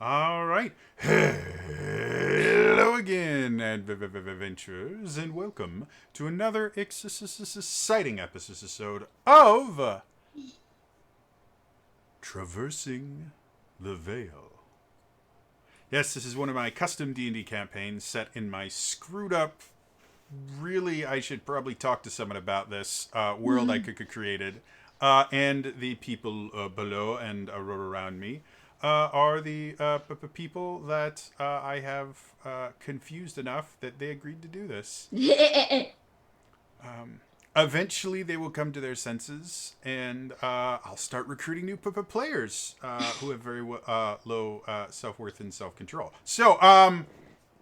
All right. Hello again, adventurers, and welcome to another exciting episode of Traversing the Veil. Yes, this is one of my custom D&D campaigns set in my screwed up, really, I should probably talk to someone about this world I created. And the people below and around me are the people that I have confused enough that they agreed to do this. Eventually, they will come to their senses, and I'll start recruiting new players who have very low self-worth and self-control. So,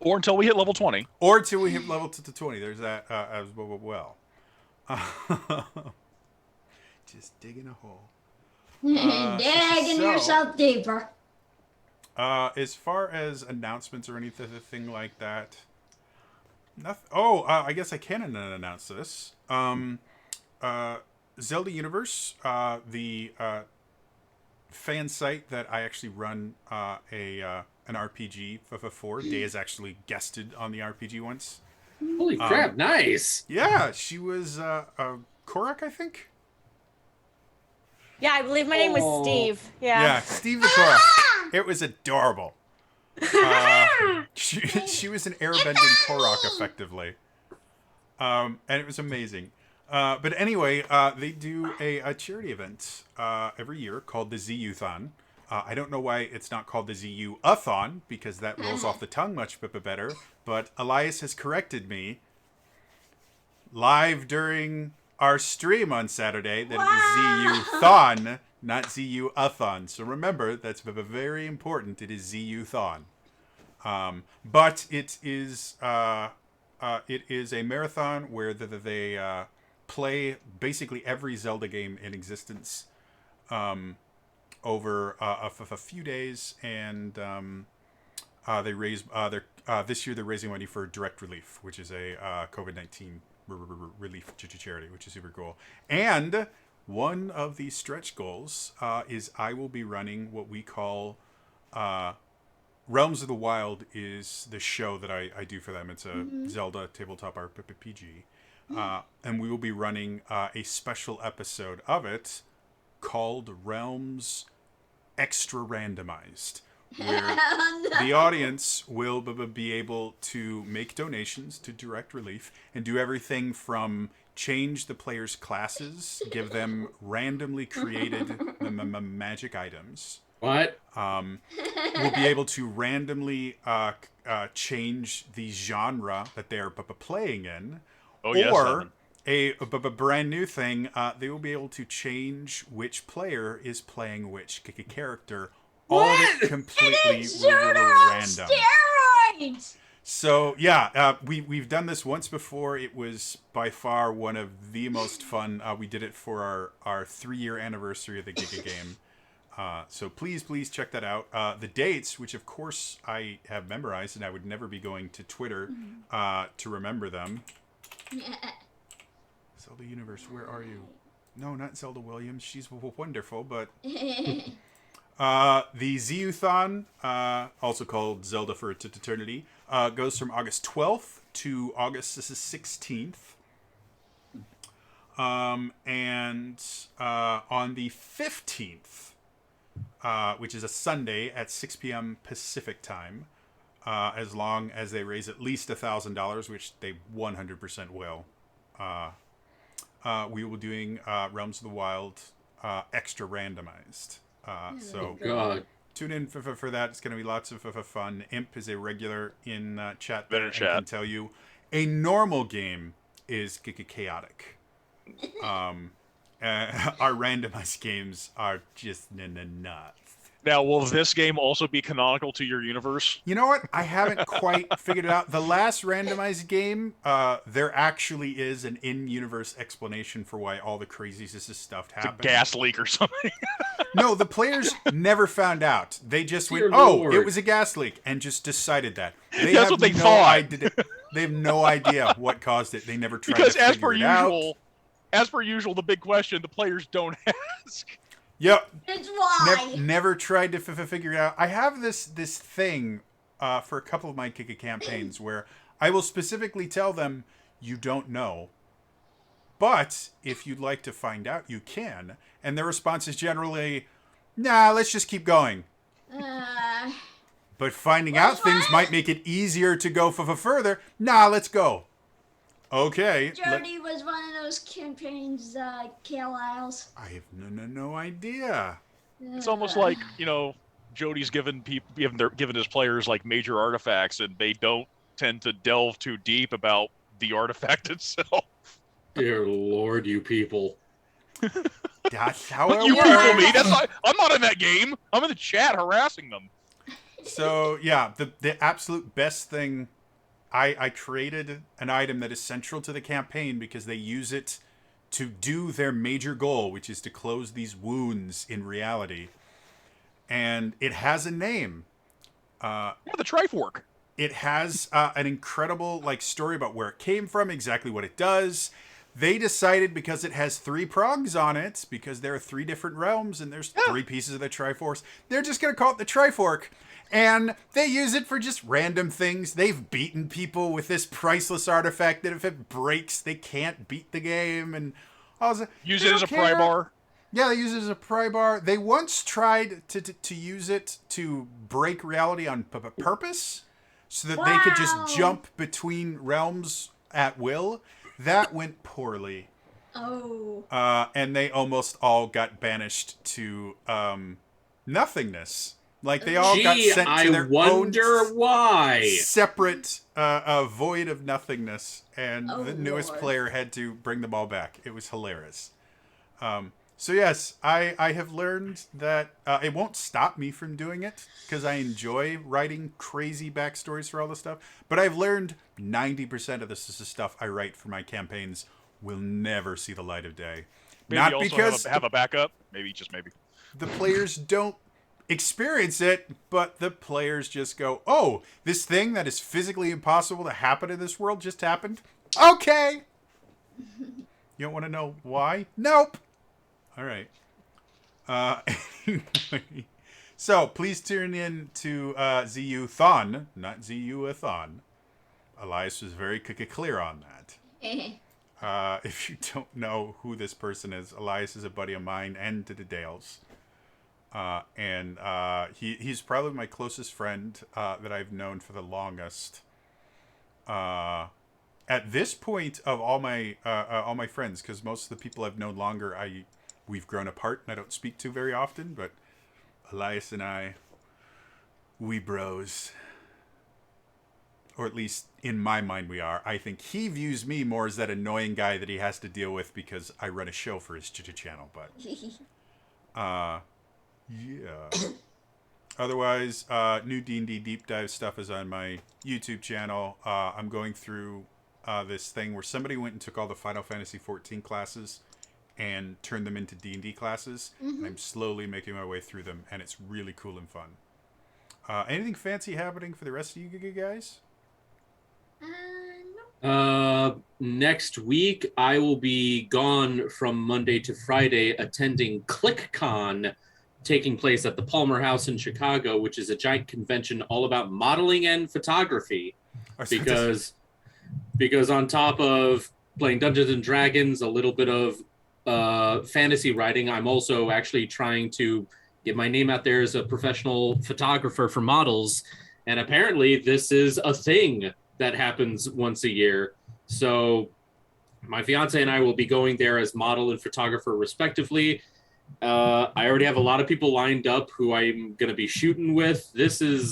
or until we hit level 20. Or until we hit level 20. There's that as well. Just digging a hole. Digging yourself deeper. As far as announcements or anything like that, nothing. Oh, I guess I can announce this. Zelda Universe, the fan site that I actually run an RPG for. Day has actually guested on the RPG once. Holy crap, nice! Yeah, she was Korak, I think? Yeah, I believe my name was Steve. Yeah, Steve the Korak. It was adorable. She was an airbending Korok, effectively. And it was amazing. But anyway, they do a charity event every year called the ZU-thon. I don't know why it's not called the ZU-a-thon, because that rolls off the tongue much better. But Elias has corrected me live during our stream on Saturday that it is ZU-thon, not ZU-a-thon. So remember, that's very important. It is ZU-thon. But it is a marathon where they play basically every Zelda game in existence over a few days, and they raise this year they're raising money for Direct Relief, which is a COVID-19 relief charity, which is super cool. And one of the stretch goals is I will be running what we call Realms of the Wild is the show that I do for them. It's a Zelda tabletop RPG. And we will be running a special episode of it called Realms Extra Randomized, where the audience will be able to make donations to Direct Relief and do everything from change the players' classes, give them randomly created magic items. What? We'll be able to randomly change the genre that they're playing in. Oh, yes, or a brand new thing, they will be able to change which player is playing which character. All of it completely random. Steroids! So yeah, we've done this once before. It was by far one of the most fun. We did it for our 3-year anniversary of the Giga game. So please check that out. The dates, which of course I have memorized, and I would never be going to Twitter to remember them. Zelda Universe, where are you? No, not Zelda Williams. She's wonderful, but the ZU-thon, also called Zelda for Eternity, goes from August 12th to August 16th. And on the 15th, which is a Sunday at 6 p.m. Pacific time, as long as they raise at least $1,000, which they 100% will, we will be doing Realms of the Wild extra randomized. So God. Tune in for that. It's going to be lots of fun. Imp is a regular in chat there, and chat. can tell you a normal game is chaotic. Our randomized games are just nuts. Now, will this game also be canonical to your universe? You know what? I haven't quite figured it out. The last randomized game, there actually is an in-universe explanation for why all the crazy stuff happened. It's a gas leak or something. No, the players never found out. They just went, Lord. it was a gas leak, and just decided that. That's what they thought. They have no idea what caused it. They never tried Because to as figure per it out. usual, the big question the players don't ask. Yep. It's why. Never tried to figure it out. I have this thing for a couple of my Kika campaigns where I will specifically tell them, you don't know. But if you'd like to find out, you can. And their response is generally, nah, let's just keep going. But finding out things might make it easier to go further. Nah, let's go. Okay. Jody was one of those campaigns, Carlisle's. I have no idea. It's almost like, you know, Jody's given his players like major artifacts, and they don't tend to delve too deep about the artifact itself. Dear Lord, you people. That's how But it you works. people me. I'm not in that game. I'm in the chat harassing them. So yeah, the absolute best thing, I created an item that is central to the campaign because they use it to do their major goal, which is to close these wounds in reality. And it has a name. Yeah, the Trifork. It has an incredible story about where it came from, exactly what it does. They decided because it has 3 prongs on it, because there are 3 different realms and there's 3 pieces of the Triforce, they're just going to call it the Trifork. And they use it for just random things. They've beaten people with this priceless artifact that if it breaks, they can't beat the game. And Use it as a pry bar. Yeah, they use it as a pry bar. They once tried to use it to break reality on purpose, so that they could just jump between realms at will. That went poorly. Oh. And they almost all got banished to nothingness. Like they all got sent to their wonder why. separate void of nothingness, and Oh, the newest Lord. player had to bring them all back. It was hilarious. So yes, I have learned that it won't stop me from doing it because I enjoy writing crazy backstories for all this stuff. But I've learned 90% of this stuff I write for my campaigns will never see the light of day. Maybe Not also because have a backup. Maybe, just maybe. the players don't experience it, but the players just go, oh, this thing that is physically impossible to happen in this world just happened? Okay. You don't want to know why? Nope. All right. Anyway. So please tune in to ZU-thon, not ZU-a-thon. Elias was very clear on that. If you don't know who this person is, Elias is a buddy of mine and to the Dales. And he's probably my closest friend that I've known for the longest. At this point of all my friends, because most of the people I've known longer, we've grown apart and I don't speak to very often. But Elias and I, we bros. Or at least in my mind we are. I think he views me more as that annoying guy that he has to deal with because I run a show for his channel. But yeah. Otherwise, new D&D deep dive stuff is on my YouTube channel. I'm going through this thing where somebody went and took all the Final Fantasy XIV classes and turned them into D&D classes. And I'm slowly making my way through them, and it's really cool and fun. Anything fancy happening for the rest of you guys? No. Next week, I will be gone from Monday to Friday attending ClickCon, taking place at the Palmer House in Chicago, which is a giant convention all about modeling and photography. Because on top of playing Dungeons and Dragons, a little bit of fantasy writing, I'm also actually trying to get my name out there as a professional photographer for models. And apparently this is a thing that happens once a year. So my fiance and I will be going there as model and photographer respectively. I already have a lot of people lined up who I'm going to be shooting with. I'm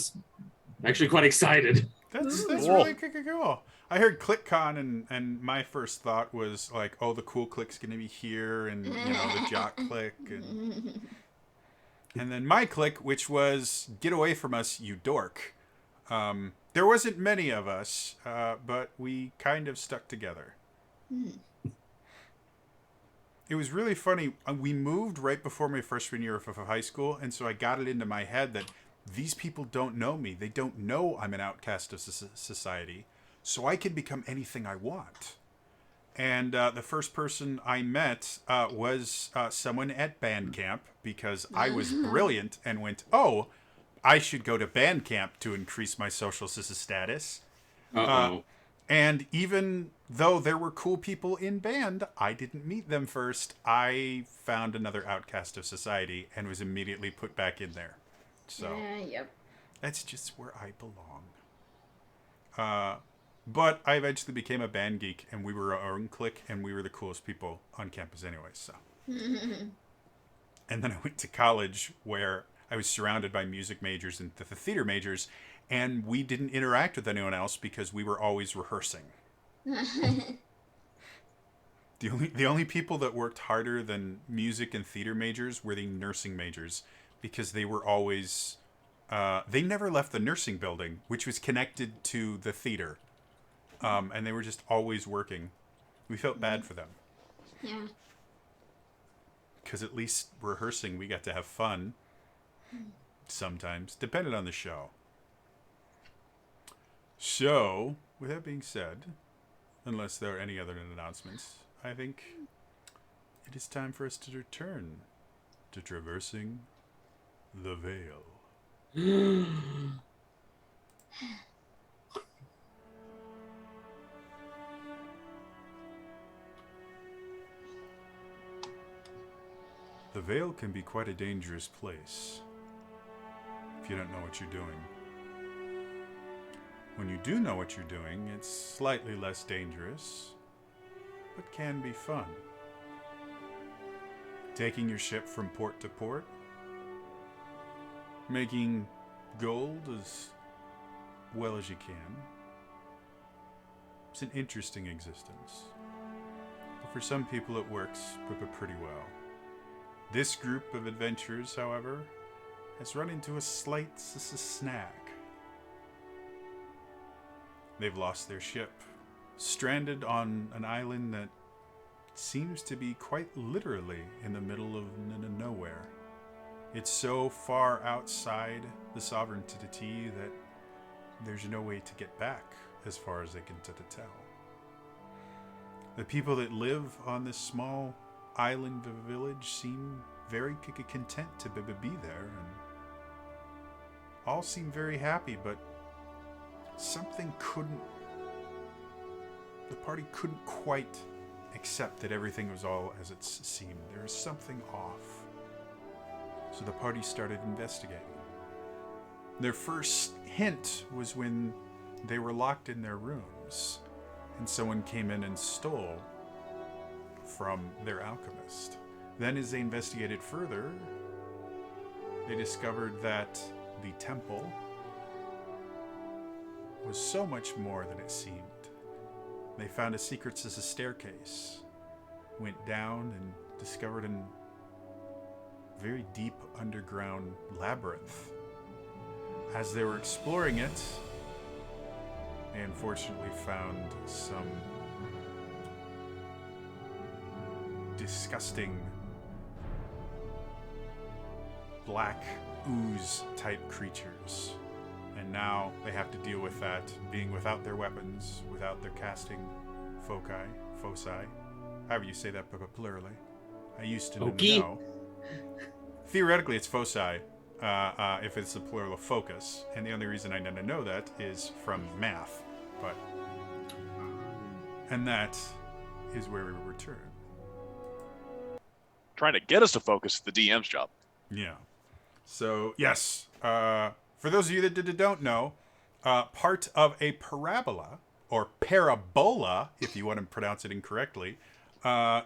actually quite excited. That's Cool. really cool. I heard ClickCon and my first thought was like, oh, the cool click's going to be here and, the jock click. And then my click, which was get away from us, you dork. There wasn't many of us, but we kind of stuck together. It was really funny. We moved right before my freshman year of high school, and so I got it into my head that these people don't know me. They don't know I'm an outcast of society, so I can become anything I want. And the first person I met was someone at band camp because I was brilliant and went, oh, I should go to band camp to increase my social status. Uh-oh. And even though there were cool people in band, I didn't meet them first. I found another outcast of society and was immediately put back in there. So Yep. that's just where I belong. But I eventually became a band geek, and we were our own clique, and we were the coolest people on campus anyway. So, and then I went to college where I was surrounded by music majors and the theater majors, and we didn't interact with anyone else because we were always rehearsing. The only people that worked harder than music and theater majors were the nursing majors because they were always they never left the nursing building, which was connected to the theater. And they were just always working. We felt bad for them. Yeah. Because at least rehearsing, we got to have fun. Sometimes, depending on the show. So, with that being said, unless there are any other announcements, I think it is time for us to return to traversing the veil. The Veil can be quite a dangerous place if you don't know what you're doing. When you do know what you're doing, it's slightly less dangerous, but can be fun. Taking your ship from port to port, making gold as well as you can. It's an interesting existence. But for some people it works pretty well. This group of adventurers, however, has run into a slight snag. They've lost their ship, stranded on an island that seems to be quite literally in the middle of nowhere. It's so far outside the sovereignty that there's no way to get back, as far as they can tell. The people that live on this small island village seem very content to be there, and all seem very happy, but the party couldn't quite accept that everything was all as it seemed. There was something off. So the party started investigating. Their first hint was when they were locked in their rooms and someone came in and stole from their alchemist. Then as they investigated further, they discovered that the temple was so much more than it seemed. They found a secret staircase, went down and discovered a very deep underground labyrinth. As they were exploring it, they unfortunately found some disgusting black ooze type creatures. And now they have to deal with that, being without their weapons, without their casting foci, however you say that plurally. I used to know. Theoretically, it's foci, if it's the plural of focus. And the only reason I know that is from math. And that is where we return. Trying to get us to focus is the DM's job. Yeah. So, yes. For those of you that don't know, part of a parabola, or parabola, if you want to pronounce it incorrectly,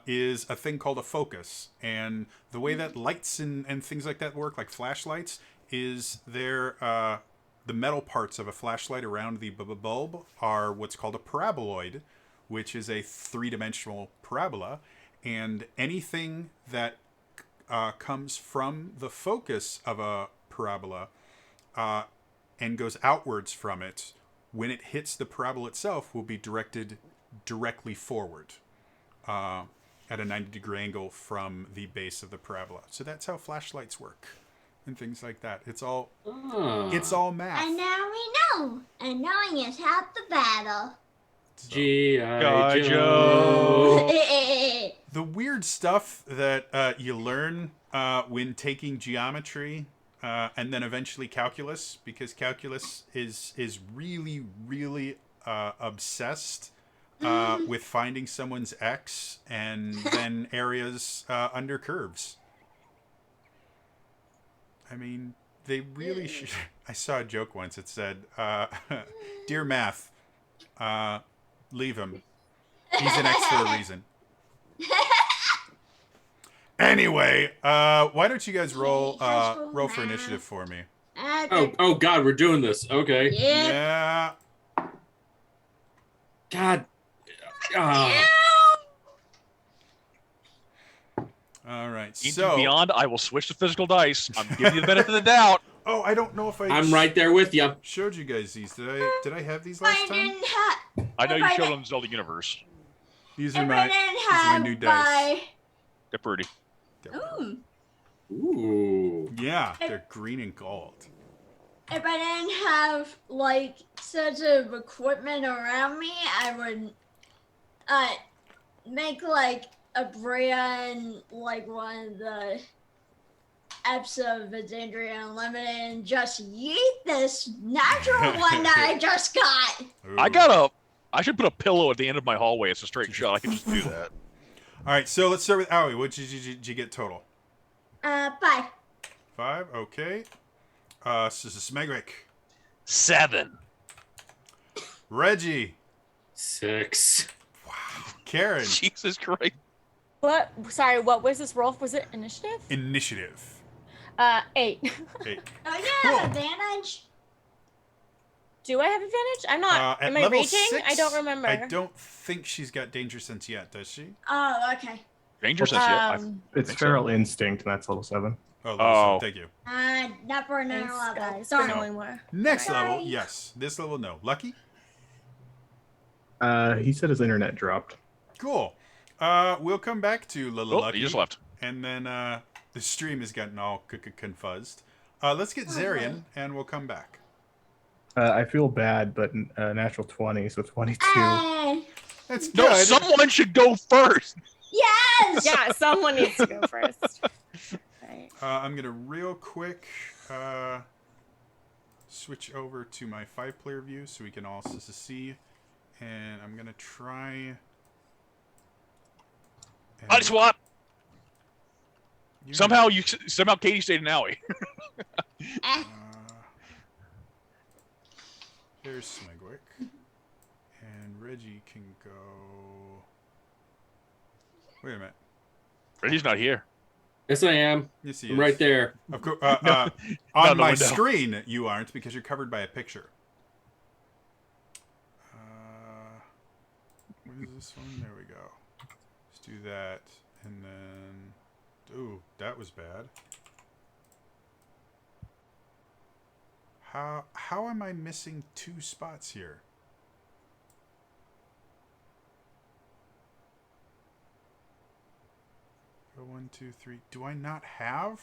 is a thing called a focus. And the way that lights and things like that work, like flashlights, is the metal parts of a flashlight around the bulb are what's called a paraboloid, which is a three-dimensional parabola. And anything that comes from the focus of a parabola and goes outwards from it, when it hits the parabola itself, will be directed directly forward at a 90-degree angle from the base of the parabola. So that's how flashlights work and things like that. It's all math. And now we know. And knowing is half the battle. So, G.I. Joe. Joe. the weird stuff that you learn when taking geometry and then eventually calculus, because calculus is really, really obsessed with finding someone's x and then areas under curves. I mean, they really should. I saw a joke once. It said, "Dear math, leave him. He's an X for a reason." Anyway, why don't you guys roll roll for initiative for me? Oh God, we're doing this. Okay. Yeah. Yeah. God. All right. Into So, Beyond, I will switch to physical dice. I'm giving you the benefit of the doubt. oh, I don't know if I I'm right there with you. showed you guys these. Did I have these last I time? didn't have. I know If you I showed did- them Zelda Universe. These If are I my didn't these are my have new dice. They're pretty. Ooh. Ooh. Yeah, they're green and gold. If I didn't have like such of equipment around me, I would make like a Bria and like one of the apps of Exandria Unlimited and just yeet this natural one that I just got. Ooh. I should put a pillow at the end of my hallway. It's a straight shot. I can just do that. All right, so let's start with Owie. What did you get total? 5. 5. Okay. So this is Smegrick. 7. Reggie. 6. Karen. Jesus Christ. What? Sorry, what was this roll? Was it initiative? Initiative. 8. 8. Oh yeah, Cool. advantage. Do I have advantage? I'm not. At Am I level raging? 6, I don't remember. I don't think she's got danger sense yet, does she? Oh, okay. Danger sense, yeah. It's think so. feral instinct, and that's level 7. Oh, level Oh. 7, thank you. Not for another Thanks, level. guys, for Sorry. knowing more. Next Sorry. level, yes. This level, no. Lucky? He said his internet dropped. Cool. We'll come back to Lila Oh, Lucky. he just left. And then the stream has gotten all confuzzed. Let's get Zarian, and we'll come back. I feel bad, but natural 20, so 22. That's No, good. someone should go first. Yes. Yeah, someone needs to go first. Right. I'm going to real quick switch over to my 5-player view so we can all see. And I'm going to try... Body swap. You- Somehow Katie stayed in Owie. There's Smegwick. And Reggie can go... Wait a minute. Reggie's not here. Yes, I am. Yes, he I'm is. right there. Of course, No, on the my window. screen, you aren't because you're covered by a picture. What is this one? There we go. Let's do that, and then, ooh, that was bad. How am I missing 2 spots here? Go 1, 2, 3. Do I not have?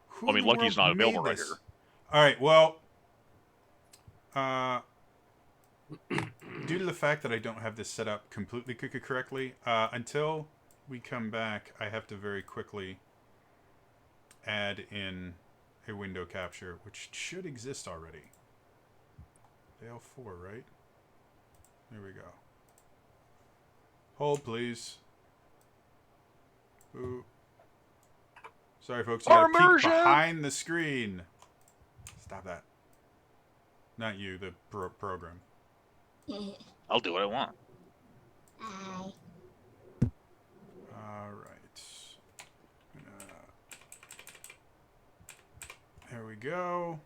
Who I mean, in the Lucky's world not available made right this? here. All right. Well, due to the fact that I don't have this set up completely correctly, until we come back, I have to very quickly add in a window capture, which should exist already. Dale 4, right? There we go. Hold, please. Ooh. Sorry, folks. You gotta peek Immersion! behind the screen. Stop that. Not you, the program. I'll do what I want. Aye. All right. There we go.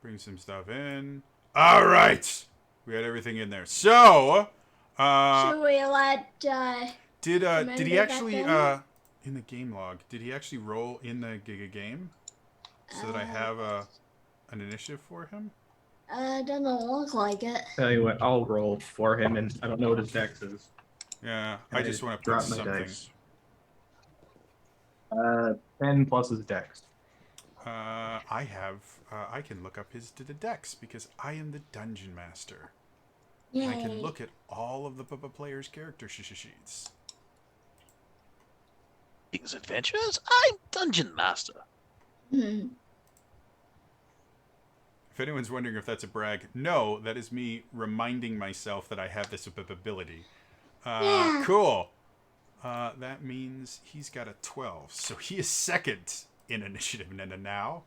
Bring some stuff in. All right. We had everything in there. So, Should we let did he Amanda actually back in the game log? Did he actually roll in the Giga game so that I have an initiative for him? doesn't look like it. Tell you what, I'll roll for him, and I don't know what his dex is. Yeah, I just want to drop put my something. dice. 10 plus his dex. I can look up his dex because I am the dungeon master. Yay. I can look at all of the players' character sheets. These adventures? I'm Dungeon Master. Hmm. If anyone's wondering if that's a brag, no, that is me reminding myself that I have this ability. Yeah. Cool. That means he's got a 12. So he is second in initiative now.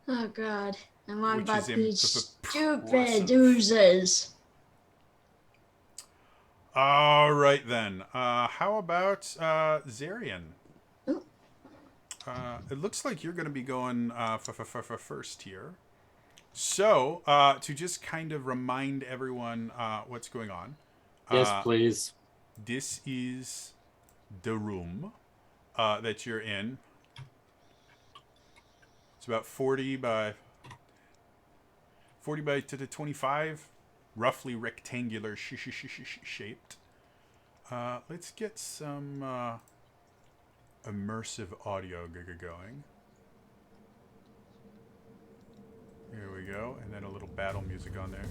Oh god. I'm on Which about is these stupid impressive. oozes. All right, then. How about Zarian? Ooh. It looks like you're going to be going first here. So, to just kind of remind everyone what's going on. Yes, please. This is the room that you're in. It's about 40 by 25, roughly rectangular shaped. Let's get some immersive audio going. Here we go, and then a little battle music on there.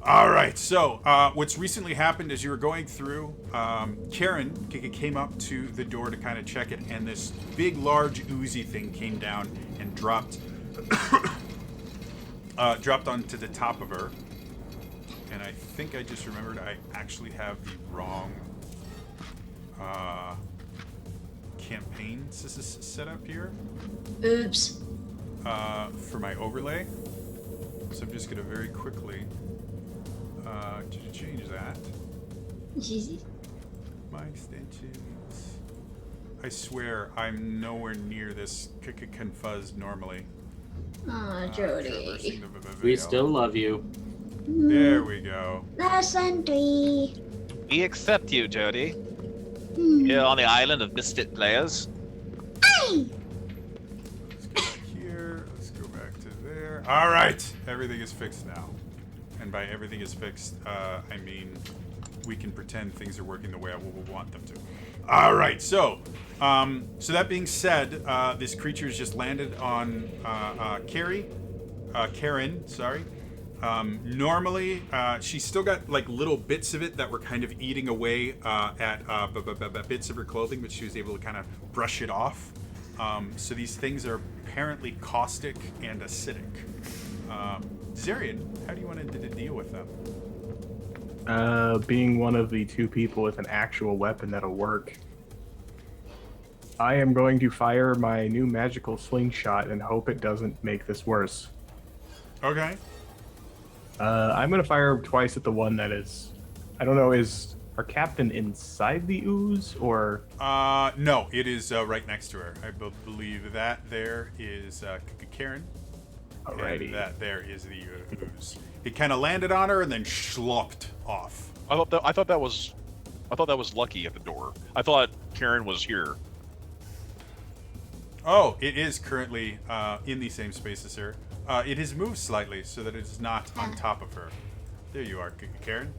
All right, so what's recently happened is you were going through, Karen came up to the door to kind of check it, and this big, large, oozy thing came down and dropped dropped onto the top of her. And I think I just remembered I actually have the wrong campaign set up here Oops. for my overlay. So I'm just going to very quickly change that. Easy. My extensions. I swear I'm nowhere near this confuzz normally. Aw, Jody. Traversing the We veil. still love you. There we go. Lesson 3. We accept you, Jody. Hmm. Here on the island of misfit players. Hey! Let's go back here. Let's go back to there. All right. Everything is fixed now. And by everything is fixed, I mean we can pretend things are working the way I want them to. All right. So that being said, this creature's just landed on Karen. Sorry. Normally, she's still got like little bits of it that were kind of eating away at bits of her clothing, but she was able to kind of brush it off. So these things are apparently caustic and acidic. Zarian, how do you want to deal with them? Being one of the two people with an actual weapon that'll work, I am going to fire my new magical slingshot and hope it doesn't make this worse. Okay. I'm going to fire twice at the one that is... I don't know, is our captain inside the ooze, or... No, it is right next to her. I believe that there is Karen. Alrighty. And that there is the ooze. It kind of landed on her and then slopped off. I thought that was Lucky at the door. I thought Karen was here. Oh, it is currently in the same space as her. It has moved slightly so that it is not on top of her. There you are, Karen.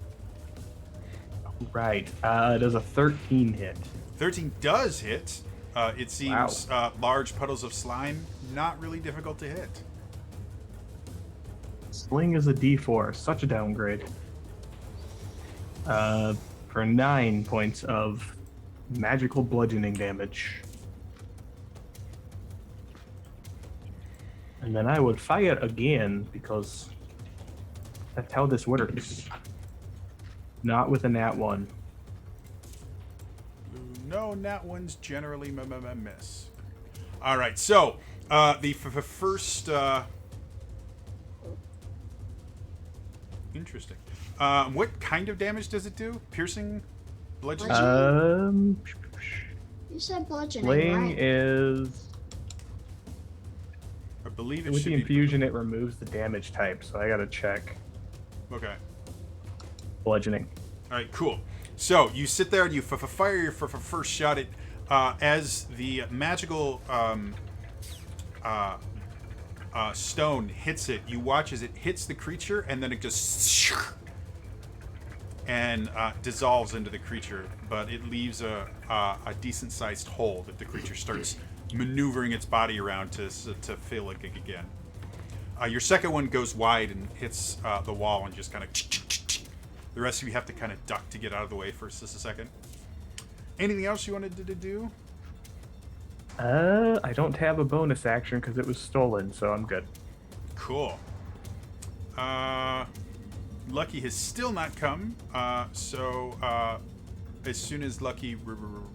Right. Does a 13 hit? 13 does hit. It seems large puddles of slime, not really difficult to hit. Sling is a D4. Such a downgrade. For 9 points of magical bludgeoning damage. And then I would fire again because that's how this works. Not with a nat 1. No, nat ones generally miss. All right, so the first. Interesting. What kind of damage does it do? Piercing, bludgeoning. You said bludgeoning, Sling right? is I believe it with should the be. infusion. It removes the damage type, so I gotta check. Okay. Bludgeoning. All right, cool. So you sit there and you fire your first shot at as the magical stone hits it. You watch as it hits the creature, and then it just and dissolves into the creature. But it leaves a decent-sized hole that the creature starts maneuvering its body around to fill it again. Your second one goes wide and hits the wall and just kind of. The rest of you have to kind of duck to get out of the way for just a second. Anything else you wanted to do? I don't have a bonus action because it was stolen, so I'm good. Cool. Lucky has still not come, so as soon as Lucky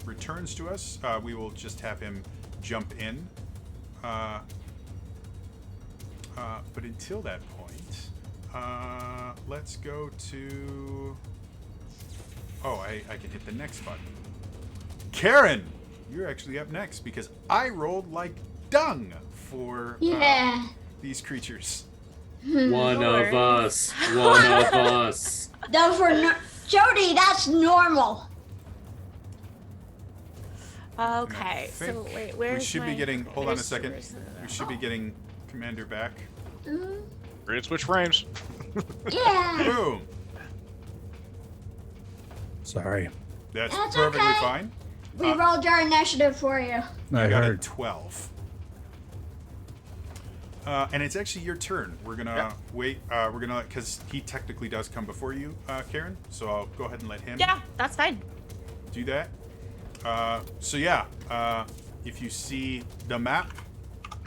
returns to us, we will just have him jump in. But until that point, let's go to... Oh, I can hit the next button. Karen, you're actually up next because I rolled like dung for Yeah. these creatures. One Lord. of us. One of us. Though for Jody, that's normal. Okay, so think wait, where's we should be my- getting. Hold on a where's- second. where's the- We should be getting Commander back. Mm, Ready to switch frames. yeah. Boom. Sorry. That's That's perfectly okay. fine. We rolled your initiative for you. I You got a heard. 12. And it's actually your turn. We're gonna Yeah. wait. We're gonna because he technically does come before you, Karen. So I'll go ahead and let him Yeah, that's fine. do that. So yeah, if you see the map,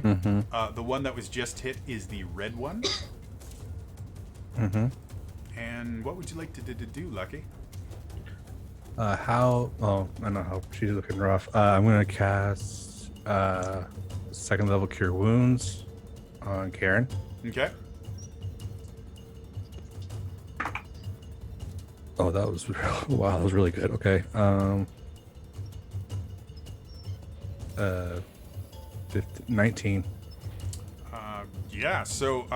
Mm-hmm. the one that was just hit is the red one. Mm-hmm. And what would you like to do, Lucky? How? Oh, I know how she's looking rough. I'm gonna cast second level Cure Wounds on Karen. Okay. Oh, that was wow. That was really good. Okay. 19. Yeah. So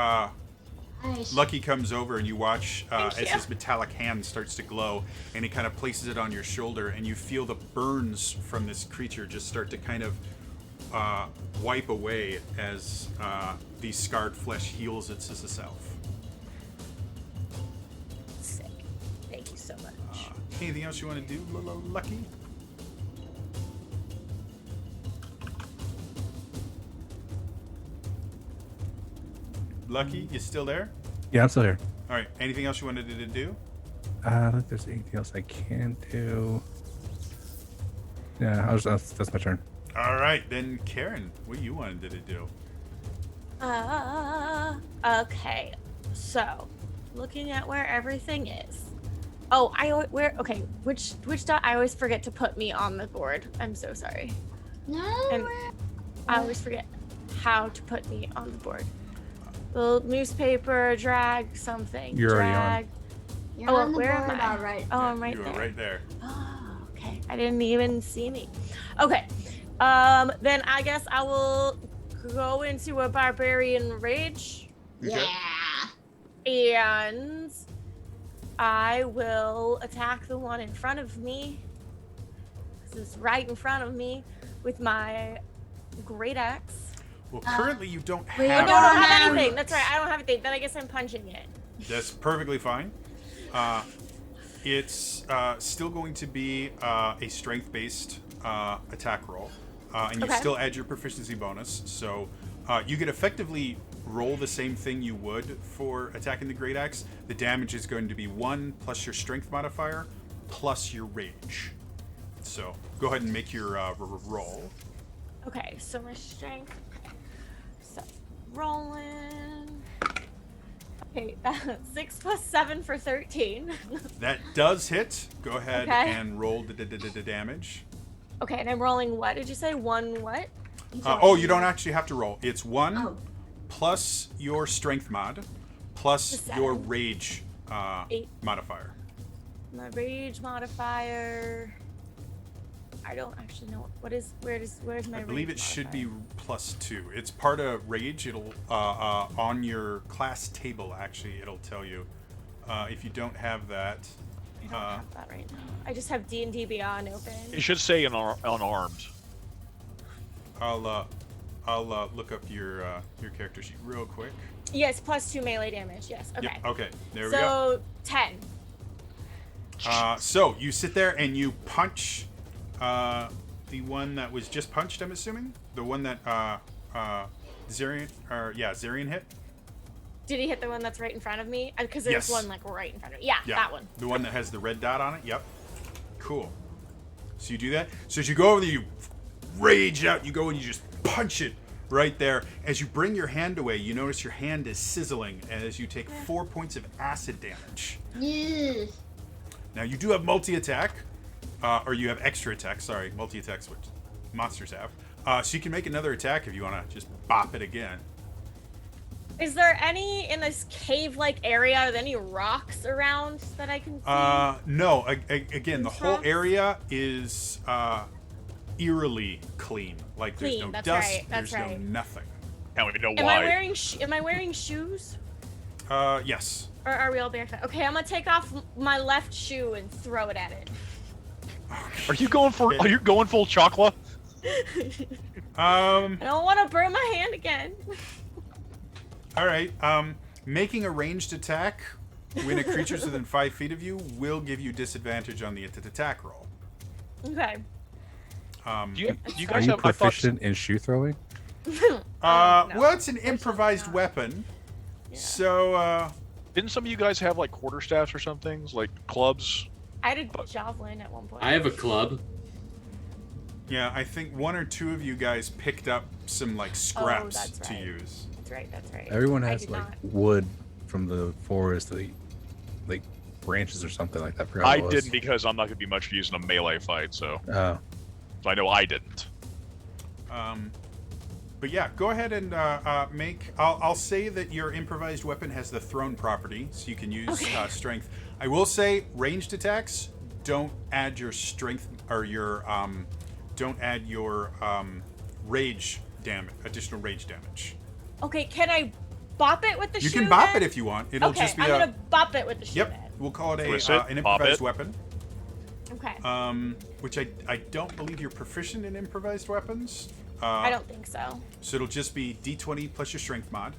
Nice. Lucky comes over and you watch Thank as you. his metallic hand starts to glow, and he kind of places it on your shoulder, and you feel the burns from this creature just start to kind of wipe away as the scarred flesh heals itself. Sick. Thank you so much. Anything else you want to do, Lucky? Lucky, you still there? Yeah, I'm still here. All right. Anything else you wanted to do? I don't think there's anything else I can do. Yeah, that's my turn. All right, then Karen, what you wanted to do? Okay. So, looking at where everything is. Oh, okay, which dot? I always forget to put me on the board. I'm so sorry. No. And I always forget how to put me on the board. The newspaper, drag something. You're already on. drag. You're Oh, on the where board am I? all right. Oh, I'm right you were there. right there. Oh, okay. I didn't even see me. Okay. Then I guess I will go into a barbarian rage, Okay. Yeah. and I will attack the one in front of me. This is right in front of me with my great axe. Well, currently you don't we have. Oh, no, I don't Um, have anything. That's right. I don't have anything. Then I guess I'm punching it. That's perfectly fine. It's still going to be a strength-based attack roll, and you Okay. still add your proficiency bonus. So you could effectively roll the same thing you would for attacking the great axe. The damage is going to be 1 plus your strength modifier plus your rage. So go ahead and make your roll. Okay, so my strength. Okay. So rolling. Okay, 6 plus 7 for 13. That does hit. Go ahead Okay. and roll the damage. Okay, and I'm rolling what? Did you say 1 what? You don't actually have to roll. It's 1 Oh. plus your strength mod plus The your 7. rage 8. modifier. My rage modifier. I don't actually know where's my I believe rage it should be modifier? +2. It's part of rage. It'll on your class table actually. It'll tell you. If you don't have that, I don't have that right now. I just have D&D Beyond open. It should say unarmed. I'll look up your character sheet real quick. Yes, +2 melee damage. Yes. Okay. Yep. Okay. There we go. So 10. So you sit there and you punch the one that was just punched. I'm assuming the one that Zarian Zarian hit. Did he hit the one that's right in front of me? Because there's Yes. one like right in front of me. Yeah, that one. The one that has the red dot on it. Yep. Cool. So you do that. So as you go over there, you rage out. You go and you just punch it right there. As you bring your hand away, you notice your hand is sizzling as you take 4 points of acid damage. Yeah. Now you do have multi-attack, or you have extra attack. Sorry, multi-attacks, which monsters have. So you can make another attack if you want to just bop it again. Is there any in this cave-like area? Are there any rocks around that I can see? No. Again, the whole Rocks? area is eerily clean. Like there's Clean, no that's dust. right, that's there's right. no nothing. I don't even know Am why. I wearing shoes? Yes. Or are we all barefoot? Okay, I'm gonna take off my left shoe and throw it at it. Are you going full chocolate? I don't want to burn my hand again. All right. Making a ranged attack when a creature's within 5 feet of you will give you disadvantage on the attack roll. Okay. Do you Are guys you have? I thought, proficient in shoe throwing? No. Well, it's an improvised not. weapon. Yeah. So, didn't some of you guys have like quarterstaffs or some things, like clubs? I had a javelin at one point. I have a club. yeah, I think 1 or 2 of you guys picked up some like scraps that's to right. use. That's right. That's right. Everyone I has did like not. wood from the forest, like branches or something like that. Forgot I what it was. didn't because I'm not going to be much use in a melee fight, so Oh, I know I didn't. But yeah, go ahead and make. I'll say that your improvised weapon has the thrown property, so you can use strength. I will say ranged attacks don't add your strength or your don't add your rage damage, additional rage damage. Okay, can I bop it with the shoe? You can bop then? it if you want. It'll Okay, just be I'm a. gonna bop it with the shoe. Yep, Then. we'll call it Twist it, an bop improvised it. weapon. Okay. Which I don't believe you're proficient in improvised weapons. I don't think so. So it'll just be D20 plus your strength mod.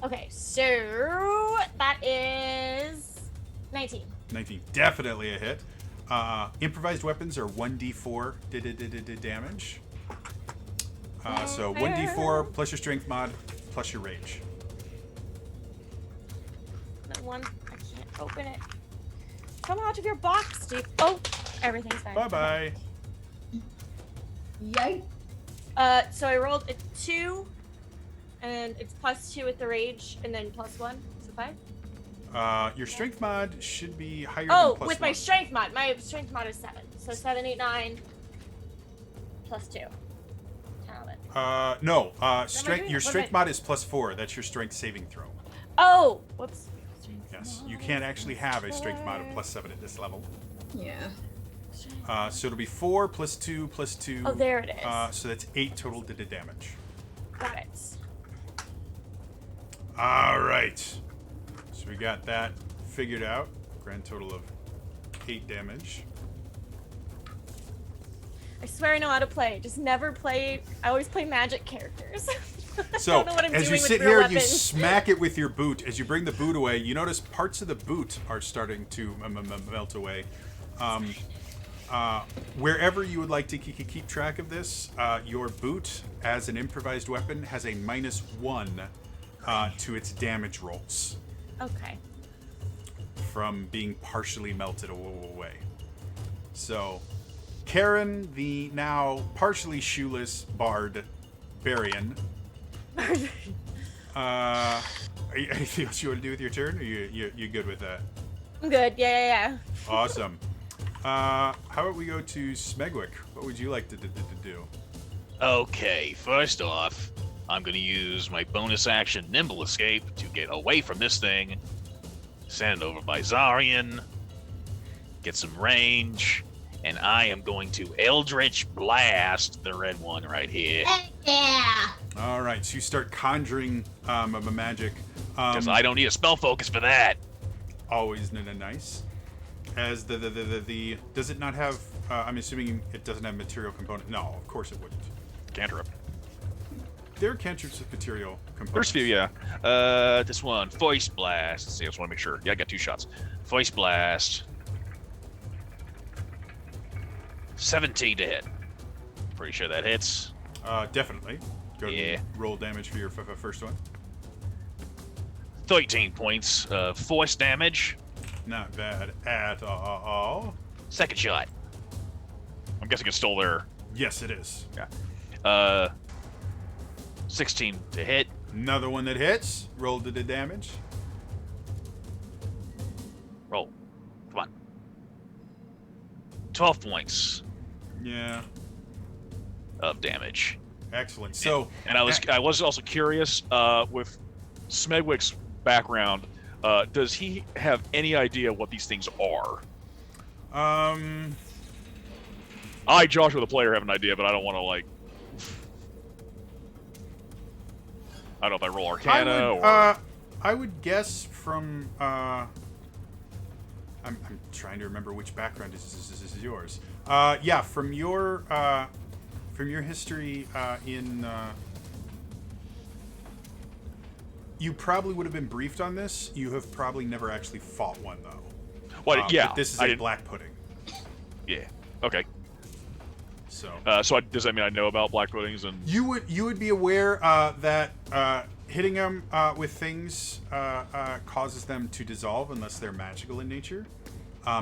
Okay, so that is 19. 19, definitely a hit. Improvised weapons are 1d4 damage. So 1d4 plus your strength mod plus your rage. That one, I can't open it. Come out of your box, Steve. Oh, everything's fine. Bye bye. Yikes. So I rolled a 2, and it's +2 with the rage, and then +1, so 5. Your strength mod should be higher Oh, than plus with my 1. strength mod. My strength mod is 7. So 7, 8, 9, +2. 10, 11. No. doing? Strength. Your What am strength I- mod is +4. That's your strength saving throw. Oh, whoops. Yes. You can't actually have a strength mod of +7 at this level. Yeah. So it'll be 4 plus 2 plus 2. Oh, there it is. So that's 8 total damage. Got it. All right. So we got that figured out. Grand total of 8 damage. I swear I know how to play. Just never play. I always play magic characters. So I don't know what I'm as you doing with sit real here and you weapons. smack it with your boot, as you bring the boot away, you notice parts of the boot are starting to melt away. Wherever you would like to keep track of this, your boot as an improvised weapon has a -1 to its damage rolls Okay. from being partially melted away. So, Karen, the now partially shoeless bard, Barian. Anything else you want to do with your turn? Or you good with that? I'm good. Yeah. Awesome. How about we go to Smegwick? What would you like to do? Okay, first off, I'm gonna use my bonus action Nimble Escape to get away from this thing. Send it over by Zarian. Get some range. And I am going to Eldritch Blast the red one right here. Heck yeah. All right, so you start conjuring a magic. Because I don't need a spell focus for that. Always nice. As the does it not have? I'm assuming it doesn't have material component. No, of course it wouldn't. Cantrip. There are cantrips with material components. There's a few, yeah. This one, Voice Blast. Let's see, I just want to make sure. Yeah, I got 2 shots. Voice Blast. 17 to hit. Pretty sure that hits. Definitely. Go Yeah. to roll damage for your first one. 13 points of force damage. Not bad at all. Second shot. I'm guessing it's still there. Yes, it is. 16 to hit. Another one that hits. Roll to the damage. Roll. Come on. 12 points Yeah. of damage. Excellent. So, And I was also curious with Smegwick's background. Does he have any idea what these things are? I, Joshua, the player, have an idea, but I don't want to like. I don't know if I roll Arcana I would guess from. I'm trying to remember which background is yours. Yeah, from your history in. You probably would have been briefed on this. You have probably never actually fought one though. What? Yeah. But this is I a didn't- black pudding. Yeah. Okay. So. Does that mean I know about black puddings and? You would be aware that hitting them with things causes them to dissolve unless they're magical in nature,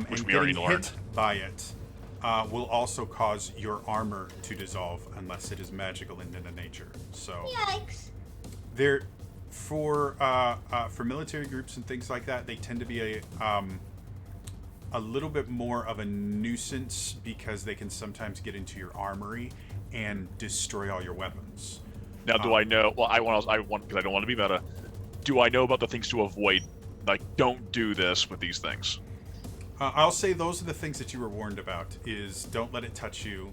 Which and we already getting learned. hit by it will also cause your armor to dissolve unless it is magical in nature. So Yikes. they're for military groups and things like that. They tend to be a little bit more of a nuisance because they can sometimes get into your armory and destroy all your weapons. Now, do I know? Well, I want because I don't want to be meta. Do I know about the things to avoid? Like, don't do this with these things. I'll say those are the things that you were warned about. Is don't let it touch you.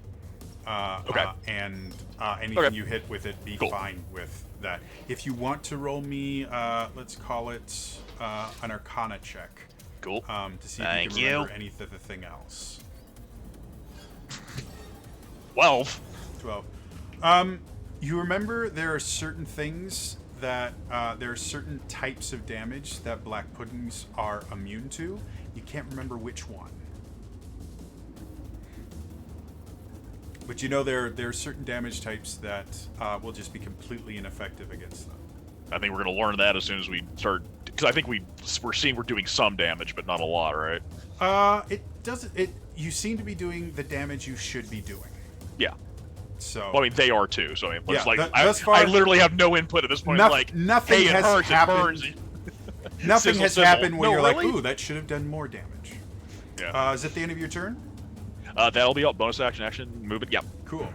Okay. And anything Okay. you hit with it, be Cool. fine with that. If you want to roll me, let's call it an Arcana check. Cool. To see Thank if you can remember you. anything else. 12. 12. You remember there are certain things that there are certain types of damage that black puddings are immune to. You can't remember which one. But you know there are certain damage types that will just be completely ineffective against them. I think we're gonna learn that as soon as we start, because I think we're seeing we're doing some damage, but not a lot, right? It doesn't. You seem to be doing the damage you should be doing. Yeah. So. Well, I mean, they are too. So I mean, it's Yeah, like thus far- I literally have no input at this point. Like, nothing hey, it has hurts, happened. it burns. Nothing Sizzle, has sizzle. happened when No, you're really? like, ooh, that should have done more damage. Yeah. Is it the end of your turn? That'll be up. Bonus action, movement. Yep. Cool.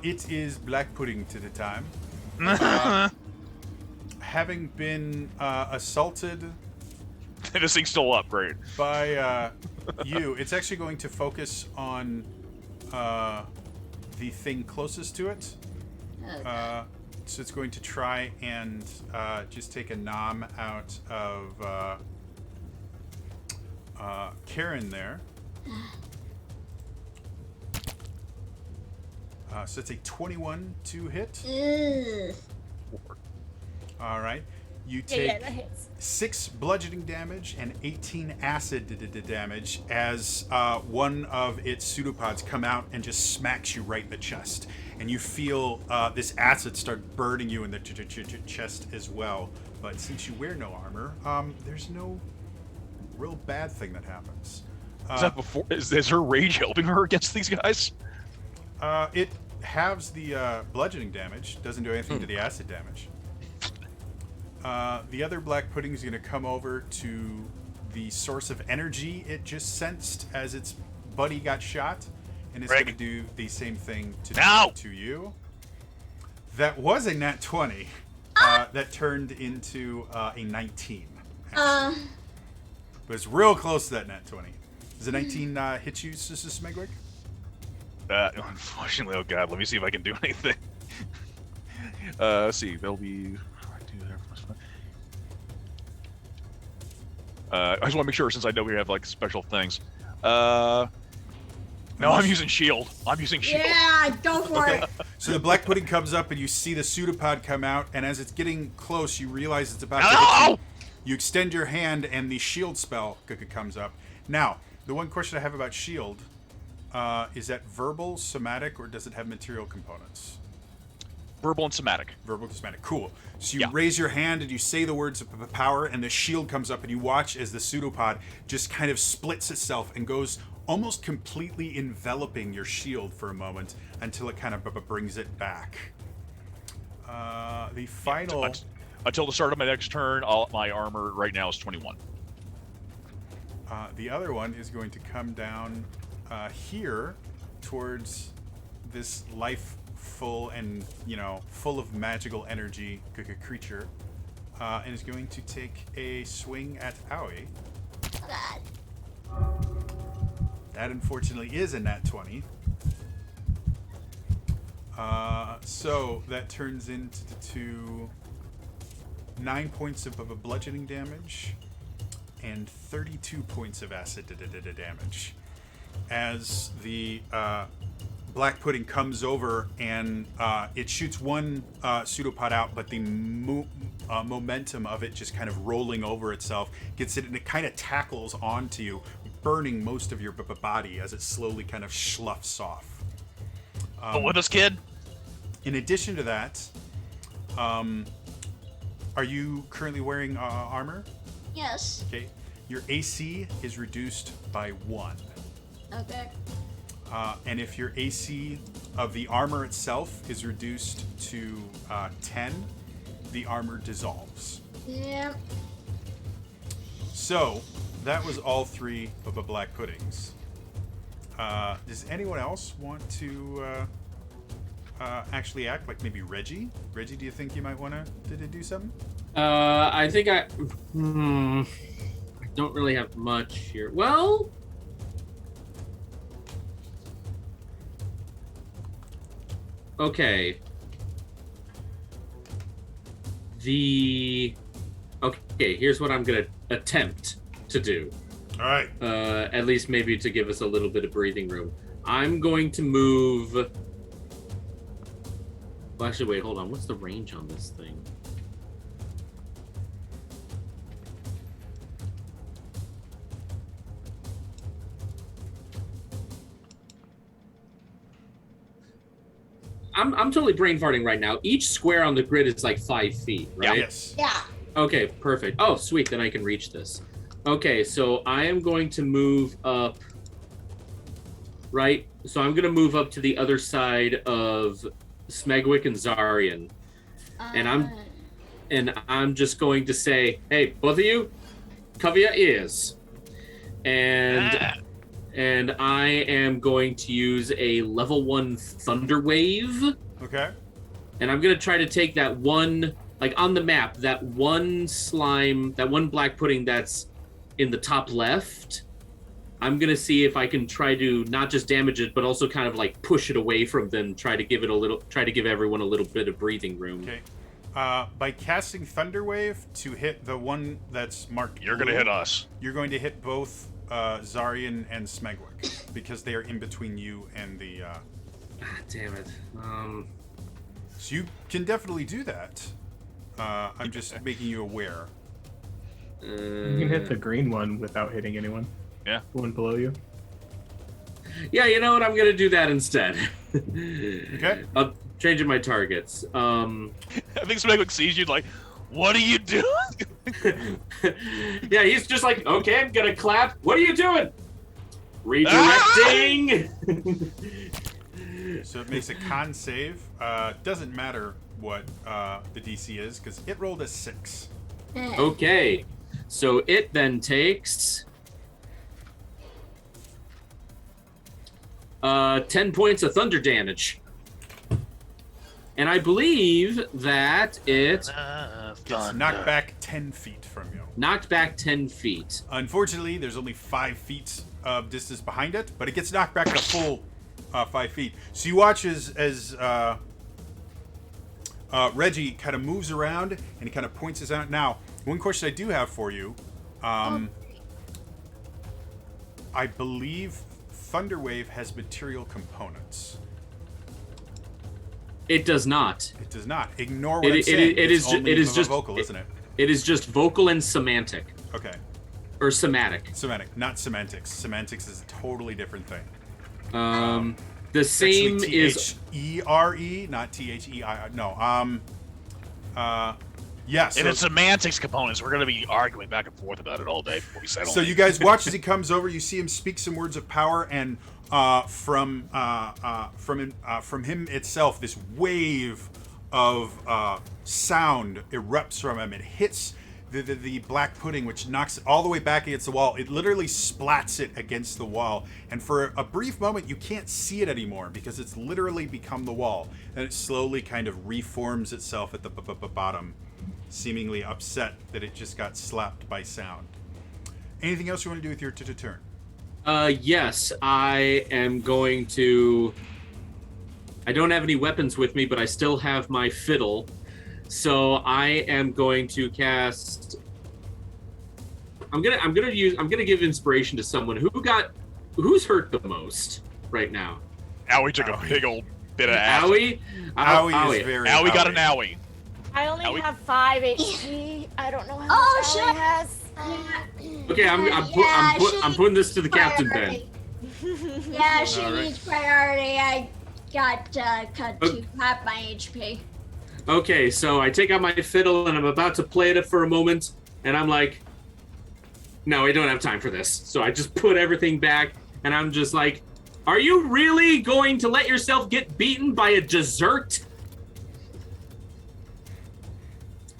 It is black pudding to the time. Having been assaulted This thing's still up. Great. by you, it's actually going to focus on the thing closest to it. So it's going to try and just take a nom out of Karen there. So it's a 21 to hit. Ugh. All right. You Yeah, take that hits. 6 bludgeoning damage and 18 acid damage as one of its pseudopods come out and just smacks you right in the chest. And you feel this acid start burning you in the chest as well. But since you wear no armor, there's no real bad thing that happens. Is that before? Is her rage helping her against these guys? It halves the bludgeoning damage, doesn't do anything to the acid damage. The other black pudding is going to come over to the source of energy it just sensed as its buddy got shot, and it's Rick. going to do the same thing No! to you. That was a nat 20. That turned into a 19. Actually. But it's real close to that nat 20. Does a 19 hit you, Sister Smegwick? Unfortunately, oh god, let me see if I can do anything. Let's see, there'll be. I just want to make sure, since I know we have like special things. No, I'm using shield. I'm using shield. Yeah, go for it. So the black pudding comes up, and you see the pseudopod come out, and as it's getting close, you realize it's about to hit Ow! you. You extend your hand, and the shield spell comes up. Now, the one question I have about shield, is that verbal, somatic, or does it have material components? Verbal and somatic. Verbal to somatic. Cool. So you Yeah. raise your hand and you say the words of power, and the shield comes up, and you watch as the pseudopod just kind of splits itself and goes almost completely enveloping your shield for a moment until it kind of brings it back. The final. Until the start of my next turn, my armor right now is 21. The other one is going to come down here towards this life-full and, full of magical energy creature, and is going to take a swing at Aoi. God. That unfortunately is a nat 20. So that turns into 9 points of bludgeoning damage and 32 points of acid damage. As the black pudding comes over and it shoots one pseudopod out, but the momentum of it just kind of rolling over itself gets it, and it kind of tackles onto you, burning most of your body as it slowly kind of sloughs off. But with us, kid. In addition to that, are you currently wearing armor? Yes. Okay. Your AC is reduced by 1. Okay. And if your AC of the armor itself is reduced to 10, the armor dissolves. Yep. So, that was all 3 of the black puddings. Does anyone else want to actually act? Like maybe Reggie? Reggie, do you think you might want to do something? I think I don't really have much here. Well, okay. Okay, here's what I'm gonna attempt to do. All right. At least maybe to give us a little bit of breathing room. I'm going to move. Well, actually, wait, hold on. What's the range on this thing? I'm totally brain farting right now. Each square on the grid is like 5 feet, right? Yes. Yeah. Okay, perfect. Oh, sweet. Then I can reach this. Okay, so I am going to move up. Right? So I'm going to move up to the other side of Smegwick and Zarian. And I'm just going to say, hey, both of you, cover your ears. And I am going to use a level 1 Thunder Wave. Okay. And I'm going to try to take that one, like on the map, that one slime, that one black pudding that's in the top left. I'm going to see if I can try to not just damage it, but also kind of like push it away from them, try to give everyone a little bit of breathing room. Okay. By casting Thunder Wave to hit the one that's marked You're blue, going to hit us. You're going to hit both Zarian and Smegwick because they are in between you and the. Damn it. So you can definitely do that. I'm just making you aware. You can hit the green one without hitting anyone. Yeah. The one below you. Yeah, you know what? I'm going to do that instead. Okay. I'm changing my targets. I think Smegwick sees you like, what are you doing? Yeah, he's just like, okay, I'm gonna clap. What are you doing? Redirecting. So it makes a con save. Doesn't matter what the DC is because it rolled a 6. Okay, so it then takes 10 points of thunder damage. And I believe that it It's knocked back 10 feet from you. knocked back 10 feet. Unfortunately, there's only 5 feet of distance behind it, but it gets knocked back a full 5 feet. So you watch as Reggie kind of moves around and he kind of points us out. Now, one question I do have for you. I believe Thunderwave has material components. It does not. It does not. Ignore what I'm saying. It is just vocal, isn't it? It is just vocal and semantic, Okay. or somatic. Semantic, not semantics. Semantics is a totally different thing. The same Actually, is T-H-E-R-E, not T-H-E-I. No. Yeah. And it's So, semantics components. We're gonna be arguing back and forth about it all day before we settle. so you guys watch as he comes over. You see him speak some words of power, and from him itself, this wave of sound erupts from him. It hits the black pudding, which knocks it all the way back against the wall. It literally splats it against the wall, and for a brief moment you can't see it anymore because it's literally become the wall, and it slowly kind of reforms itself at the bottom, seemingly upset that it just got slapped by sound. Anything else you want to do with your turn? yes, I am going to. I don't have any weapons with me, but I still have my fiddle. So I am going to cast. I'm gonna give inspiration to someone who's hurt the most right now. Owie took a big old bit of ass. Owie. Owie is very. Owie got an owie. I only Owie? have 5 HP. I don't know how Oh, much shit. Allie has. Okay, I'm putting this to the captain then. Yeah, she Alright. needs priority. I got cut Okay. to half my HP. Okay, so I take out my fiddle and I'm about to play it for a moment, and I'm like, no, I don't have time for this. So I just put everything back, and I'm just like, are you really going to let yourself get beaten by a dessert?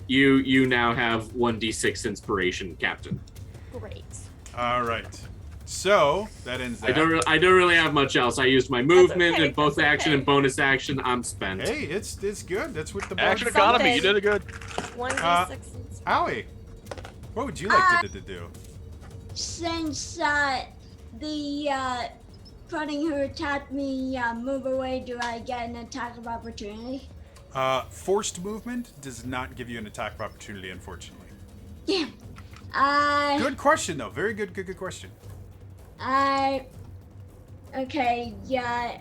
You now have 1d6 inspiration, Captain. Great. All right. So that ends that. I don't really have much else. I used my movement okay, and both that's action okay. and bonus action. I'm spent. Hey, it's good. That's what the Action board. economy, you did it good. 1d6. Owie, what would you like to do? Since the putting who attacked me move away, do I get an attack of opportunity? Forced movement does not give you an attack of opportunity, unfortunately. Damn. Good question, though. Very good question. Okay, yeah.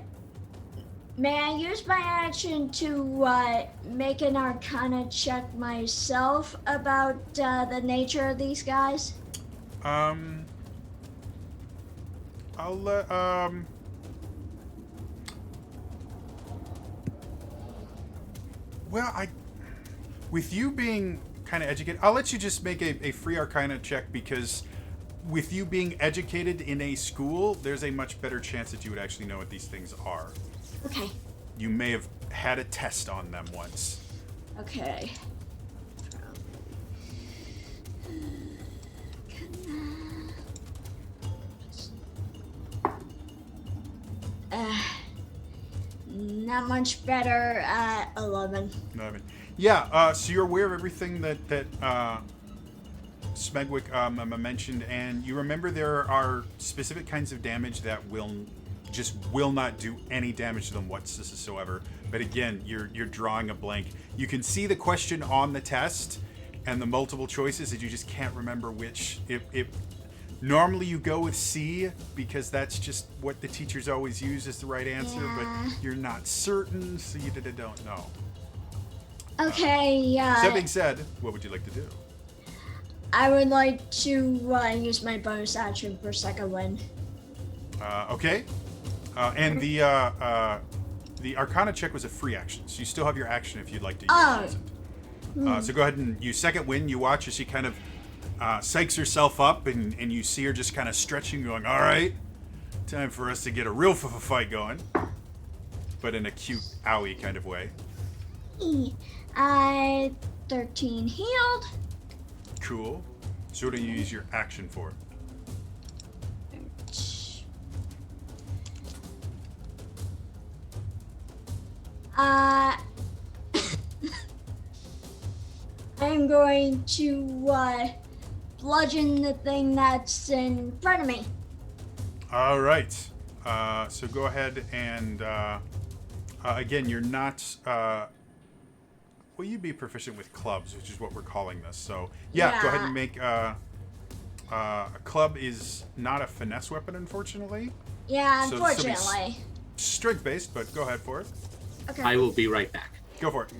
May I use my action to make an Arcana check myself about the nature of these guys? I'll let Well, with you being kind of educated, I'll let you just make a free Arcana check, because with you being educated in a school, there's a much better chance that you would actually know what these things are. Okay. You may have had a test on them once. Okay. Not much better at 11. No, I mean, yeah. So you're aware of everything that Smegwick mentioned, and you remember there are specific kinds of damage that will not do any damage to them whatsoever. But again, you're drawing a blank. You can see the question on the test and the multiple choices that you just can't remember which. Normally you go with C because that's just what the teachers always use as the right answer, Yeah. but you're not certain, so you don't know. Okay, So that being said, what would you like to do? I would like to use my bonus action for second wind. Okay. And the Arcana check was a free action, so you still have your action if you'd like to use it. So go ahead and use second wind. You watch as she kind of psychs herself up, and you see her just kind of stretching, going, all right, time for us to get a real fight going. But in a cute, owie kind of way. 13 healed. Cool. So what do you use your action for? I'm going to bludgeon the thing that's in front of me. All right. So go ahead and again, you're not. Well, you'd be proficient with clubs, which is what we're calling this. So yeah. Go ahead and make. A club is not a finesse weapon, unfortunately. Yeah, So this will be unfortunately. Strength based, but go ahead for it. Okay. I will be right back. Go for it.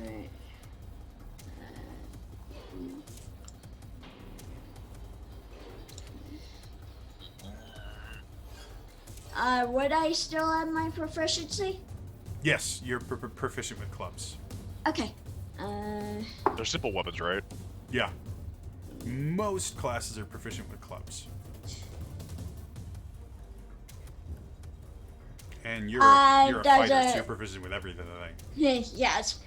Would I still have my proficiency? Yes, you're proficient with clubs. Okay. They're simple weapons, right? Yeah. Most classes are proficient with clubs. And you're a does fighter, a- so you're proficient with everything, I think. Yes.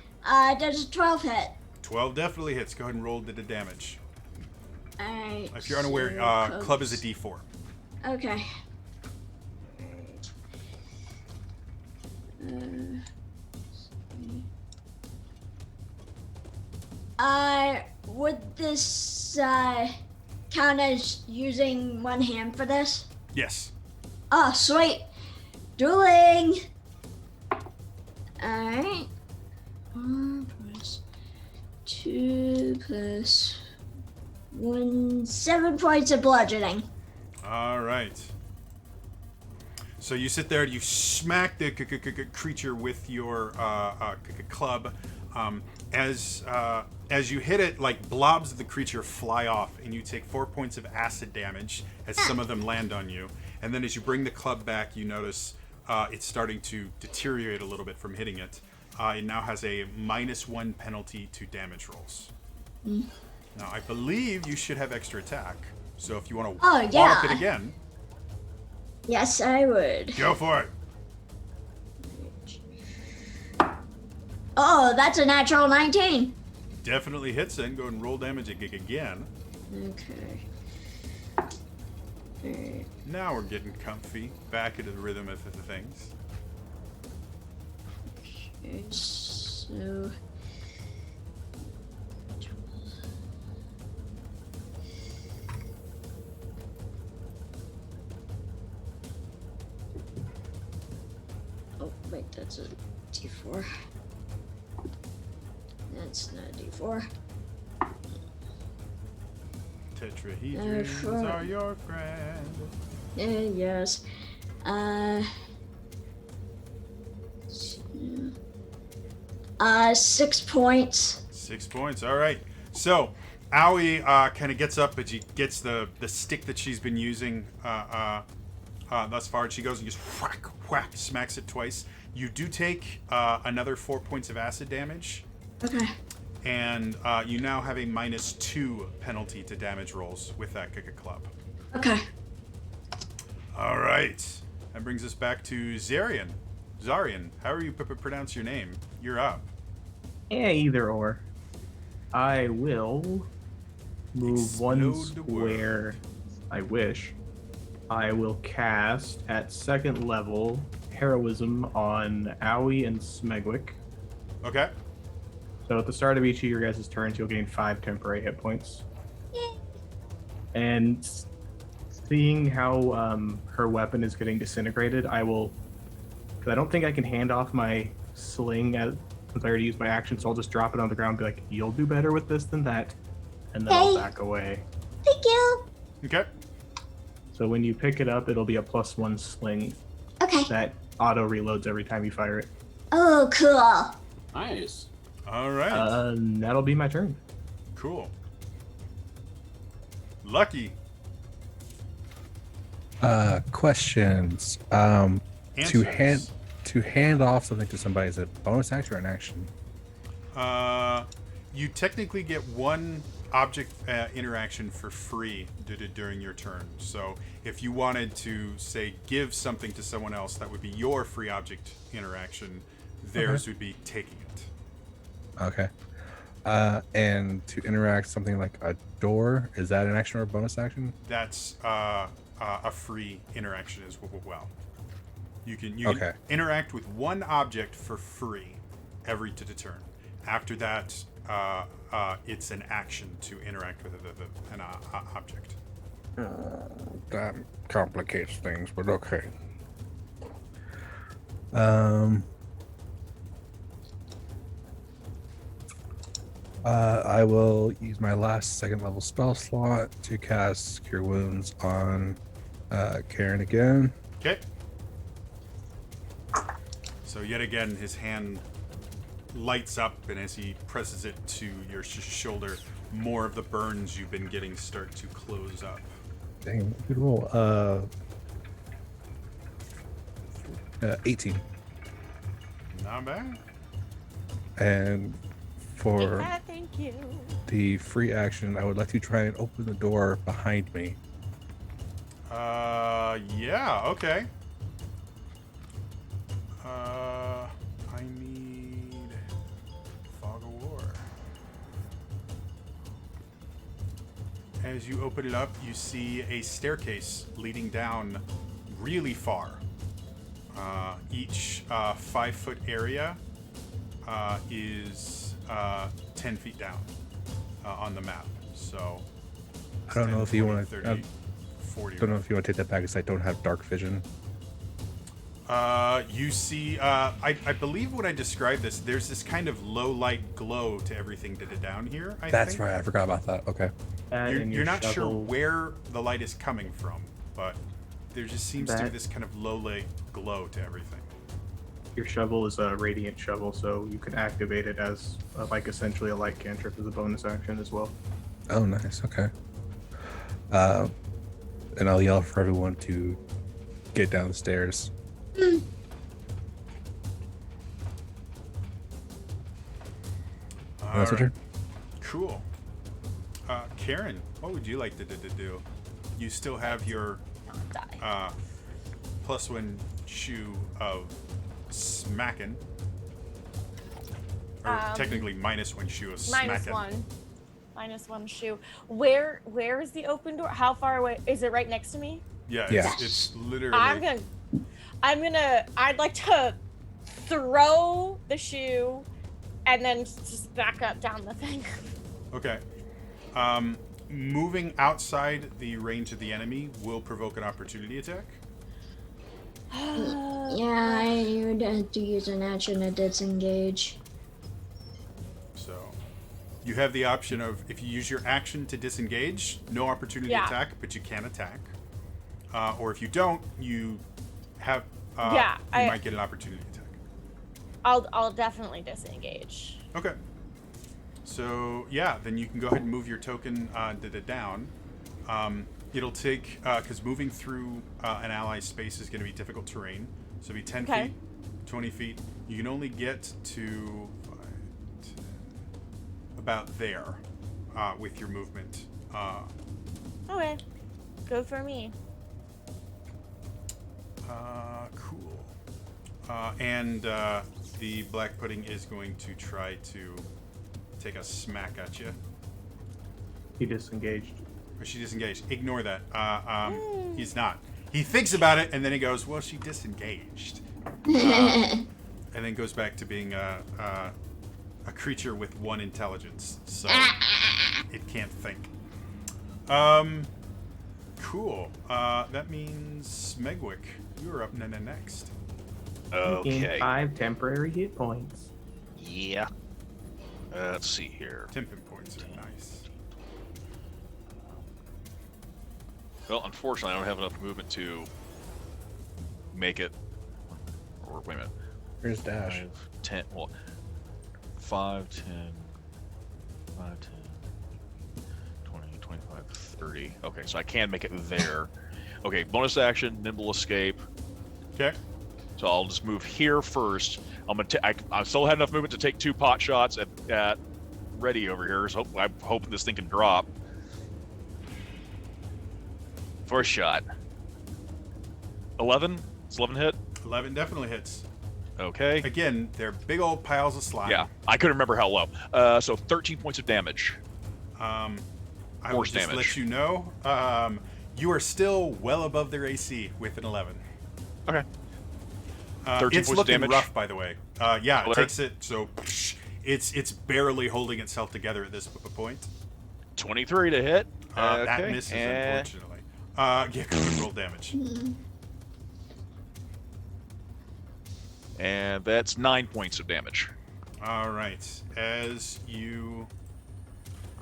Does a 12 hit? 12 definitely hits. Go ahead and roll the damage. Alright. If you're unaware, so club is a d4. Okay. Would this count as using one hand for this? Yes. Oh, sweet. Dueling. Alright. 1 plus 2 plus 1. 7 points of bludgeoning. All right. So you sit there, you smack the creature with your club. As you hit it, like blobs of the creature fly off, and you take 4 points of acid damage as some of them land on you. And then as you bring the club back, you notice it's starting to deteriorate a little bit from hitting it. It now has a -1 penalty to damage rolls. Now, I believe you should have extra attack. So if you want to wallop yeah. it again, Yes, I would. go for it. Oh, that's a natural 19. Definitely hits it. Go ahead and roll damage again. Okay. Now we're getting comfy. Back into the rhythm of the things. Okay, so... Oh, wait, that's a D4. That's not a D4. Tetrahedrons are your friend. Yes. 6 points. 6 points. All right. So, Aoi kind of gets up, but she gets the stick that she's been using thus far, and she goes and just whack, whack, smacks it twice. You do take another 4 points of acid damage, Okay. and you now have a -2 penalty to damage rolls with that club. Okay. All right. That brings us back to Zarian. Zarian, however you pronounce your name, you're up. Yeah, either or. I will move one Explode the world. square. I wish. I will cast at 2nd level Heroism on Aoi and Smegwick. Okay. So at the start of each of your guys' turns, you'll gain 5 temporary hit points. And seeing how her weapon is getting disintegrated, I will... Because I don't think I can hand off my sling since I already used my action, so I'll just drop it on the ground and be like, you'll do better with this than that. And then I'll Hey. back away. Thank you. Okay. So when you pick it up, it'll be a +1 sling Okay. that auto reloads every time you fire it. Oh, cool. Nice. All right. That'll be my turn. Cool. Lucky. Questions. Answers. To hand off something to somebody, is it a bonus action or an action? You technically get one object interaction for free during your turn. So if you wanted to, say, give something to someone else, that would be your free object interaction. Theirs would be taking it. Okay. And to interact something like a door, is that an action or a bonus action? That's a free interaction as well. You can Okay. interact with one object for free every turn. After that, it's an action to interact with an object. That complicates things, but okay. I will use my last 2nd level spell slot to cast Cure Wounds on Karen again. Okay. So yet again, his hand lights up, and as he presses it to your shoulder, more of the burns you've been getting start to close up. Dang, good roll. 18. Not bad. And for Thank you. the free action, I would like to try and open the door behind me. Yeah, okay. I need Fog of War. As you open it up, you see a staircase leading down really far. Each 5-foot area is 10 feet down on the map. So I don't know 10, if you 40, want to. 30, 40. I don't know if you want to take that back because I don't have dark vision. You see, I believe when I described this, there's this kind of low light glow to everything that is down here. That's think. right. I forgot about that. Okay. You're not sure where the light is coming from, but there just seems to be this kind of low light glow to everything. Your shovel is a radiant shovel, so you can activate it as like essentially a light cantrip as a bonus action as well. Oh, nice. Okay. And I'll yell for everyone to get down the stairs. That's your turn. Cool. Karen, what would you like to do? You still have your +1 shoe of smacking. Or technically -1 shoe of smacking. -1 shoe. Where is the open door? How far away is it? Right next to me? Yeah, Yeah. it's literally. I'd like to throw the shoe and then just back up down the thing. Okay. Moving outside the range of the enemy will provoke an opportunity attack. Yeah, I would have to use an action to disengage. So, you have the option of, if you use your action to disengage, no opportunity attack, but you can attack. Or if you don't, you have. You might get an opportunity attack. I'll definitely disengage. Okay. So yeah, then you can go ahead and move your token down. It'll take because moving through an ally space is going to be difficult terrain. So it'll be 10 feet, 20 feet. You can only get to 5, 10, about there with your movement. Okay, good for me. Cool. And the black pudding is going to try to take a smack at you. He disengaged. Or she disengaged. Ignore that. He's not. He thinks about it, and then he goes, well, she disengaged. And then goes back to being a creature with 1 intelligence. So it can't think. Cool. That means Smegwick, you're up next. Gain Okay. 5 temporary hit points. Yeah. Let's see here. Temper points are nice. Well, unfortunately, I don't have enough movement to make it. Or wait a minute. Here's Dash. 5, 10. Well, 5, 10, 5, 10, 20, 25, 30. Okay, so I can make it there. Okay, bonus action, nimble escape. Okay. So I'll just move here first. I still had enough movement to take 2 pot shots at Ready over here. So I'm hoping this thing can drop. First shot. 11? Does 11 hit? 11 definitely hits. Okay. Again, they're big old piles of slime. Yeah, I couldn't remember how low. So 13 points of damage. I will Force just damage. let you know, you are still well above their AC with an 11. Okay. 13 It's points of looking damage. rough, by the way. Yeah, it Alert. takes it, so it's barely holding itself together at this point. 23 to hit. That Okay, misses, and- unfortunately. Yeah, because roll damage. And that's 9 points of damage. All right. As you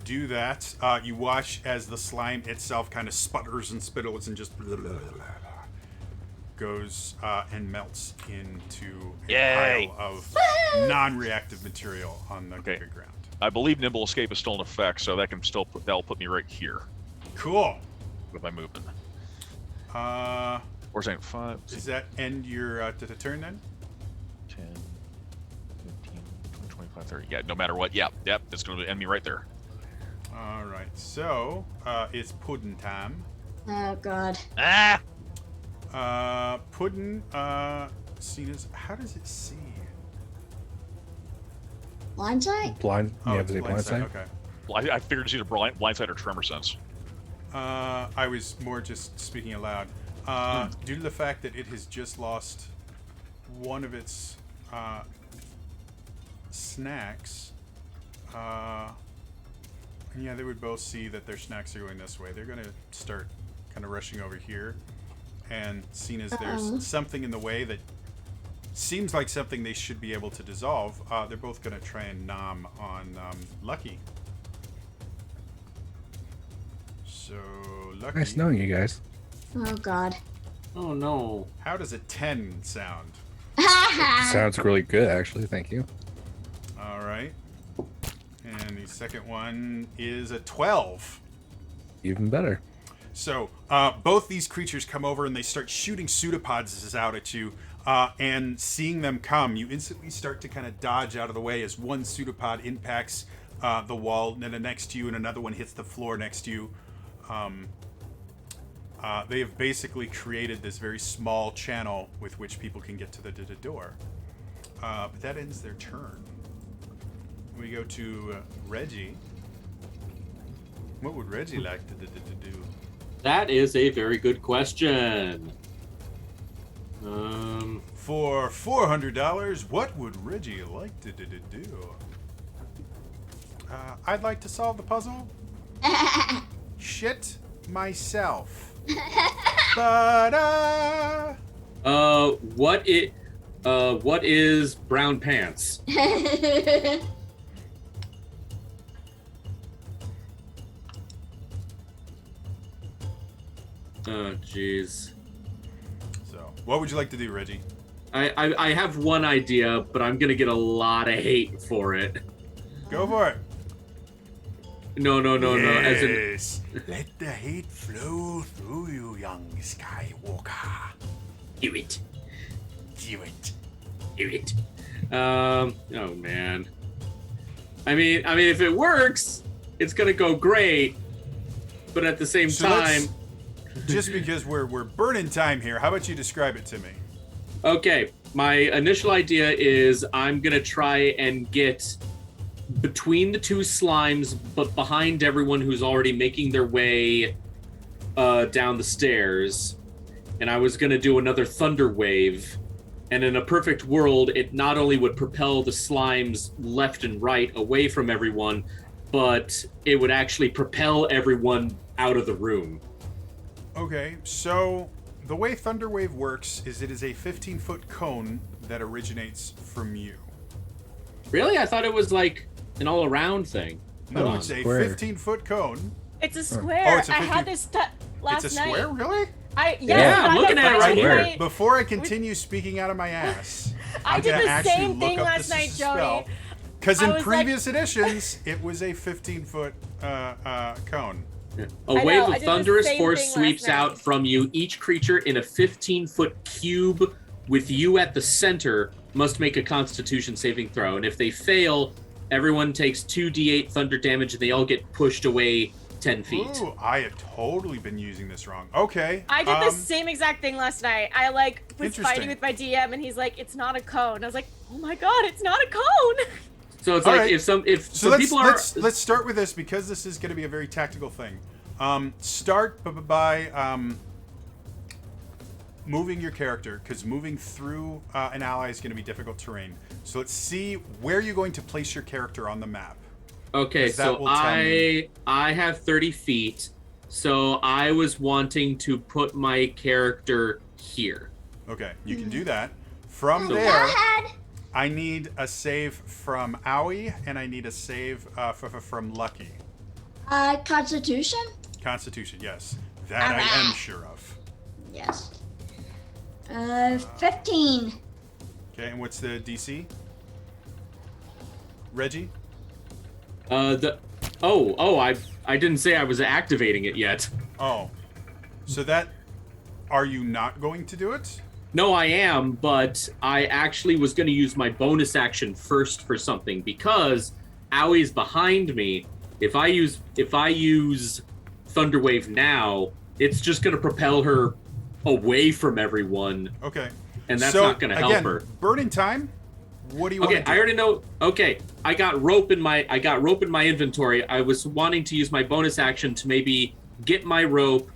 do that, you watch as the slime itself kind of sputters and spittles and just goes and melts into a Yay. pile of non-reactive material on the Okay. ground. I believe nimble escape is still in effect, so that can still that'll put me right here Cool. with my movement. Or saying 5, Does that end your turn then? 10, 15, 20, 25, 30. Yeah, no matter what. Yep, that's going to end me right there. All right. So it's Puddin' time. Oh God. Ah! Puddin'. Seen as how does it see? Blindside? Blind. Oh, Yeah, it's was it blind sight, blindside? Okay. Well, I figured it's either blindside or tremor sense. I was more just speaking aloud. Due to the fact that it has just lost one of its snacks, yeah, they would both see that their snacks are going this way. They're going to start kind of rushing over here. And seeing as there's something in the way that seems like something they should be able to dissolve, they're both going to try and nom on Lucky. So, Lucky. Nice knowing you guys. Oh God. Oh no. How does a 10 sound? Sounds really good, actually. Thank you. All right. And the second one is a 12. Even better. So both these creatures come over and they start shooting pseudopods out at you. And seeing them come, you instantly start to kind of dodge out of the way as one pseudopod impacts the wall next to you and another one hits the floor next to you. They have basically created this very small channel with which people can get to the door. But that ends their turn. We go to Reggie. What would Reggie like to do? That is a very good question. For $400, what would Reggie like to do? I'd like to solve the puzzle. Shit myself. Ba-da! What is brown pants? Oh, jeez. So, what would you like to do, Reggie? I have one idea, but I'm gonna get a lot of hate for it. Go for it. No. As in, Yes. Let the hate flow through you, young Skywalker. do it. Do it. Do it. Oh man. I mean, if it works, it's gonna go great. But at the same So time, just because we're burning time here, how about you describe it to me? okay. My initial idea is I'm gonna try and get between the two slimes, but behind everyone who's already making their way down the stairs. And I was gonna do another thunder wave. And in a perfect world, it not only would propel the slimes left and right away from everyone, but it would actually propel everyone out of the room. Okay, so the way Thunderwave works is it is a 15-foot cone that originates from you. Really? I thought it was like an all-around thing. No, Hold it's on. a Square. 15-foot cone. It's a square. it's a I had 50 this last It's a night. square, really? Yeah, I'm looking at it right here. Night, Before I continue speaking out of my ass, I I'm did gonna the actually same look thing up last the night, spell. Jody. Because I in was previous editions, it was a 15-foot cone. A I wave know, I of did the thunderous same force thing last sweeps night. out from you. Each creature in a 15-foot cube with you at the center must make a Constitution saving throw. And if they fail, everyone takes 2d8 thunder damage and they all get pushed away 10 feet. Ooh, I have totally been using this wrong. Okay. I did the same exact thing last night. I was Interesting. fighting with my DM and he's like, "It's not a cone." I was like, "Oh my god, it's not a cone." So it's All like right. if some So people are let's start with this because this is going to be a very tactical thing. Start by moving your character because moving through an ally is going to be difficult terrain. So let's see where you're going to place your character on the map. Okay, 'Cause that so will tell me. I have 30 feet, so I was wanting to put my character here. Okay, you can do that. From Go there, ahead. I need a save from Owie and I need a save from Lucky. Constitution? Constitution, yes. That I am sure of. Yes. 15. Okay, and what's the DC? Reggie? I didn't say I was activating it yet. Oh. So that Are you not going to do it? No, I am, but I actually was going to use my bonus action first for something because Aui's behind me. If I use Thunderwave now, it's just going to propel her away from everyone, Okay. and that's so, not going to help again, her. Burning time. What do you want Okay, to do? I already know. Okay, I got rope in my inventory. I was wanting to use my bonus action to maybe get my rope,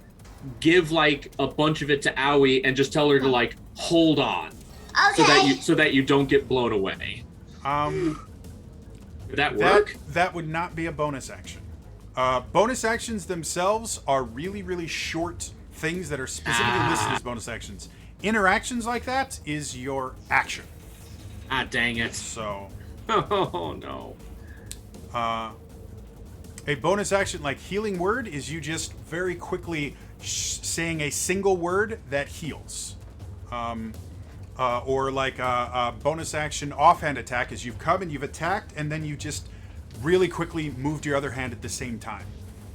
give like a bunch of it to Aoi, and just tell her to like hold on, Okay. so that you don't get blown away. Would that work? That would not be a bonus action. Bonus actions themselves are really, really short things that are specifically listed as bonus actions. Interactions like that is your action. Ah, dang it. So, Oh, no. a bonus action like Healing Word is you just very quickly saying a single word that heals. Or like a bonus action offhand attack is you've come and you've attacked and then you just really quickly moved your other hand at the same time.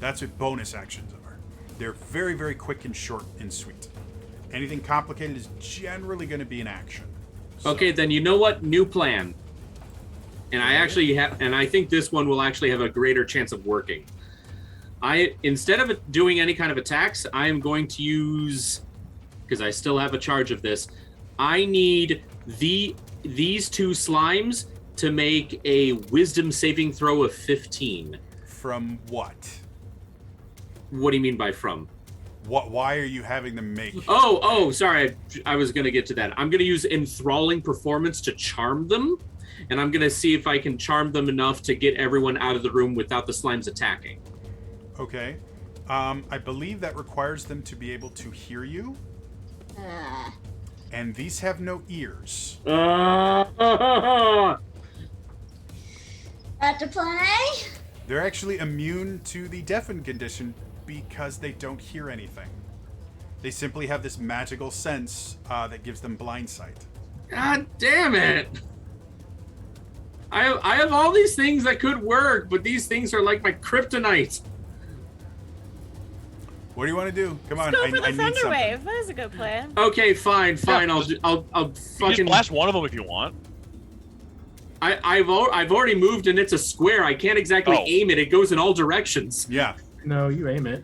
That's what bonus actions are. They're very, very quick and short and sweet. Anything complicated is generally going to be an action. Okay, then you know what? New plan. And I think this one will actually have a greater chance of working. Instead of doing any kind of attacks, I am going to use, because I still have a charge of this, I need these two slimes to make a wisdom saving throw of 15. From what? What do you mean by from? Why are you having them make? Oh, sorry. I was going to get to that. I'm going to use enthralling performance to charm them, and I'm going to see if I can charm them enough to get everyone out of the room without the slimes attacking. Okay. I believe that requires them to be able to hear you, and these have no ears. At the play? They're actually immune to the deafen condition because they don't hear anything. They simply have this magical sense that gives them blind sight. God damn it! I have all these things that could work, but these things are like my kryptonite. What do you want to do? Come on, Let's go for I the need Thunder something. Wave. That is a good plan. Okay, fine. Yeah, I'll just- I'll You fucking. just blast one of them if you want. I've already moved and it's a square. I can't exactly Oh. aim it. It goes in all directions. Yeah. No, you aim it.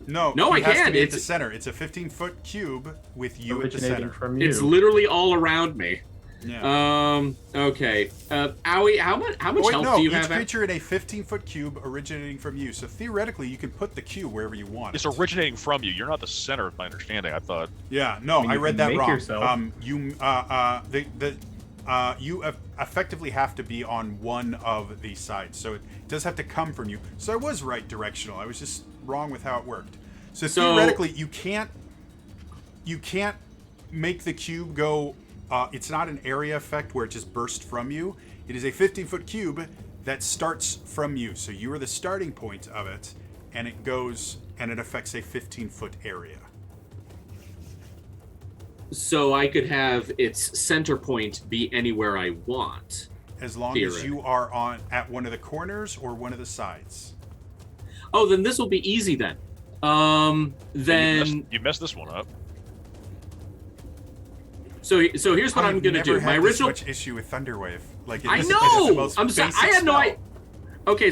No, No, he I has to can't. be at the It's- center. It's a 15-foot cube with you at the Originating center. from you. It's literally all around me. Yeah. Okay. Aoi, how much Oh, wait, health no. do you Each have? creature in a 15-foot cube originating from you. So theoretically, you can put the cube wherever you want. It's originating from you. You're not the center, of my understanding. I thought. Yeah. No, I mean, I you read can that make wrong. yourself. You effectively have to be on one of the sides, so it does have to come from you. So I was right directional. I was just wrong with how it worked. So theoretically, you can't make the cube go. It's not an area effect where it just bursts from you. It is a 15-foot cube that starts from you. So you are the starting point of it, and it goes and it affects a 15-foot area. So I could have its center point be anywhere I want. As long as you are at one of the corners or one of the sides. Oh, then this will be easy then. You messed this one up. So here's what I'm gonna do. My original. Much issue with Thunderwave. Like I it is the know. most I'm sorry. I basic had no spell. idea. Okay,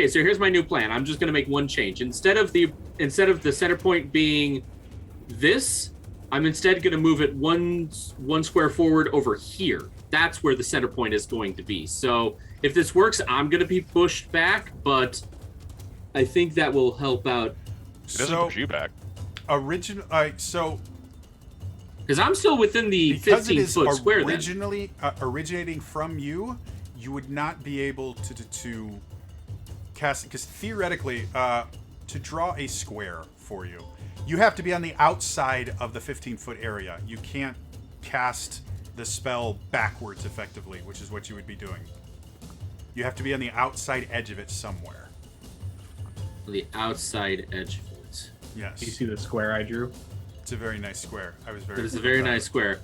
so here's my new plan. I'm just gonna make one change. Instead of the center point being this, I'm instead gonna move it one square forward over here. That's where the center point is going to be. So if this works, I'm gonna be pushed back, but I think that will help out It doesn't push you back. So because I'm still within the because it 15 is foot square. Then. originally originating from you, you would not be able to cast, because theoretically, to draw a square for you, you have to be on the outside of the 15-foot area. You can't cast the spell backwards effectively, which is what you would be doing. You have to be on the outside edge of it somewhere. The outside edge of it. Yes. You see the square I drew? It's a very nice square. I was very. It is a very proud of nice it. square.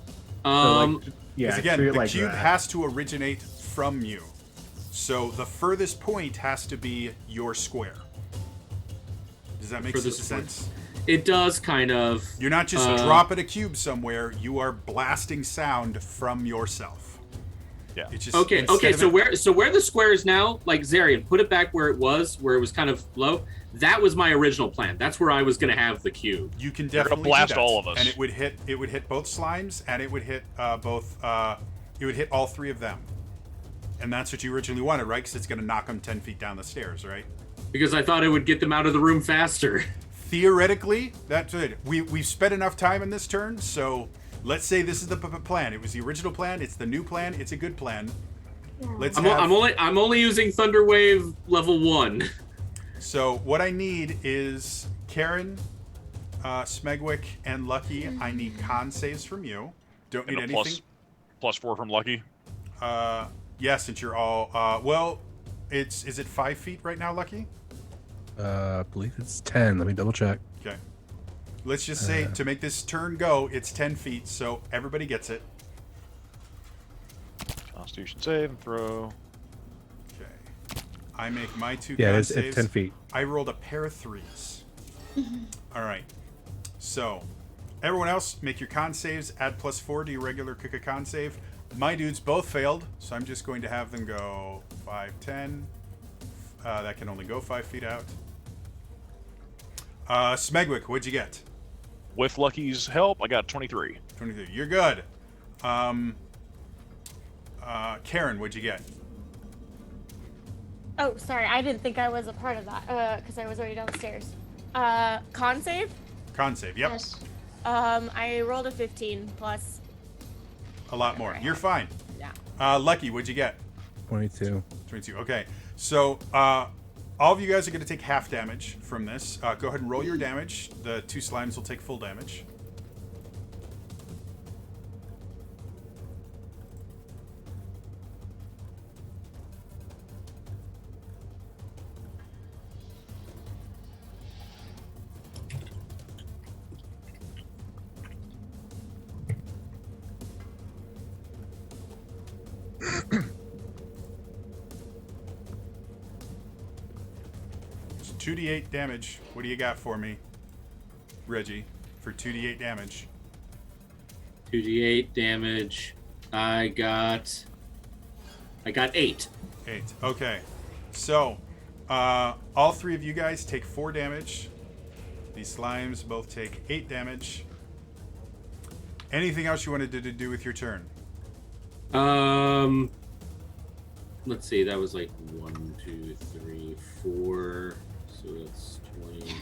Yeah, Because again, treat it the like cube that. has to originate from you. So the furthest point has to be your square. Does that make Furthest sense? It does kind of. You're not just dropping a cube somewhere. You are blasting sound from yourself. Yeah. It's just Okay. instead of Where the square is now, like Zarian, put it back where it was kind of low. That was my original plan. That's where I was gonna have the cube. You can You're definitely gonna blast do that. all of us. And it would hit both slimes, and it would hit both. It would hit all three of them. And that's what you originally wanted, right? Because it's gonna knock them 10 feet down the stairs, right? Because I thought it would get them out of the room faster. Theoretically, that's it. We've spent enough time in this turn, so let's say this is the plan. It was the original plan. It's the new plan. It's a good plan. Let's. I'm only using Thunderwave level 1. So what I need is Karen, Smegwick, and Lucky. I need con saves from you. Don't need And a anything. +4 from Lucky. Yeah, since you're all. Well, is it 5 feet right now, Lucky? I believe it's 10. Let me double check. Okay. Let's just say to make this turn go, it's 10 feet, so everybody gets it. Constitution save and throw. Okay. I make my 2 Yeah, con it's saves. 10 feet. I rolled a pair of 3s. All right. So, everyone else, make your con saves. Add +4 to your regular con save. My dudes both failed, so I'm just going to have them go 5, 10. That can only go 5 feet out. Smegwick, what'd you get? With Lucky's help, I got 23. 23. You're good. Karen, what'd you get? Oh, sorry, I didn't think I was a part of that because I was already downstairs. Con save. Con save. Yep. Yes. I rolled a 15 plus. A lot more. You're fine. Yeah. Lucky, what'd you get? 22. 22. Okay. So, all of you guys are going to take half damage from this. Go ahead and roll your damage. The 2 slimes will take full damage. It's 2d8 damage. What do you got for me, Reggie, for 2d8 damage? 2d8 damage. I got 8. 8. Okay. So, all 3 of you guys take 4 damage. These slimes both take 8 damage. Anything else you wanted to do with your turn? Let's see. That was like 1, 2, 3, 4. So that's 20.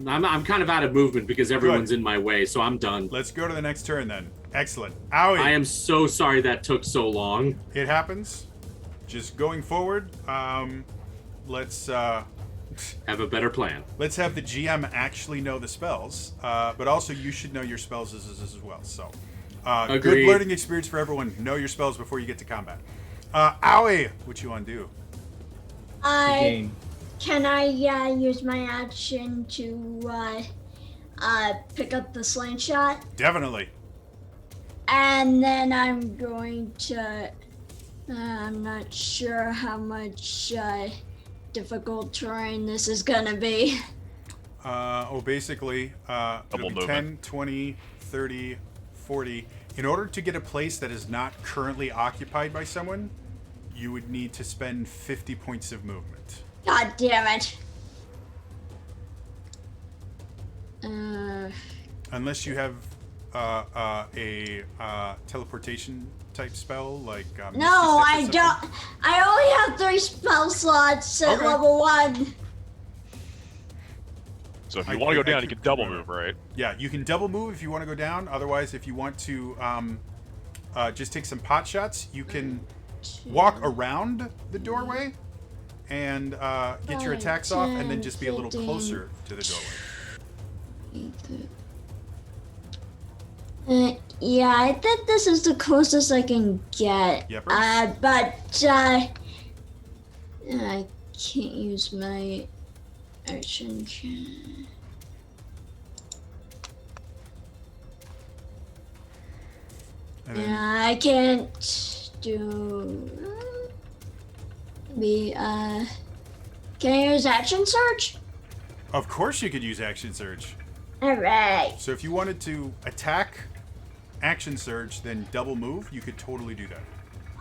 I'm kind of out of movement because everyone's in my way, so I'm done. Let's go to the next turn then. Excellent. Owie. I am so sorry that took so long. It happens. Just going forward, let's Have a better plan. let's have the GM actually know the spells, but also you should know your spells as well. So, good Agreed. learning experience for everyone. Know your spells before you get to combat. Owie, what you want to do? Can I use my action to pick up the slingshot? Definitely. And then I'm going to. I'm not sure how much difficult terrain this is gonna be. Basically, it'll be 10, 20, 30, 40. In order to get a place that is not currently occupied by someone, you would need to spend 50 points of movement. God damn it. Unless you have a teleportation type spell like Misty No, Step or I something. don't. I only have 3 spell slots at Okay. level 1. So if I you want to go could- I down, you could can double do it. move, right? Yeah, you can double move if you want to go down. Otherwise, if you want to just take some pot shots, you can walk around the doorway and get your attacks off, and then just be a little 15. closer to the doorway. Yeah, I think this is the closest I can get. Yep. But I can't use my action. And then, Yeah, I can't do. Maybe can I use action search? Of course you could use action surge. All right. So if you wanted to attack, action surge, then double move, you could totally do that.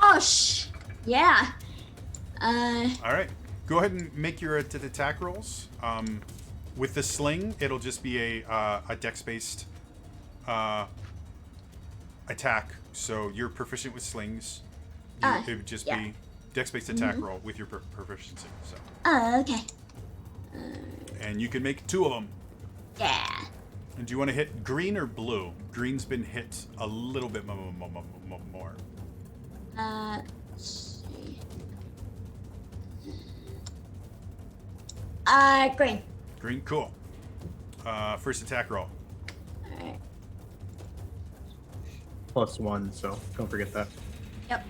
Oh, yeah. All right. Go ahead and make your attack rolls. With the sling, it'll just be a dex-based attack. So you're proficient with slings. It would just be dex-based attack roll with your proficiency. So. Okay. And you can make 2 of them. Yeah. And do you want to hit green or blue? Green's been hit a little bit more. Let's see. Green. Green, cool. First attack roll. Alright. +1, so don't forget that. Yep.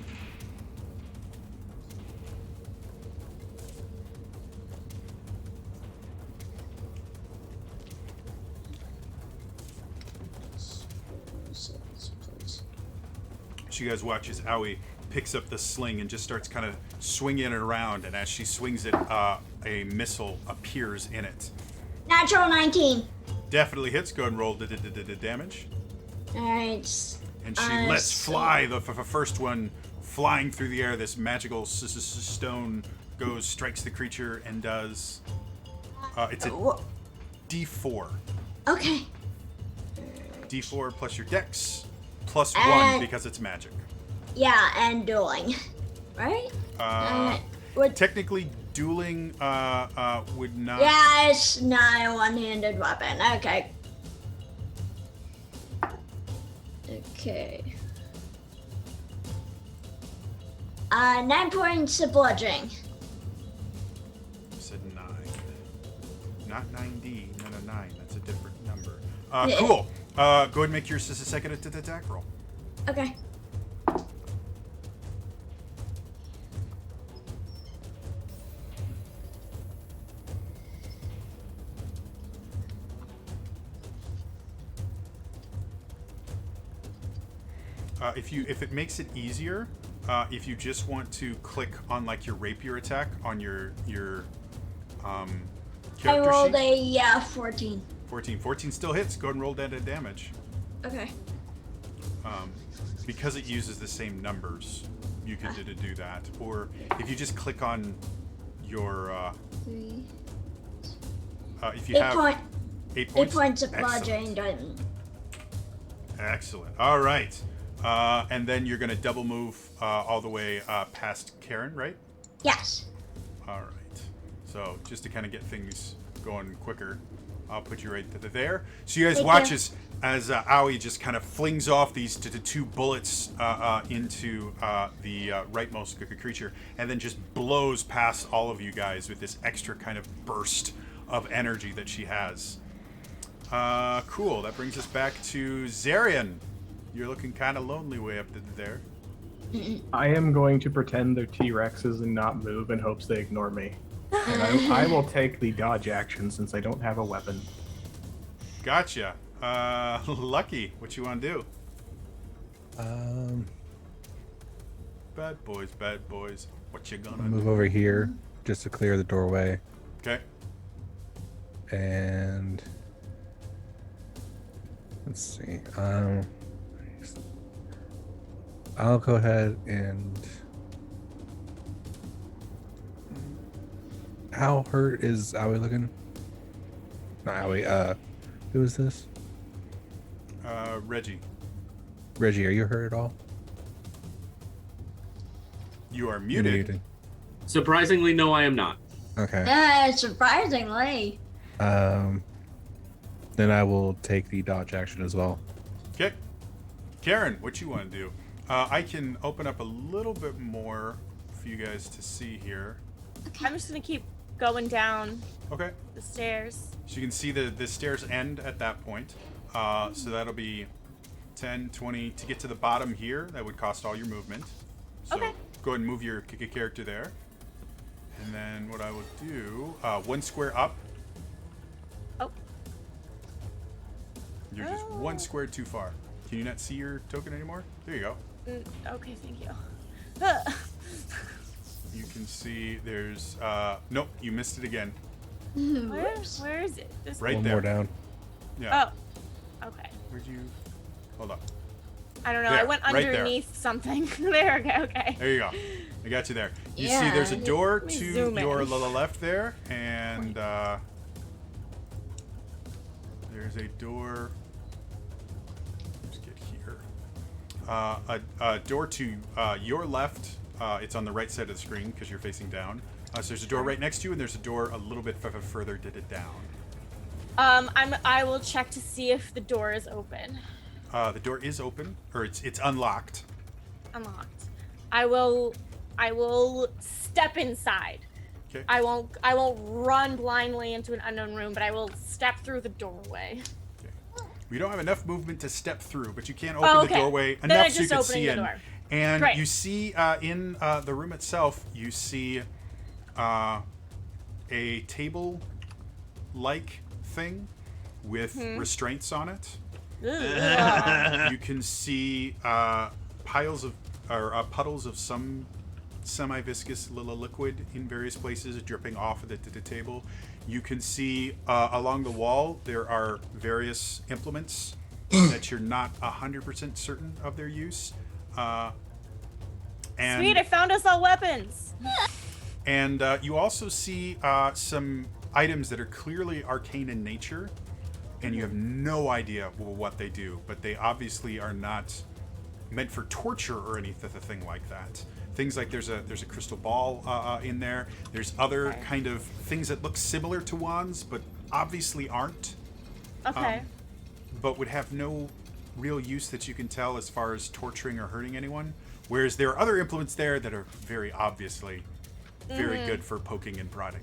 So you guys watch as Aoi picks up the sling and just starts kind of swinging it around, and as she swings it, a missile appears in it. Natural 19. Definitely hits. Go ahead and roll the damage. Alright. And she lets fly the first one, flying through the air. This magical stone strikes the creature and does. It's a D4. Okay. D4 plus your dex, plus 1 because it's magic. Yeah, and dueling. Right? Would Technically, dueling would not. Yeah, it's not a one-handed weapon. Okay. Okay. 9 points of bludgeoning. You said 9. Not 9D. No, 9. That's a different number. Yeah. Cool. Go ahead and make your second attack roll. Okay. If it makes it easier, if you just want to click on like your rapier attack on your I character rolled sheet. a 14. 14 still hits. Go ahead and roll that damage. Okay. Because it uses the same numbers, you can do that. Or if you just click on your 3. if you 8 have point. 8 8 points. points of Excellent. bludgeoning done. Excellent. All right. And then you're going to double move all the way past Karen, right? Yes. All right. So just to kind of get things going quicker, I'll put you right there. So you guys Thank watch you. as Aoi just kind of flings off these 2 bullets into the rightmost creature, and then just blows past all of you guys with this extra kind of burst of energy that she has. Cool. That brings us back to Zarian. You're looking kind of lonely way up there. I am going to pretend they're T-Rexes and not move in hopes they ignore me. And I will take the dodge action since I don't have a weapon. Gotcha. Lucky. What you want to do? Bad boys. What you gonna Move do? over here just to clear the doorway. Okay. And let's see. I'll go ahead and. How hurt is Aoi looking? Not Aoi. Who is this? Reggie. Reggie, are you hurt at all? You are You're muted. Surprisingly, no, I am not. Okay. Surprisingly. Then I will take the dodge action as well. Okay. Karen, what you want to do? I can open up a little bit more for you guys to see here. I'm just gonna keep going down Okay. the stairs. So you can see the stairs end at that point. So that'll be 10, 20. To get to the bottom here, that would cost all your movement. So Okay. go ahead and move your character there. And then what I will do, 1 square up. Oh. You're just 1 square too far. Can you not see your token anymore? There you go. Okay, thank you. You can see there's, nope, you missed it again. Whoops. Where is it? This Right One there. more down. Yeah. Oh. Okay. Where'd you? Hold up. I don't know. I There, went right there. underneath something. There. Okay. There you go. I got you there. You see, Yeah, there's a door let me to zoom your in. left there, and there's a door. Let's get here. A door to your left. It's on the right side of the screen because you're facing down. So there's a door right next to you, and there's a door a little bit further down. I will check to see if the door is open. The door is open, or it's unlocked. Unlocked. I will step inside. Okay. I won't run blindly into an unknown room, but I will step through the doorway. We don't have enough movement to step through, but you can open Oh, okay. the doorway Then enough I'm so you just can opening see the in. door. And Great. you see in the room itself, you see a table-like thing with restraints on it. Ugh. You can see piles of or puddles of some semi-viscous little liquid in various places dripping off of the table. You can see along the wall there are various implements that you're not 100% certain of their use. And Sweet, I found us all weapons. And you also see some items that are clearly arcane in nature, and you have no idea what they do, but they obviously are not meant for torture or anything like that. Things like there's a crystal ball in there. There's other Okay. kind of things that look similar to wands, but obviously aren't, Okay. but would have no real use that you can tell as far as torturing or hurting anyone. Whereas there are other implements there that are very obviously very good for poking and prodding.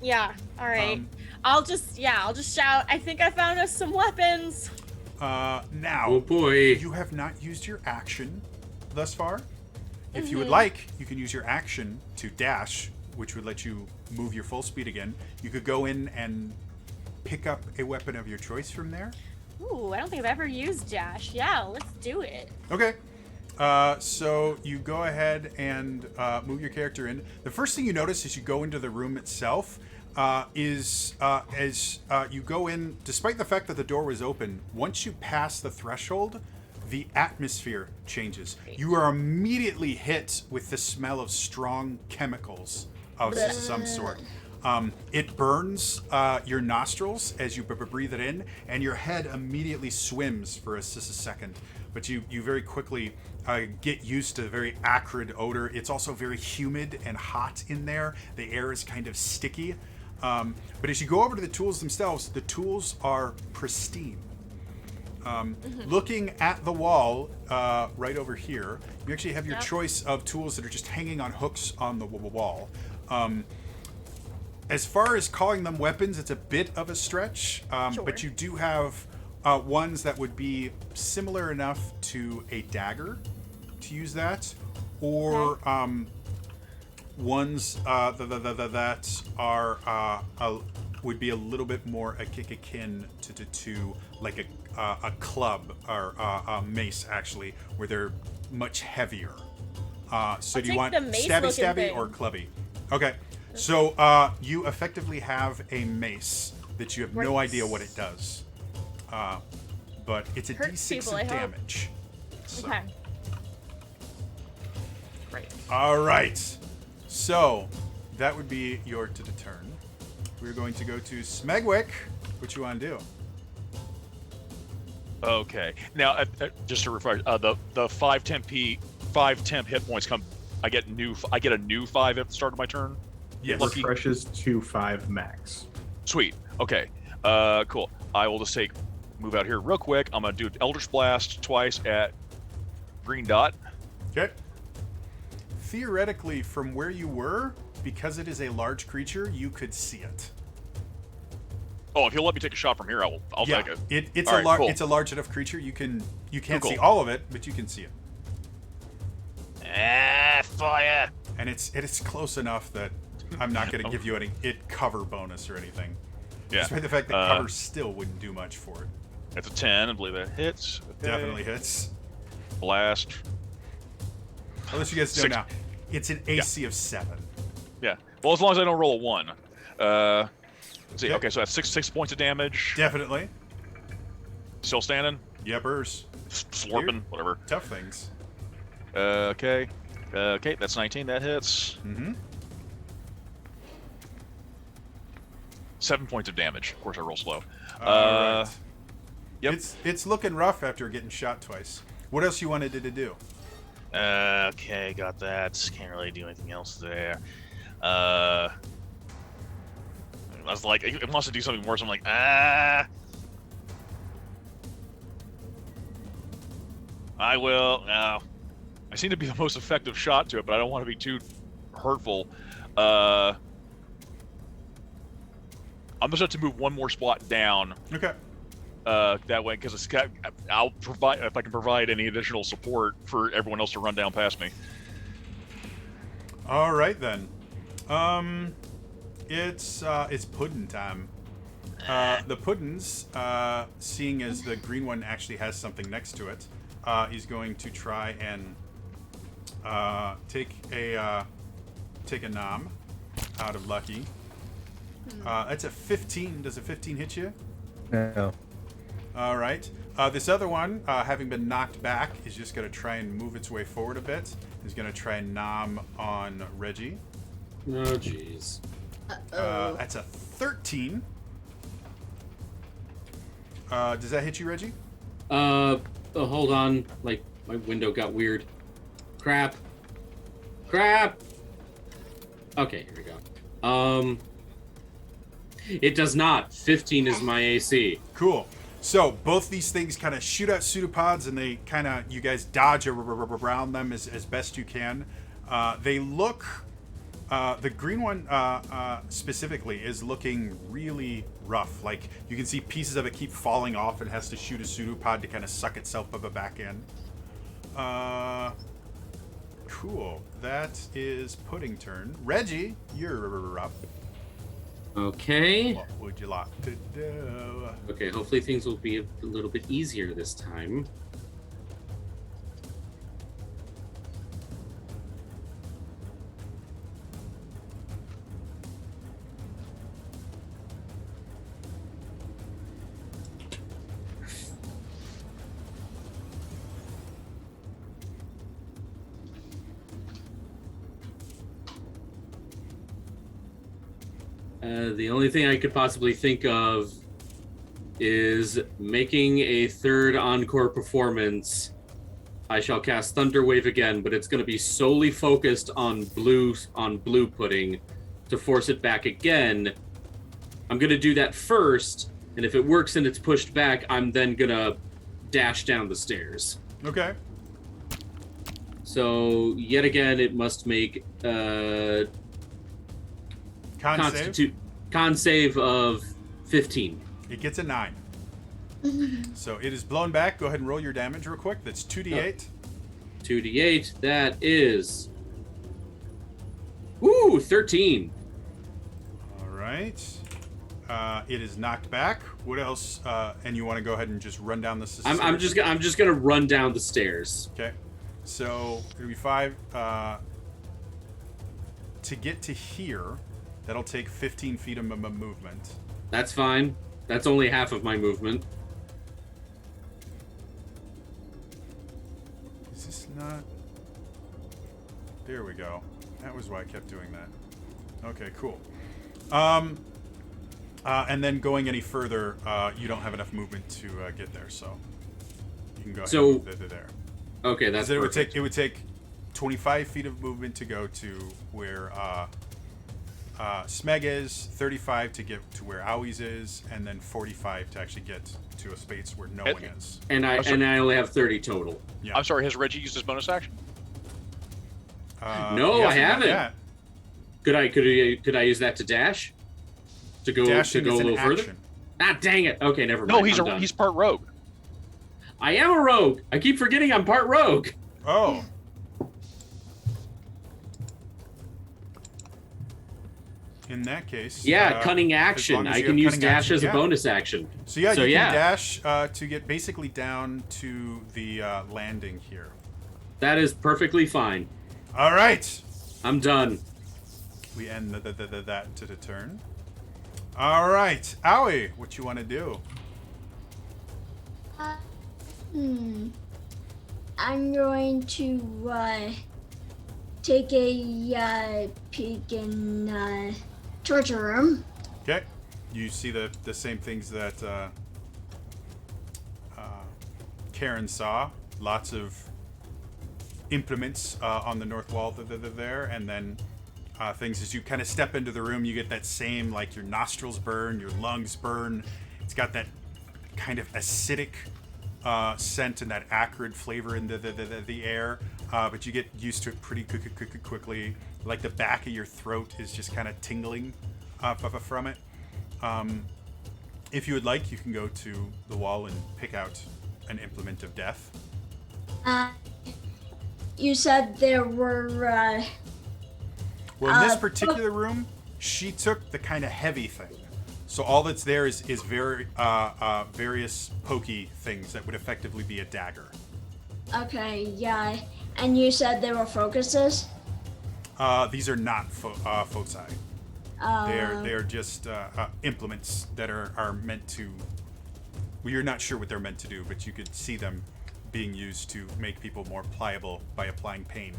Yeah. All right. Um, I'll just shout. I think I found us some weapons. Now, Oh boy. you have not used your action thus far. If you would like, you can use your action to dash, which would let you move your full speed again. You could go in and pick up a weapon of your choice from there. Ooh, I don't think I've ever used dash. Yeah, let's do it. Okay. So you go ahead and move your character in. The first thing you notice as you go into the room itself is as you go in, despite the fact that the door was open, once you pass the threshold, the atmosphere changes. You are immediately hit with the smell of strong chemicals of some sort. It burns your nostrils as you breathe it in, and your head immediately swims for just a second. But you very quickly get used to the very acrid odor. It's also very humid and hot in there. The air is kind of sticky. But as you go over to the tools themselves, the tools are pristine. Looking at the wall right over here, you actually have your choice of tools that are just hanging on hooks on the wall. As far as calling them weapons, it's a bit of a stretch, but you do have ones that would be similar enough to a dagger to use that, or ones that are would be a little bit more akin to like a club or a mace, actually, where they're much heavier. So do you take want the mace stabby looking stabby thing. or clubby? Okay. So you effectively have a mace that you have no Right. idea what it does, but it's a Hurts D6 people, of I hope. damage. So. Okay. Great. All right. So that would be your turn. We're going to go to Smegwick. What you want to do? Okay. Now, just to refresh, the 5 temp hit points come. I get a new 5 at the start of my turn. Yes. Lucky. Refreshes to 5 max. Sweet. Okay. Cool. I will just move out here real quick. I'm gonna do Eldritch Blast twice at green dot. Okay. Theoretically, from where you were, because it is a large creature, you could see it. Oh, if you'll let me take a shot from here, I'll Yeah, take it. it's All a right, large cool. it's a large enough creature. You can't Cool. see all of it, but you can see it, Fire! and it's close enough that I'm not going to give you any cover bonus or anything. Yeah. Despite the fact that cover still wouldn't do much for it. That's a 10. I believe that hits. Okay. Definitely hits. Blast. I'll let you guys know 6. now. It's an AC of 7. Yeah. Well, as long as I don't roll a 1. Let's see. Okay. Okay, so that's six points of damage. Definitely. Still standing. Yepers. Slurping. Whatever. Tough things. Okay. Okay, that's 19. That hits. Mm-hmm. 7 points of damage. Of course, I roll slow. All right. Yep. It's looking rough after getting shot twice. What else you wanted it to do? Okay, got that. Can't really do anything else there. I was like, it wants to do something worse. I'm like, I will. I seem to be the most effective shot to it, but I don't want to be too hurtful. I'm just going to move one more spot down. Okay. That way, because I'll provide if I can provide any additional support for everyone else to run down past me. All right then. It's puddin' time. The puddins, seeing as the green one actually has something next to it, he's going to try and take a nom out of Lucky. That's a 15. Does a 15 hit you? No. All right. This other one, having been knocked back, is just going to try and move its way forward a bit. He's going to try and nom on Reggie. Oh, jeez. That's a 13. Does that hit you, Reggie? Hold on. Like, my window got weird. Crap. Okay, here we go. It does not. 15 is my AC. Cool. So both these things kind of shoot out pseudopods, and they you guys dodge around them as best you can. They look, the green one specifically is looking really rough. Like you can see pieces of it keep falling off and has to shoot a pseudopod to kind of suck itself up back in. Cool. That is Pudding turn. Reggie, you're up. Okay. What would you like to do? Okay, hopefully things will be a little bit easier this time. The only thing I could possibly think of is making a third encore performance. I shall cast Thunder Wave again, but it's going to be solely focused on blue pudding to force it back again. I'm going to do that first, and if it works and it's pushed back, I'm then going to dash down the stairs. Okay. So yet again, it must make Con save of 15. It gets a 9. So it is blown back. Go ahead and roll your damage real quick. That's 2d8. 2d8. That is... Ooh, 13. All right. It is knocked back. What else? And you want to go ahead and just run down the stairs? I'm just gonna run down the stairs. Okay. So it'll be 5. To get to here, that'll take 15 feet of movement. That's fine. That's only half of my movement. Is this not? There we go. That was why I kept doing that. Okay, cool. And then going any further, you don't have enough movement to get there, so you can go ahead and move there. Okay, that's perfect. It would take 25 feet of movement to go to where Smeg is, 35 to get to where Owies is, and then 45 to actually get to a space where no one is. And I only have 30 total. Yeah. I'm sorry, has Reggie used his bonus action? No, I haven't. That. Could I use that to dash? To go Dashing a is an little further? action. Ah, dang it. Okay, never mind. No, he's part rogue. I am a rogue. I keep forgetting I'm part rogue. Oh. In that case, Yeah, cunning as action. long as I you can have use cunning dash action, as a yeah. bonus action. So you can yeah. dash to get basically down to the landing here. That is perfectly fine. All right. I'm done. We end that to the turn. All right, Owie, what you want to do? I'm going to take a peek in torture room. Okay. You see the same things that Karen saw. Lots of implements on the north wall there, and then things as you kind of step into the room, you get that same, like, your nostrils burn, your lungs burn. It's got that kind of acidic scent and that acrid flavor in the air, but you get used to it pretty quickly. Like the back of your throat is just kind of tingling from it. If you would like, you can go to the wall and pick out an implement of death. You said there were Well, in this particular room, she took the kind of heavy thing. So all that's there is very various pokey things that would effectively be a dagger. Okay, yeah. And you said they were focuses? These are not foci. They're just implements that are meant to. Well, you're not sure what they're meant to do, but you could see them being used to make people more pliable by applying pain.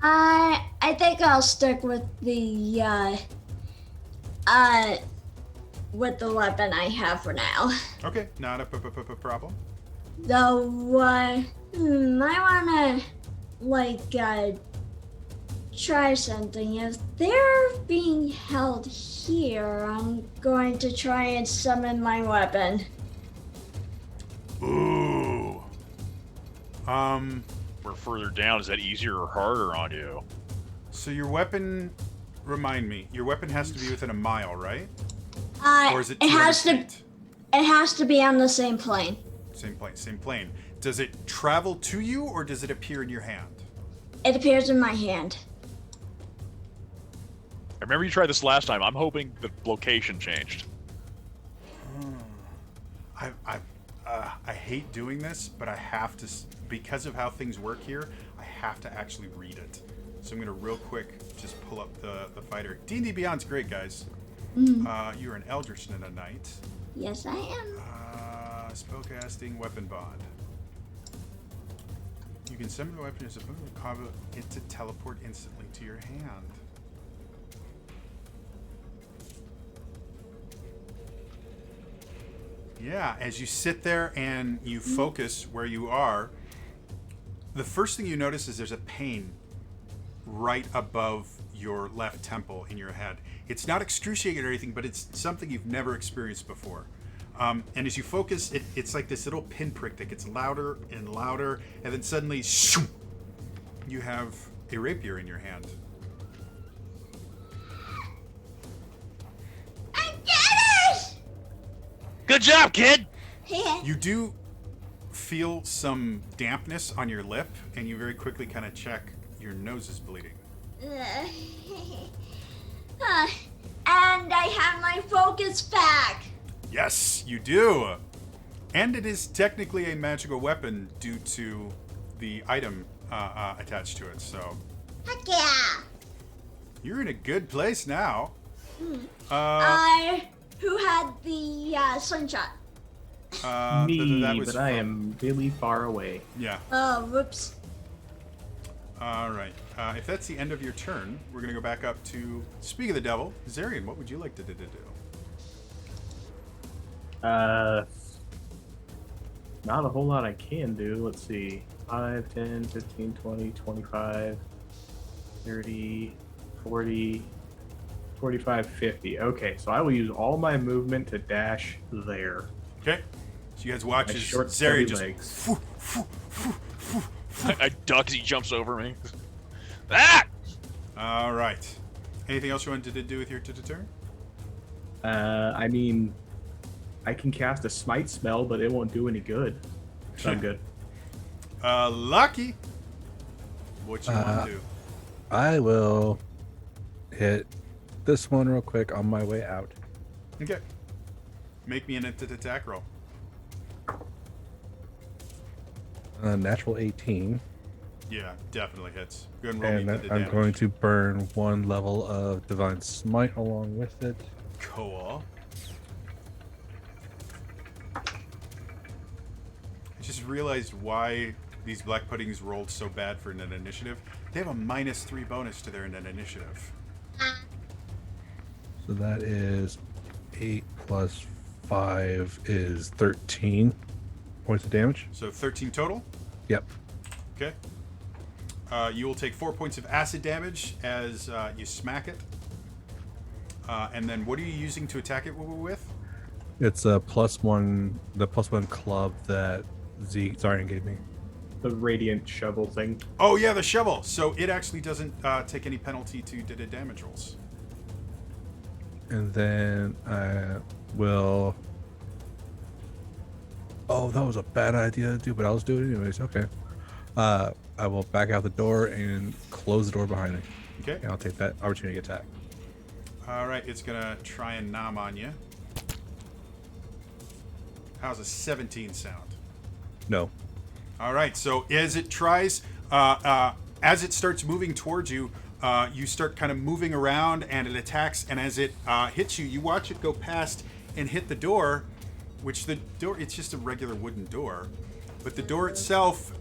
I think I'll stick with the weapon I have for now. Okay, not a problem. Though I wanna try something. If they're being held here, I'm going to try and summon my weapon. Ooh. We're further down. Is that easier or harder on you? So your weapon, remind me, your weapon has to be within a mile, right? Or is it It 200 has to. feet? It has to be on the same plane. Same plane. Does it travel to you, or does it appear in your hand? It appears in my hand. I remember you tried this last time. I'm hoping the location changed. I hate doing this, but I have to, because of how things work here, I have to actually read it. So I'm going to real quick just pull up the fighter. D&D Beyond's great, guys. You're an Eldritch Knight. Yes, I am. Spellcasting, weapon bond. You can summon the weapon as a combo it to teleport instantly to your hand. Yeah, as you sit there and you focus where you are, the first thing you notice is there's a pain right above your left temple in your head. It's not excruciating or anything, but it's something you've never experienced before. And as you focus, it's like this little pinprick that gets louder and louder, and then suddenly, shoo, you have a rapier in your hand. I get it! Good job, kid! You do feel some dampness on your lip, and you very quickly kind of check your nose is bleeding. And I have my focus back. Yes, you do. And it is technically a magical weapon due to the item attached to it. So Heck yeah. you're in a good place now. Who had the slingshot? Me, that was but I from- am really far away. Yeah. Oh, whoops. All right. If that's the end of your turn, we're gonna go back up to Speak of the Devil. Zarian, what would you like to do? Not a whole lot I can do. Let's see. 5, 10, 15, 20, 25, 30, 40, 45, 50. Okay, so I will use all my movement to dash there. Okay. So you guys watch My as short, Zarian stubby just. legs. I duck as he jumps over me. Ah! All right. Anything else you wanted to do with your turn? I mean, I can cast a smite spell, but it won't do any good. So I'm good. Lucky. What you want to do? I will hit this one real quick on my way out. Okay. Make me an attack roll. Natural 18. Yeah, definitely hits. Go ahead and roll And me the I'm damage. going to burn 1 level of Divine Smite along with it. Cool. I just realized why these black puddings rolled so bad for net initiative. They have a -3 bonus to their net initiative. So that is 8 plus 5 is 13 points of damage. So 13 total. Yep. Okay. You will take 4 points of acid damage as you smack it. And then what are you using to attack it with? It's a +1, the +1 club that Zarian gave me. The radiant shovel thing. Oh yeah, the shovel. So it actually doesn't take any penalty to damage rolls. And then I will. Oh, that was a bad idea to do, but I'll just do it anyways. Okay. I will back out the door and close the door behind me. Okay. And I'll take that opportunity attack. All right, it's gonna try and nom on you. How's a 17 sound? No. All right, so as it tries, as it starts moving towards you, you start kind of moving around and it attacks. And as it hits you, you watch it go past and hit the door, which the door, it's just a regular wooden door. But the door itself,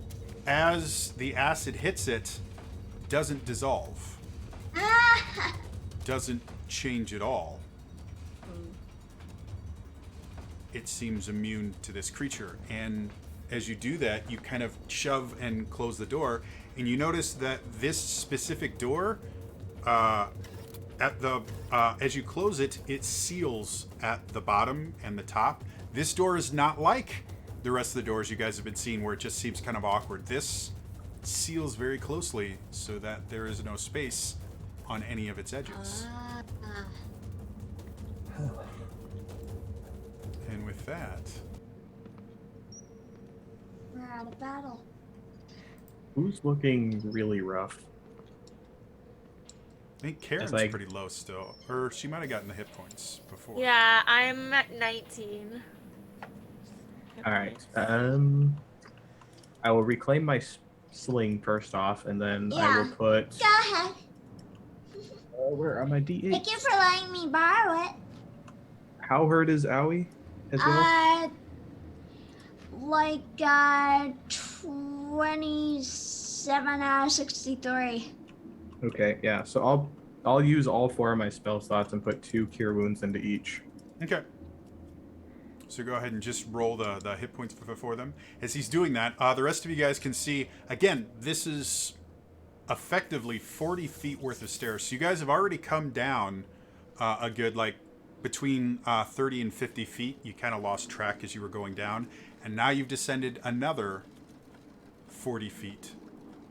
as the acid hits it, doesn't dissolve. Doesn't change at all. It seems immune to this creature. And as you do that, you kind of shove and close the door, and you notice that this specific door, as you close it, it seals at the bottom and the top. This door is not like the rest of the doors you guys have been seeing, where it just seems kind of awkward. This seals very closely so that there is no space on any of its edges. And with that, We're out of battle. Who's looking really rough? I think Karen's like- pretty low still. Or she might have gotten the hit points before. Yeah, I'm at 19. All right. I will reclaim my sling first off, and then I will Yeah. put. Go ahead. Where are my D8s? Thank you for letting me borrow it. How hurt is Owie as well? Like 27 out of 63. Okay, yeah. So I'll use all 4 of my spell slots and put 2 cure wounds into each. Okay. So go ahead and just roll the hit points for them. As he's doing that, the rest of you guys can see, again, this is effectively 40 feet worth of stairs. So you guys have already come down a good, between 30 and 50 feet. You kind of lost track as you were going down. And now you've descended another 40 feet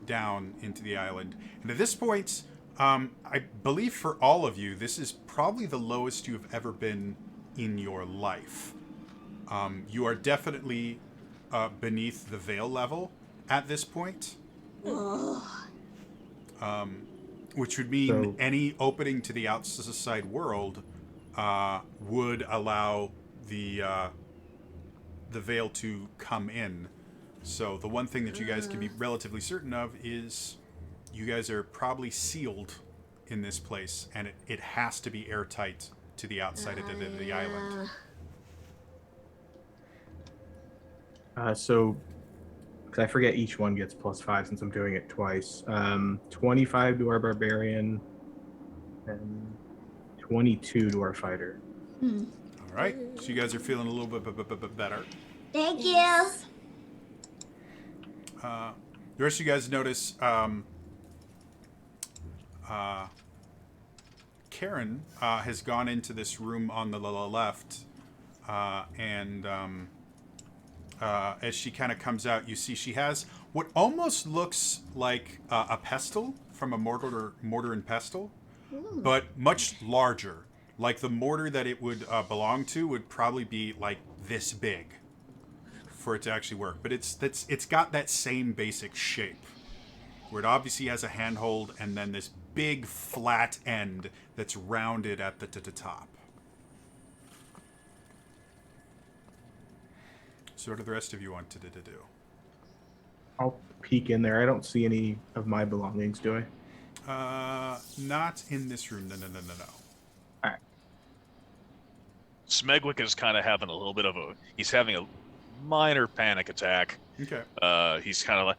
down into the island. And at this point, I believe for all of you, this is probably the lowest you have ever been in your life. You are definitely beneath the veil level at this point. Which would mean So- any opening to the outside world would allow the veil to come in. So the one thing that you guys can be relatively certain of is you guys are probably sealed in this place, and it has to be airtight to the outside of the island. So, because I forget each one gets +5 since I'm doing it twice. 25 to our barbarian, and 22 to our fighter. All right, so you guys are feeling a little bit better. Thank you. The rest of you guys notice Karen has gone into this room on the left, and as she kind of comes out, you see she has what almost looks like a pestle from a mortar and pestle, but much larger. Like the mortar that it would belong to would probably be like this big for it to actually work. But it's got that same basic shape, where it obviously has a handhold and then this big flat end that's rounded at the top. So what do the rest of you want to do? I'll peek in there. I don't see any of my belongings, do I? Not in this room. No. Smegwick is kind of having a little bit of a. He's having a minor panic attack. Okay. He's kind of like,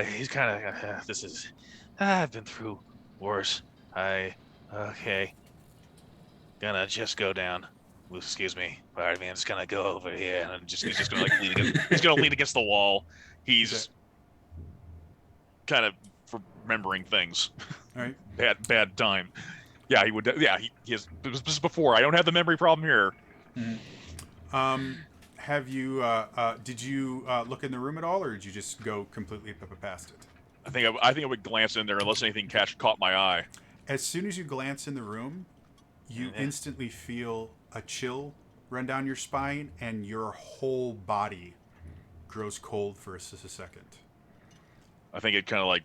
he's kind of. This is. I've been through worse. Okay. Gonna just go down. Excuse me. Pardon me. I'm just gonna go over here and he's just gonna like lean against. He's gonna lean against the wall. He's kind of remembering things. All right. Bad time. Yeah, he would. Yeah, he has. This was before. I don't have the memory problem here. Have you? Did you look in the room at all, or did you just go completely past it? I think I would glance in there unless anything caught my eye. As soon as you glance in the room, you instantly feel a chill run down your spine, and your whole body grows cold for just a second. I think it kind of like.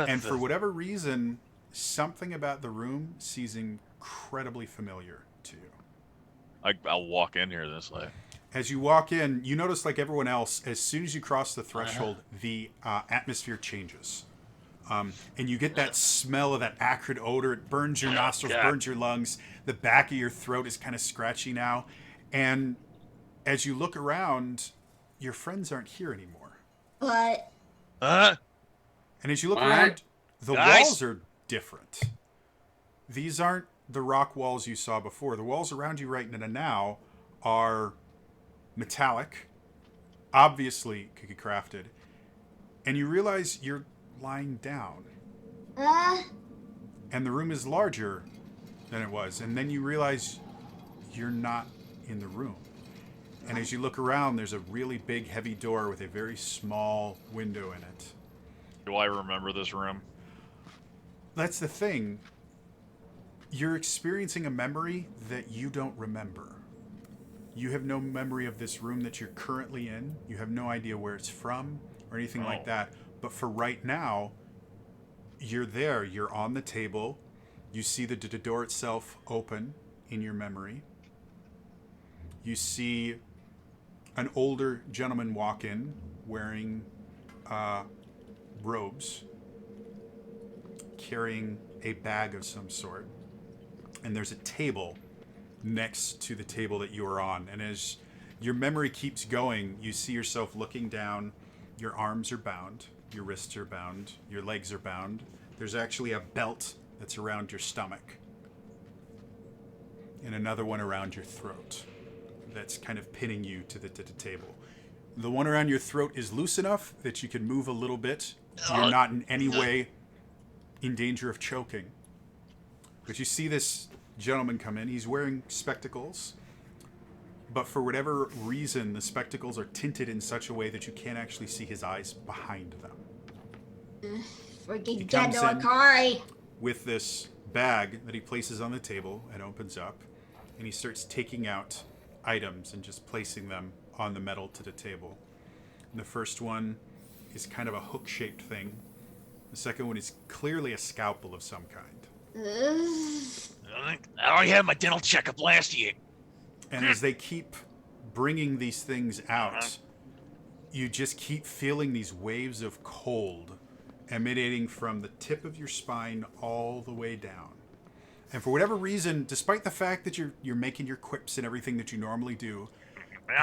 And for whatever reason, something about the room seems incredibly familiar to you. I'll walk in here this way. As you walk in, you notice, like everyone else, as soon as you cross the threshold, the atmosphere changes. And you get that smell of that acrid odor. It burns your nostrils, burns your lungs. The back of your throat is kind of scratchy now. And as you look around, your friends aren't here anymore. But And as you look around, the walls are different. These aren't the rock walls you saw before. The walls around you right now are metallic, obviously cookie crafted, and you realize you're lying down. And the room is larger than it was, and then you realize you're not in the room. And as you look around, there's a really big, heavy door with a very small window in it. Do I remember this room? That's the thing. You're experiencing a memory that you don't remember. You have no memory of this room that you're currently in. You have no idea where it's from or anything like that. But for right now, you're there. You're on the table. You see the door itself open in your memory. You see an older gentleman walk in wearing robes, carrying a bag of some sort. And there's a table next to the table that you are on. And as your memory keeps going, you see yourself looking down. Your arms are bound. Your wrists are bound. Your legs are bound. There's actually a belt that's around your stomach. And another one around your throat that's kind of pinning you to the table. The one around your throat is loose enough that you can move a little bit. You're not in any way in danger of choking. But you see this gentleman come in. He's wearing spectacles. But for whatever reason, the spectacles are tinted in such a way that you can't actually see his eyes behind them. Freaking comes Dendo in. Akari. With this bag that he places on the table and opens up. And he starts taking out items and just placing them on the metal to the table. And the first one is kind of a hook-shaped thing. The second one is clearly a scalpel of some kind. I already had my dental checkup last year. And as they keep bringing these things out, you just keep feeling these waves of cold emanating from the tip of your spine all the way down. And for whatever reason, despite the fact that you're making your quips and everything that you normally do,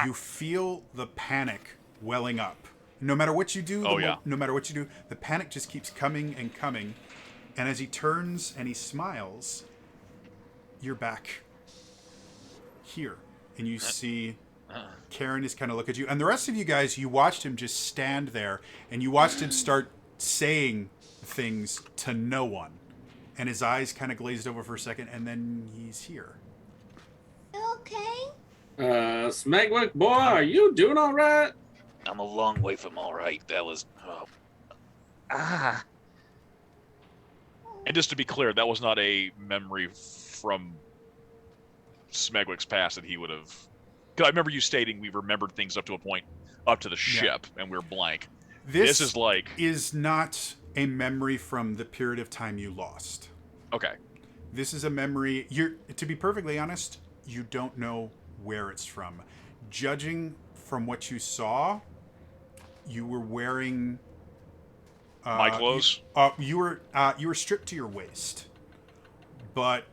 you feel the panic welling up. No matter what you do, no matter what you do, the panic just keeps coming and coming. And as he turns and he smiles, you're back here. And you see Karen is kind of look at you. And the rest of you guys, you watched him just stand there. And you watched him start saying things to no one. And his eyes kind of glazed over for a second. And then he's here. Okay. Smegwick, boy, are you doing all right? I'm a long way from all right. That was. And just to be clear, that was not a memory from Smegwick's past that he would have. Because I remember you stating we remembered things up to a point, up to the ship, and we were blank. This is like. Is not a memory from the period of time you lost. Okay. This is a memory. To be perfectly honest, you don't know where it's from. Judging from what you saw, you were wearing my clothes. You were stripped to your waist, but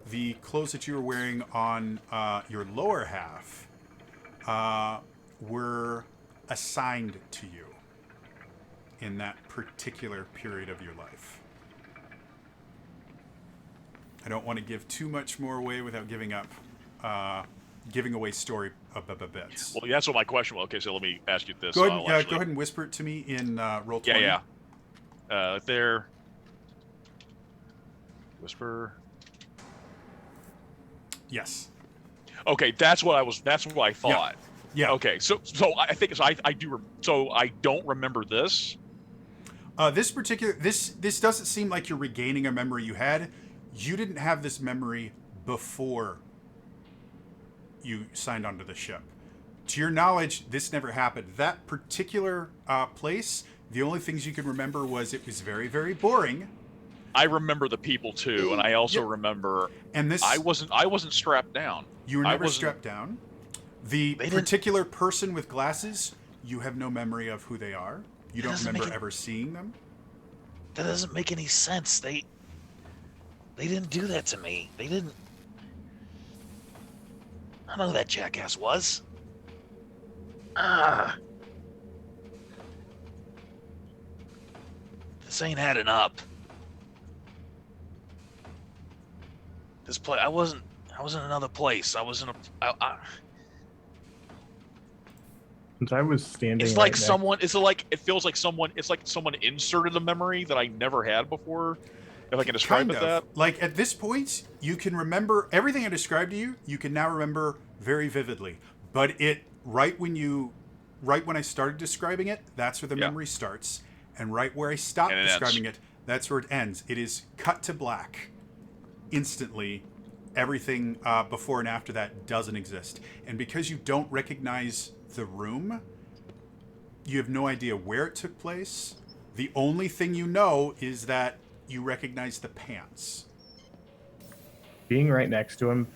the clothes that you were wearing on your lower half were assigned to you in that particular period of your life. I don't want to give too much more away without giving away story bits. Well, that's what my question was. Okay, so let me ask you this. Go I'll ahead and whisper it to me in roll 20. Yeah. There. Whisper. Yes. Okay, that's what I thought. Yeah. Okay, so I think I do. So I don't remember this. This doesn't seem like you're regaining a memory you had. You didn't have this memory before you signed onto the ship. To your knowledge, this never happened. That particular place, the only things you can remember was it was very, very boring. I remember the people too, and I also remember. And this, I wasn't strapped down. You were never strapped down. The particular person with glasses, you have no memory of who they are. You don't remember ever seeing them. That doesn't make any sense. They didn't do that to me. They didn't. I know who that jackass was. This ain't adding up. This place. I was in another place. I was in a. Since I was standing. It's like someone. It feels like someone. It's like someone inserted a memory that I never had before. If I can describe it that. Like at this point, you can remember everything I described to you. You can now remember very vividly. But right when I started describing it, that's where the memory starts, and right where I stopped describing it, that's where it ends. It is cut to black, instantly. Everything before and after that doesn't exist, and because you don't recognize the room, you have no idea where it took place. The only thing you know is that you recognize the pants. Being right next to him,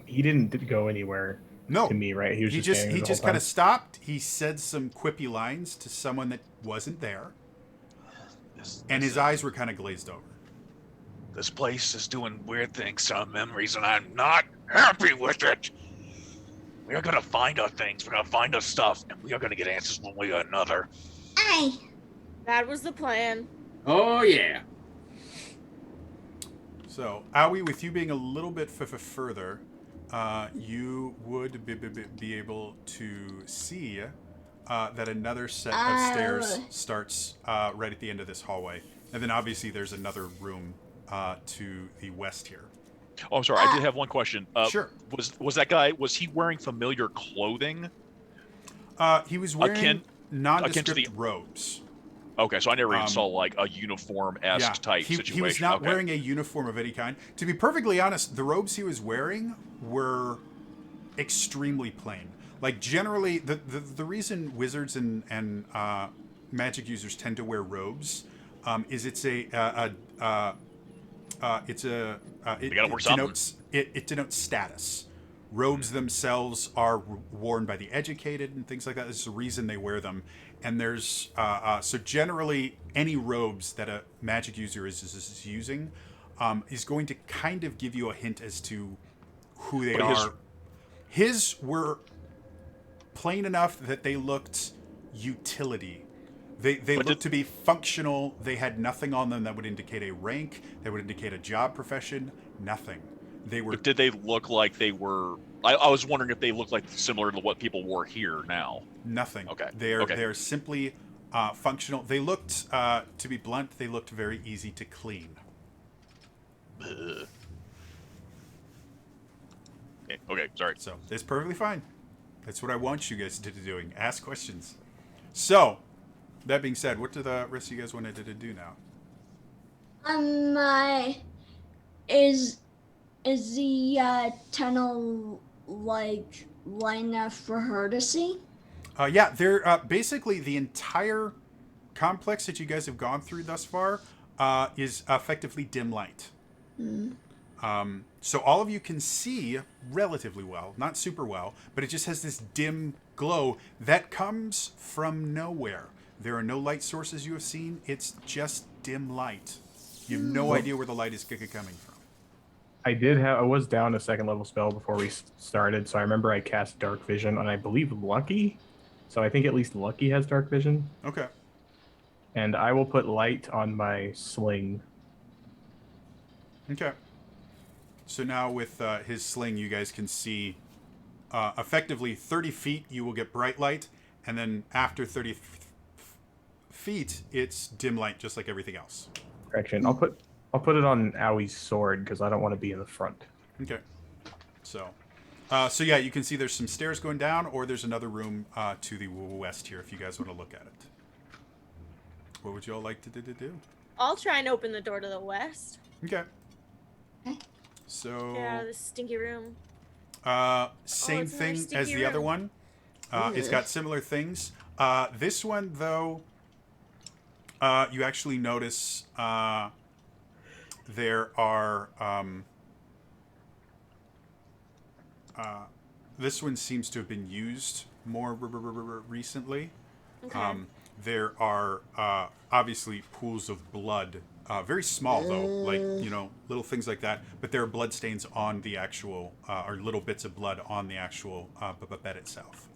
he didn't go anywhere. No, to me, right? He just kind of stopped. He said some quippy lines to someone that wasn't there, and his eyes were kind of glazed over. This place is doing weird things to our memories, and I'm not happy with it. We are gonna find our things. We're gonna find our stuff, and we are gonna get answers one way or another. Aye. That was the plan. Oh yeah. So, Aoi, with you being a little bit further, you would be able to see that another set of stairs starts right at the end of this hallway. And then obviously there's another room to the west here. Oh, I'm sorry. I did have one question. Sure. Was that guy, was he wearing familiar clothing? He was wearing nondescript robes. Okay, so I never even saw like a uniform-esque type situation. He was not wearing a uniform of any kind. To be perfectly honest, the robes he was wearing were extremely plain. Like generally, the reason wizards and magic users tend to wear robes is it denotes status. Robes themselves are worn by the educated and things like that. This is the reason they wear them. And there's so generally any robes that a magic user is using is going to kind of give you a hint as to who they are. His were plain enough that they looked utility. They looked to be functional. They had nothing on them that would indicate a rank, that would indicate a job profession, nothing. They were. But did they look like they were? I was wondering if they looked like similar to what people wore here now. Nothing. Okay. They're simply functional. They looked, to be blunt, they looked very easy to clean. Okay, sorry. So that's perfectly fine. That's what I want you guys to be doing. Ask questions. So, that being said, what do the rest of you guys want to do now? Is the tunnel like wide enough for her to see? Yeah, they're basically the entire complex that you guys have gone through thus far is effectively dim light. So all of you can see relatively well, not super well, but it just has this dim glow that comes from nowhere. There are no light sources you have seen. It's just dim light. You have no idea where the light is coming from. I was down a second level spell before we started, so I remember I cast Dark Vision on, I believe, Lucky. So I think at least Lucky has Dark Vision. Okay. And I will put light on my sling. Okay. So now with his sling, you guys can see effectively 30 feet, you will get bright light. And then after 30 feet, it's dim light, just like everything else. Correction. I'll put it on Owie's sword because I don't want to be in the front. Okay. So yeah, you can see there's some stairs going down, or there's another room to the west here if you guys want to look at it. What would you all like to do? I'll try and open the door to the west. Okay. So Get out of this stinky room. same it's another thing as sticky the other room. one. It's got similar things. This one though, you actually notice there are this one seems to have been used more recently. Okay. There are obviously pools of blood, very small though, like little things like that. But there are blood stains on the actual, or little bits of blood on the actual bed itself.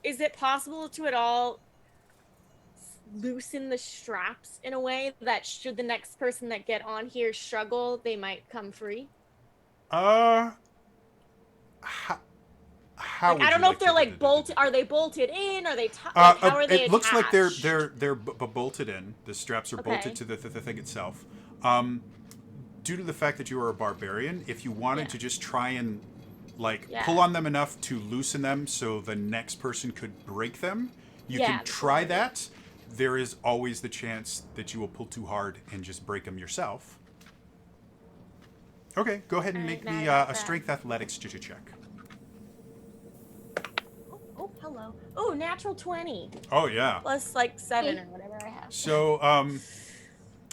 Is it possible to at all loosen the straps in a way that should the next person that get on here struggle, they might come free? How Like, I don't know if they're like bolted. Are they bolted in? Are they? How are they? It looks like they're attached? bolted in. The straps are Okay. bolted to the thing itself. Due to the fact that you are a barbarian, if you wanted to just try and pull on them enough to loosen them so the next person could break them, you can try that. There is always the chance that you will pull too hard and just break them yourself. Okay, go ahead and make me a strength athletics check. Oh, hello. Oh, natural 20. Oh yeah. Plus like 7 or whatever I have. So,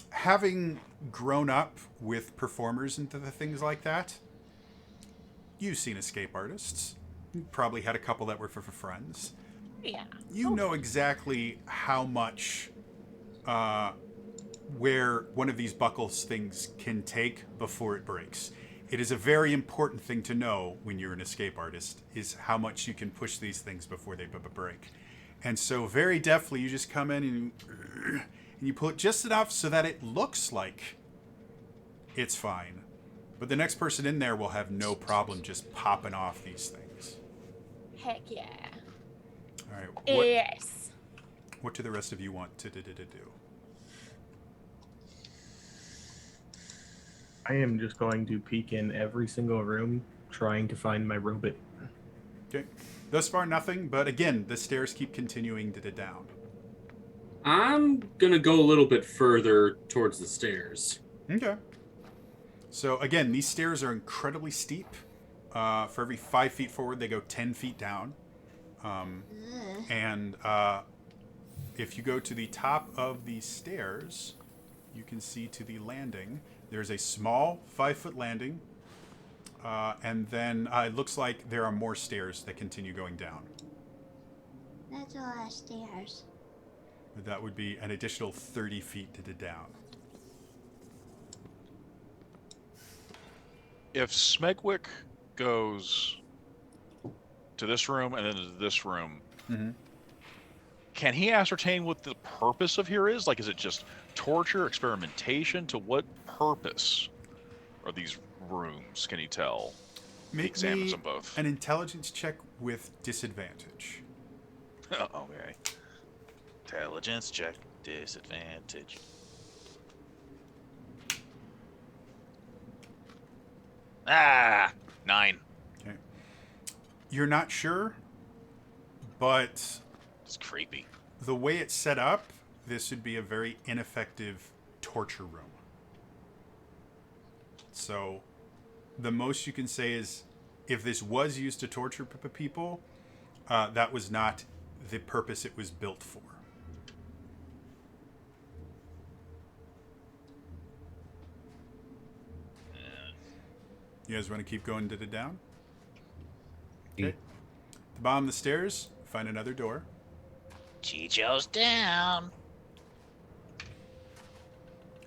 having grown up with performers and things like that, you've seen escape artists. You probably had a couple that were for friends. Yeah. You know exactly how much, where one of these buckles things can take before it breaks. It is a very important thing to know when you're an escape artist, is how much you can push these things before they break. And so very deftly, you just come in and you pull it just enough so that it looks like it's fine. But the next person in there will have no problem just popping off these things. Heck yeah. All right. Yes. What do the rest of you want to do? I am just going to peek in every single room, trying to find my robot. Okay. Thus far, nothing. But again, the stairs keep continuing down. I'm gonna go a little bit further towards the stairs. Okay. So again, these stairs are incredibly steep. For every 5 feet forward, they go 10 feet down. And if you go to the top of the stairs, you can see to the landing. There's a small 5-foot landing. And then it looks like there are more stairs that continue going down. That's a lot of stairs. That would be an additional 30 feet down. If Smegwick goes to this room and then to this room, can he ascertain what the purpose of here is? Like, is it just torture, experimentation? To what purpose are these rooms? Can he tell? He examines them both. An intelligence check with disadvantage. Okay. Intelligence check, disadvantage. Ah, 9. Okay. You're not sure, but It's creepy. the way it's set up, this would be a very ineffective torture room. So, the most you can say is, if this was used to torture people, that was not the purpose it was built for. You guys want to keep going down? Okay. At the bottom of the stairs, find another door. Chicho's down.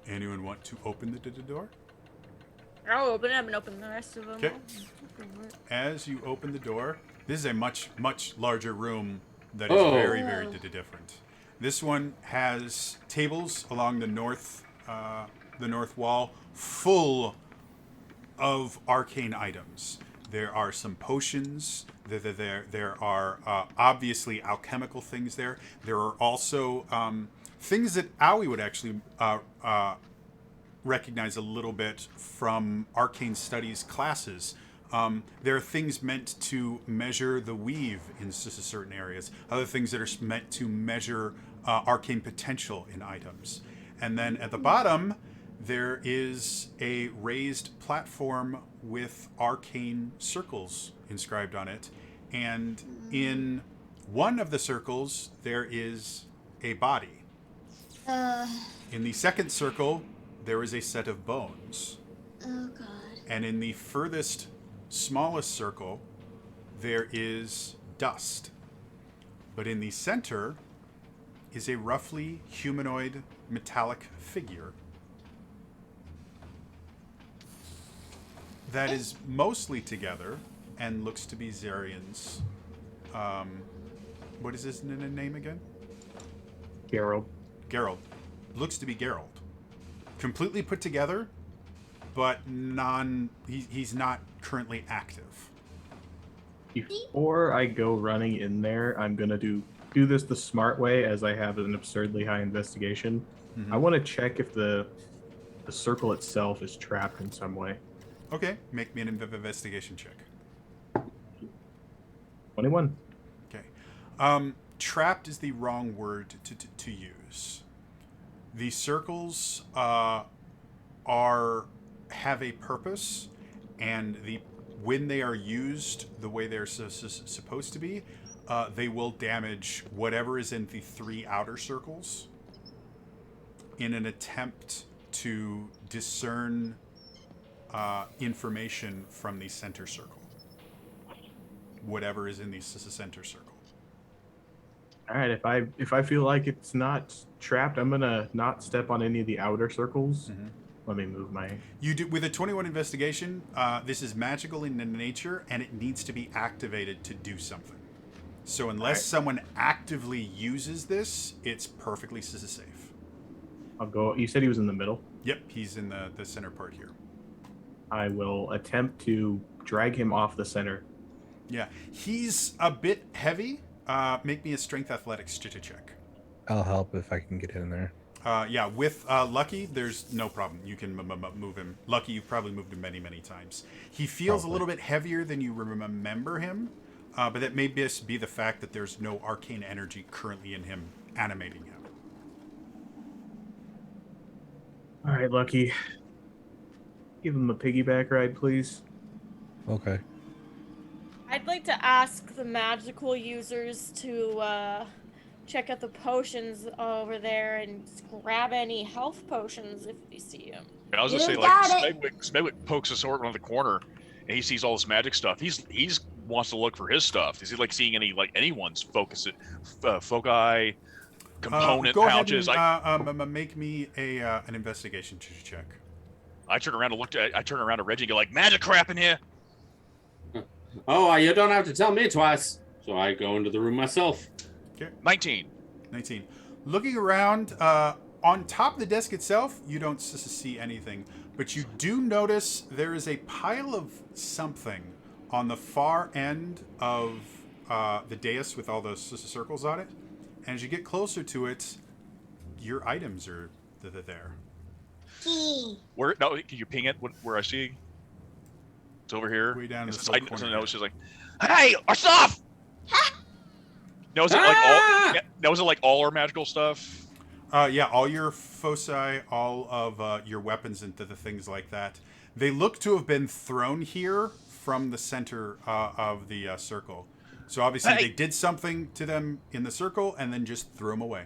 Anyone want to open the door? I'll open it up and open the rest of them. Okay. As you open the door, this is a much, much larger room that is very, very different. This one has tables along the north wall full of arcane items. There are some potions. There are obviously alchemical things there. There are also things that Aoi would actually recognize a little bit from arcane studies classes. There are things meant to measure the weave in certain areas. Other things that are meant to measure arcane potential in items. And then at the bottom, there is a raised platform with arcane circles inscribed on it. And in one of the circles, there is a body. In the second circle, there is a set of bones. Oh, God. And in the furthest, smallest circle, there is dust. But in the center is a roughly humanoid metallic figure that is mostly together and looks to be Zarian's. What is his name again? Gerald. Gerald. Looks to be Gerald. Completely put together, but he's not currently active. Before I go running in there, I'm gonna do this the smart way, as I have an absurdly high investigation. Mm-hmm. I want to check if the circle itself is trapped in some way. Okay, make me an investigation check. 21. Okay. Trapped is the wrong word to use. The circles have a purpose, and when they are used the way they're supposed to be, they will damage whatever is in the 3 outer circles in an attempt to discern information from the center circle. Whatever is in the center circle. All right, if I feel like it's not trapped, I'm gonna not step on any of the outer circles. Mm-hmm. Let me move my. You do with a 21 investigation. This is magical in nature, and it needs to be activated to do something. So unless someone actively uses this, it's perfectly safe. I'll go. You said he was in the middle. Yep, he's in the center part here. I will attempt to drag him off the center. Yeah, he's a bit heavy. Make me a strength athletics check. I'll help if I can get in there. Yeah, with Lucky, there's no problem. You can move him. Lucky, you've probably moved him many, many times. He feels a little bit heavier than you remember him, but that may just be the fact that there's no arcane energy currently in him animating him. All right, Lucky. Give him a piggyback ride, please. Okay. I'd like to ask the magical users to check out the potions over there and grab any health potions if you see them. I was gonna You say, got like, Smegwick pokes his sword around the corner, and he sees all this magic stuff. He's wants to look for his stuff. Is he like seeing anyone's foci component go pouches? ahead and make me an investigation check. I turn around to Reggie and go like, magic crap in here. Oh, you don't have to tell me twice. So I go into the room myself. Okay. 19. Looking around, on top of the desk itself, you don't see anything, but you do notice there is a pile of something on the far end of the dais with all those circles on it. And as you get closer to it, your items are there. Key. Where? No, can you ping it? Where I see? It's over here. Way down in It's the just- corner. no, it's just like, hey, our stuff. No, is it like all? Yeah, no, is it like all our magical stuff? Yeah, all your foci, all of your weapons and the things like that. They look to have been thrown here from the center of the circle. So obviously they did something to them in the circle and then just threw them away.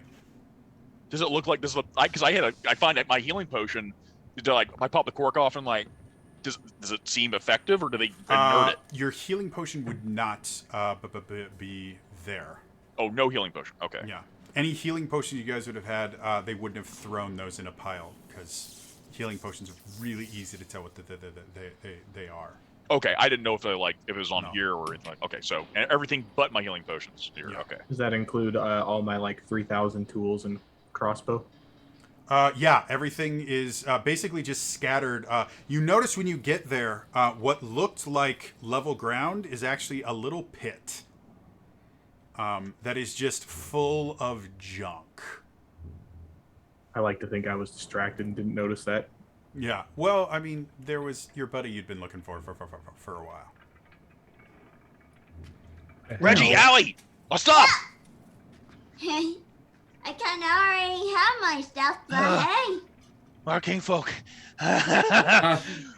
Does it look like this? Because I find that my healing potion, like if I pop the cork off and like, does it seem effective or do they inert it? Your healing potion would not be there. Oh, no healing potion. Okay. Yeah. Any healing potions you guys would have had, they wouldn't have thrown those in a pile because healing potions are really easy to tell what they are. Okay, I didn't know if if it was on No. here or anything. Okay, so everything but my healing potions here. Yeah. Okay. Does that include all my like 3,000 tools and crossbow? Yeah, everything is basically just scattered. You notice when you get there, what looked like level ground is actually a little pit that is just full of junk. I like to think I was distracted and didn't notice that. Yeah, well, I mean, there was your buddy you'd been looking for a while. Reggie, Allie, let's stop. I kind of already have my stuff, but hey. Arcane folk.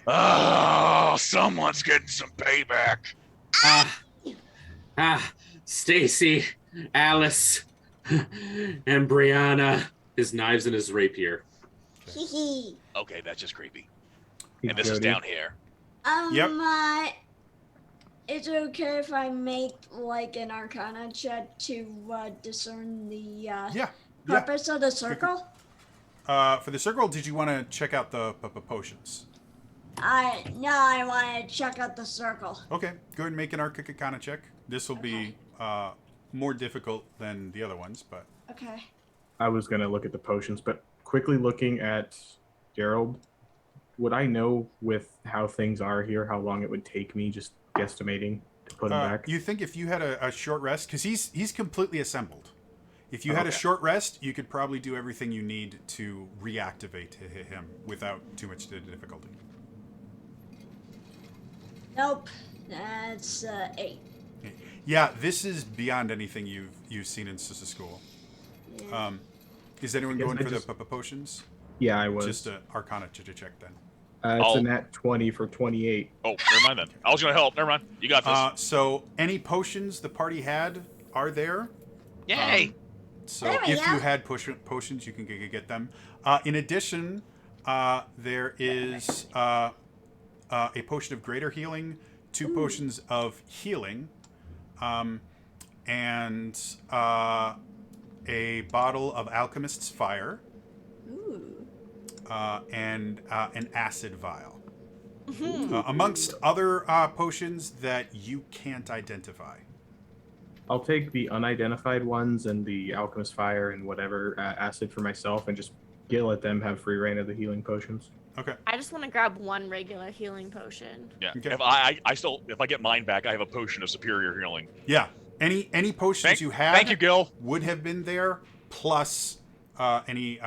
Oh, someone's getting some payback. Stacy, Alice, and Brianna. His knives and his rapier. Hee Okay, that's just creepy. Hey, And this is Jody. down here. Yep. Is it okay if I make like an Arcana check to discern the Yeah. purpose of the circle? For the circle, did you want to check out the potions? No, I want to check out the circle. Okay, go ahead and make an Arcana check. This will be more difficult than the other ones, but Okay. I was gonna look at the potions, but quickly looking at Gerald, would I know with how things are here how long it would take me, just guesstimating, to put him back? you think if you had a short rest, because he's completely assembled. If you had a short rest, you could probably do everything you need to reactivate him without too much difficulty. Nope. That's 8. Yeah, this is beyond anything you've seen in Sissa School. Yeah. Is anyone Yes, going I for just- the potions? Yeah, I was. Just an Arcana check then. It's I'll- a nat 20 for 28. Oh, never mind then. I was gonna help. Never mind. You got this. So any potions the party had are there. Yay! So There we if you go. had potions, you can get them. In addition, there is a potion of greater healing, 2 potions of healing, and a bottle of Alchemist's Fire, Ooh. and an acid vial. Amongst other potions that you can't identify. I'll take the unidentified ones and the alchemist fire and whatever acid for myself, and just let them have free reign of the healing potions. Okay. I just want to grab one regular healing potion. Yeah. Okay. If I get mine back, I have a potion of superior healing. Yeah. Any potions Thank you had Thank you, Gil. would have been there, plus any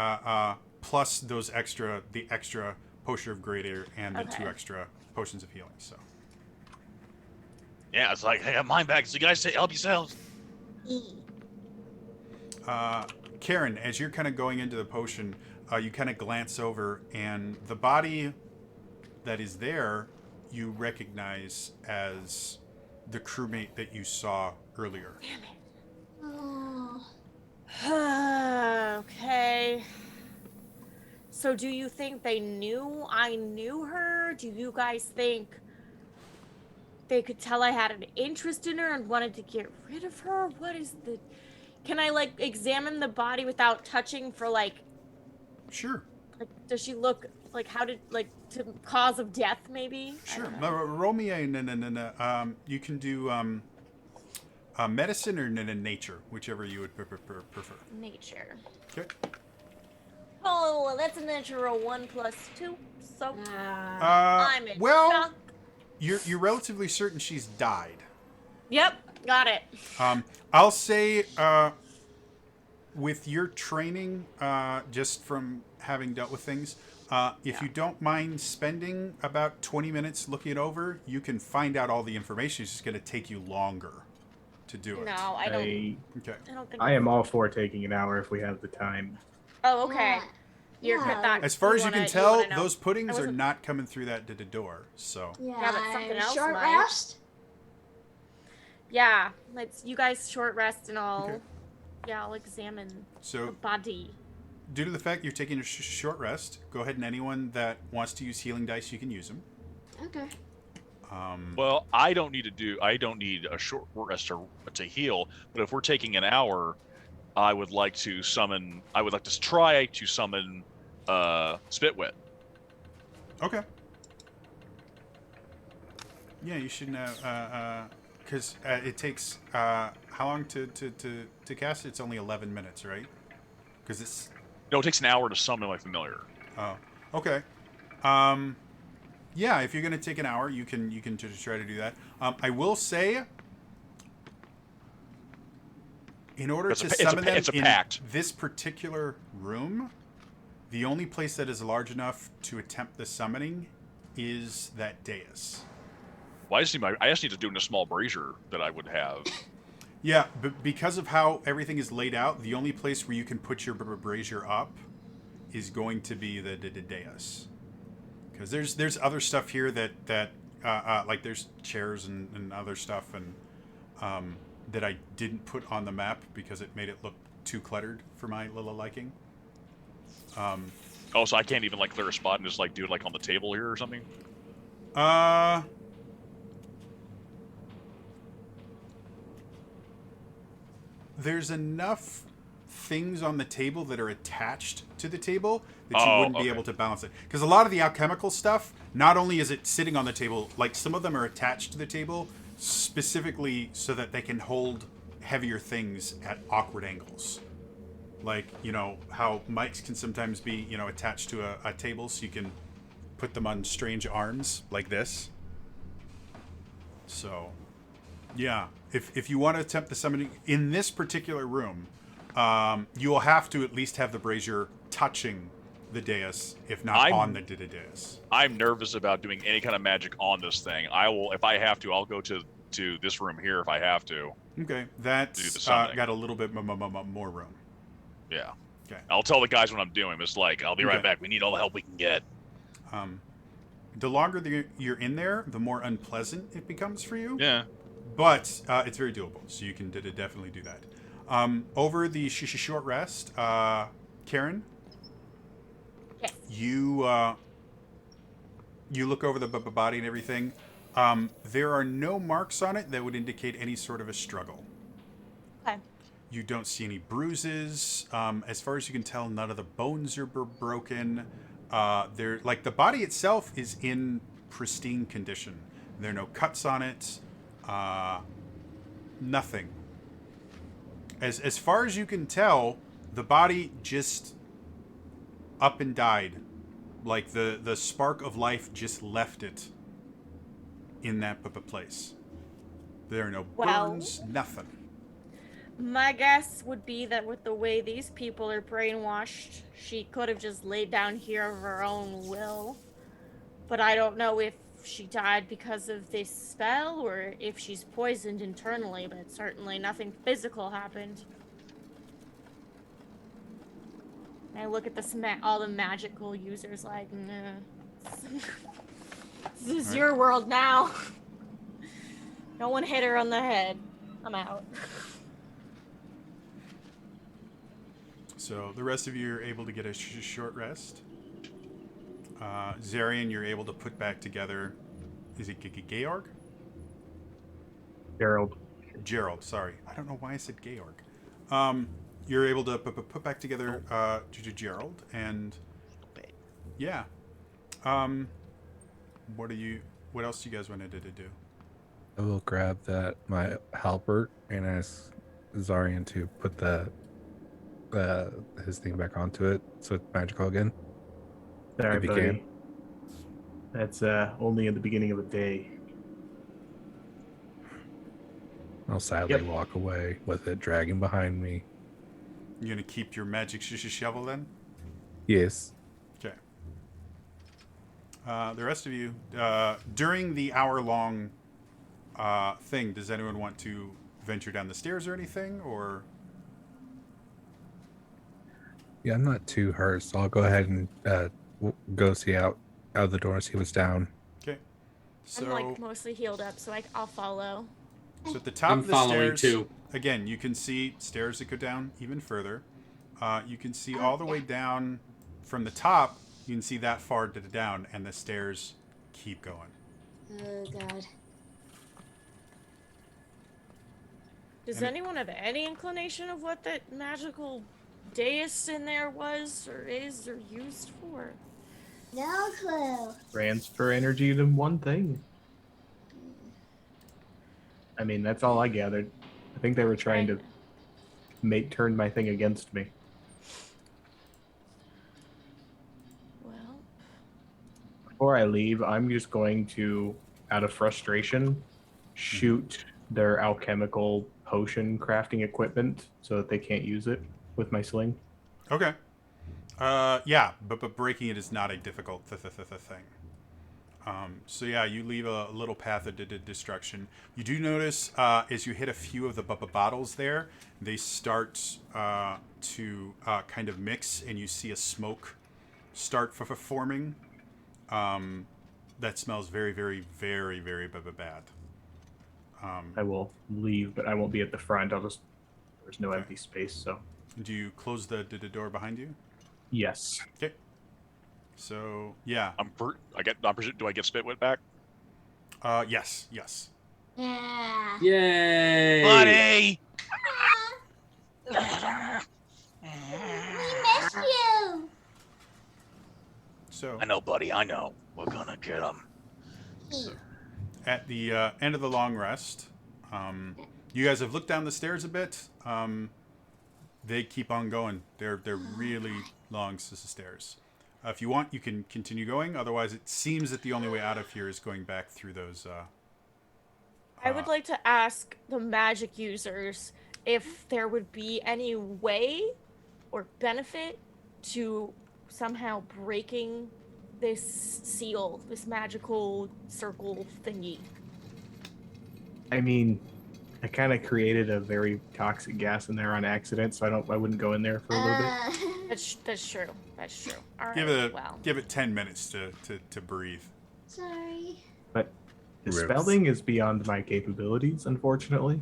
plus the extra potion of greater and the Okay. 2 extra potions of healing. So Yeah, it's like, I got mine back, so you guys help yourselves. Karen, as you're kind of going into the potion, you kind of glance over, and the body that is there, you recognize as the crewmate that you saw earlier. Oh. Okay. So do you think they knew I knew her? Do you guys think they could tell I had an interest in her and wanted to get rid of her? What is the... Can I, like, examine the body without touching for, like, Sure. does she look, like, how did, like, to cause of death, maybe? I Sure. don't know. Roll me a you can do medicine or nature, whichever you would prefer. Nature. Okay. Oh, that's a natural 1 + 2, so Ah. I'm in well, shock. you're relatively certain she's died. Yep, got it. I'll say, with your training, just from having dealt with things, if you don't mind spending about 20 minutes looking it over, you can find out all the information. It's just going to take you longer to do it. No, I don't. Okay. I don't think. I am all for taking an hour if we have the time. Oh, okay. You're Yeah. back. As far as you wanna- can tell, wanna know. those puddings I are wasn't- not coming through that door. So. Yeah, but something else short might. rest. Yeah, let's. You guys short rest and I'll. Okay. Yeah, I'll examine the So, body. due to the fact you're taking a short rest, go ahead and anyone that wants to use healing dice, you can use them. Okay. Well, I don't need a short rest to heal, but if we're taking an hour, I would like to try to summon Spitwit. Okay. Yeah, you should know, because it takes how long to cast it? It's only 11 minutes, right? Because it's No, it takes an hour to summon my familiar. oh, okay. Yeah, if you're gonna take an hour, you can just try to do that. I will say, in order to summon them it's a in pact. this particular room, the only place that is large enough to attempt the summoning is that dais. Well, I just need to do it in a small brazier that I would have. Yeah, but because of how everything is laid out, the only place where you can put your brazier up is going to be the dais. Because there's other stuff here that like there's chairs and other stuff and that I didn't put on the map because it made it look too cluttered for my little liking. Oh, so I can't even like clear a spot and just like do it like on the table here or something? There's enough things on the table that are attached to the table that you wouldn't be able to balance it. Because a lot of the alchemical stuff, not only is it sitting on the table, like some of them are attached to the table specifically so that they can hold heavier things at awkward angles. Like, you know, how mics can sometimes be, you know, attached to a table so you can put them on strange arms like this. So, yeah. If you want to attempt the summoning in this particular room, you will have to at least have the brazier touching the dais, if not on the dais. I'm nervous about doing any kind of magic on this thing. I will, if I have to, I'll go to this room here if I have to. Okay, that's got a little bit more room. Yeah. Okay. I'll tell the guys what I'm doing. It's like, I'll be right back. We need all the help we can get. The longer you're in there, the more unpleasant it becomes for you. Yeah. But it's very doable, so you can definitely do that. Over the short rest, Karen, Yes. you look over the body and everything. There are no marks on it that would indicate any sort of a struggle. Okay. You don't see any bruises. As far as you can tell, none of the bones are broken. Like the body itself is in pristine condition. There are no cuts on it. Nothing. As far as you can tell, the body just up and died. Like the spark of life just left it in that place. There are no burns, nothing. My guess would be that with the way these people are brainwashed, she could have just laid down here of her own will. But I don't know if she died because of this spell or if she's poisoned internally, but certainly nothing physical happened. And I look at all the magical users like, nah. This is your world now. No one hit her on the head. I'm out. So the rest of you are able to get a short rest. Zarian, you're able to put back together. Is it Georg? Gerald, sorry. I don't know why I said Georg. You're able to put back together Gerald, and yeah. What else do you guys wanted to do? I will grab my halberd and ask Zarian to put his thing back onto it so it's magical again. Sorry, If he buddy. can. That's only in the beginning of the day. I'll sadly walk away with it dragging behind me. You gonna keep your magic shovel then? Yes. Okay. The rest of you, during the hour-long thing, does anyone want to venture down the stairs or anything, or? Yeah, I'm not too hurt, so I'll go ahead and go see out the door, see what's down. Okay. So, I'm like mostly healed up, so I'll follow. so at the top I'm of the following stairs, too. again, you can see stairs that go down even further. You can see all the way down from the top. You can see that far down, and the stairs keep going. Oh god. Does And anyone have any inclination of what that magical dais in there was, or is, or used for? No clue. Transfer energy to one thing. I mean, that's all I gathered. I think they were trying to turn my thing against me. Well, Before I leave, I'm just going to, out of frustration, shoot their alchemical potion crafting equipment so that they can't use it with my sling. Okay. Yeah, but breaking it is not a difficult thing. So yeah, you leave a little path of destruction. You do notice as you hit a few of the bottles there, they start to kind of mix, and you see a smoke start forming. That smells very, very, very, very bad. I will leave, but I won't be at the front. There's no empty space, so. Do you close the door behind you? Yes. Okay. So yeah. Do I get Spitwit back? Yes. Yeah. Yay! Buddy! We miss you. So I know, buddy. I know. We're gonna get him. at the end of the long rest, you guys have looked down the stairs a bit. They keep on going. They're really long stairs. If you want, you can continue going. Otherwise, it seems that the only way out of here is going back through those. I would like to ask the magic users if there would be any way or benefit to somehow breaking this seal, this magical circle thingy. I mean, I kind of created a very toxic gas in there on accident, so I wouldn't go in there for a little bit. That's true. That's true. All right. Give it 10 minutes to breathe. Sorry. But the Rips. spelling is beyond my capabilities, unfortunately.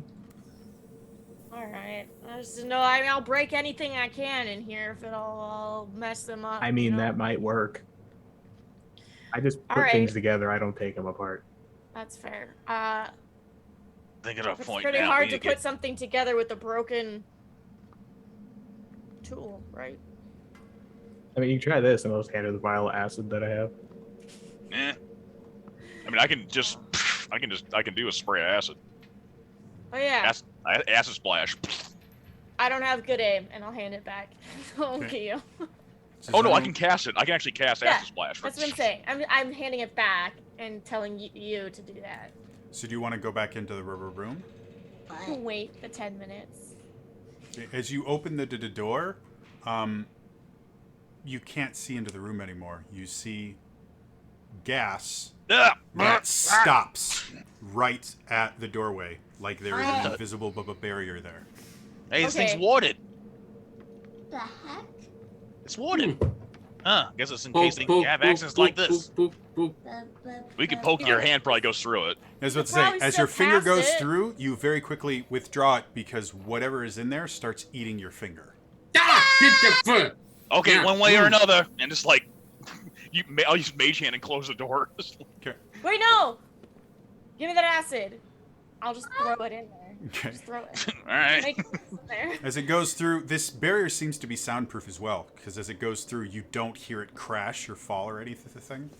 All right. I'll break anything I can in here if I'll mess them up. I mean, you know? that might work. I just All put right. things together. I don't take them apart. That's fair. Think at a It's point pretty now. hard we to need put something together with a broken tool, right? I mean, you can try this, and I'll just hand her the vial of acid that I have. Eh. I mean, I can do a spray of acid. Oh yeah. Acid splash. I don't have good aim, and I'll hand it back. Okay. You. Oh no, I can cast it. I can actually cast Yeah, acid splash. That's what I'm saying. I'm handing it back and telling you to do that. So do you want to go back into the rubber room? Wait the 10 minutes. As you open the door, you can't see into the room anymore. You see gas Ah! that stops right at the doorway, like there is an invisible barrier there. Hey, this Okay. thing's warded. The heck? It's warded. Huh? Guess it's in Boop, case they boop, have boop, accidents like boop, this. boop, boop, boop. We could poke Your hand probably goes through it. I was about to You say, probably as your still finger passed goes it. through, you very quickly withdraw it because whatever is in there starts eating your finger. Ah! Hit the foot! Okay, Yeah, one way or mm. another. And just like, I'll use mage hand and close the door. Wait, no! Give me that acid. I'll just throw it in there. Okay. Just throw it. All right. Make it in there. As it goes through, this barrier seems to be soundproof as well, because as it goes through, you don't hear it crash or fall or anything.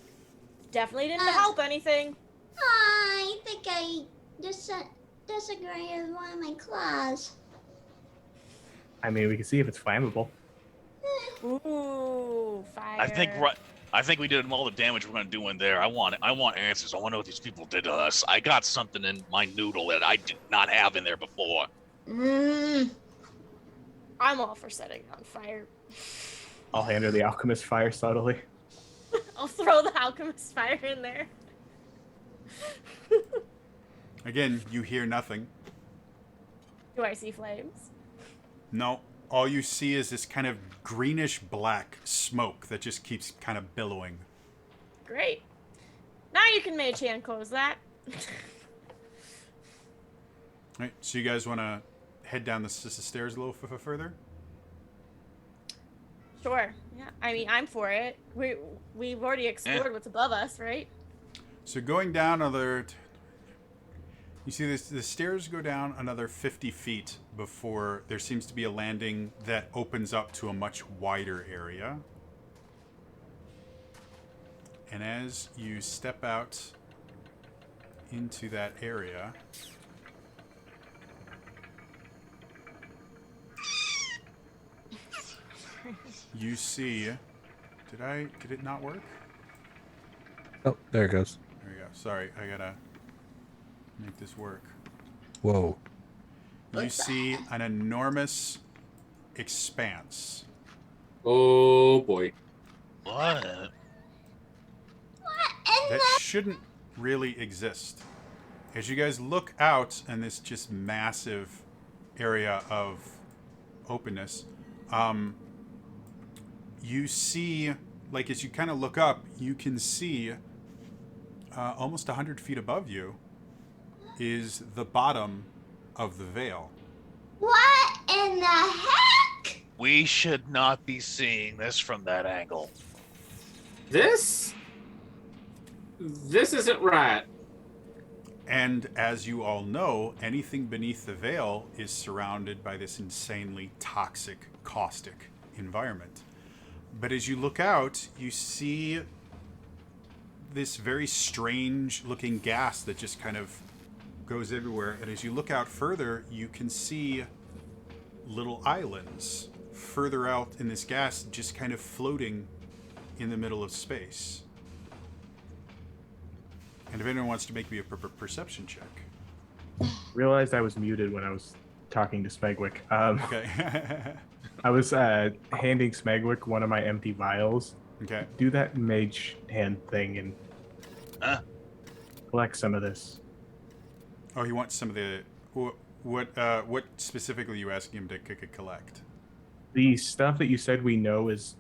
Definitely didn't help anything. I think I disagree with one of my claws. I mean, we can see if it's flammable. Ooh, fire. I think we did all the damage we're gonna do in there. I want answers. I want to know what these people did to us. I got something in my noodle that I did not have in there before. I'm all for setting it on fire. I'll hand her the alchemist fire subtly. I'll throw the alchemist fire in there. Again, you hear nothing. Do I see flames? No. All you see is this kind of greenish black smoke that just keeps kind of billowing. Great. Now you can mage hand close that. Right, so you guys want to head down the stairs a little further? Sure. Yeah. I mean, I'm for it. We've already explored what's above us, right? So going down another... You see the stairs go down another 50 feet before there seems to be a landing that opens up to a much wider area. And as you step out into that area, you see... Did it not work? Oh, there it goes. There we go. Sorry, I gotta make this work. Whoa. You see an enormous expanse. Oh boy. What? That shouldn't really exist. As you guys look out in this just massive area of openness, you see, like as you kind of look up, you can see almost 100 feet above you is the bottom of the veil. What in the heck? We should not be seeing this from that angle. This isn't right. And as you all know, anything beneath the veil is surrounded by this insanely toxic, caustic environment. But as you look out, you see this very strange looking gas that just kind of goes everywhere. And as you look out further, you can see little islands further out in this gas, just kind of floating in the middle of space. And if anyone wants to make me a perception check. Realized I was muted when I was talking to Smegwick. Okay. I was handing Smegwick one of my empty vials. Okay. Do that mage hand thing and collect some of this. Oh, he wants some of the... What specifically are you asking him to collect? The stuff that you said we know is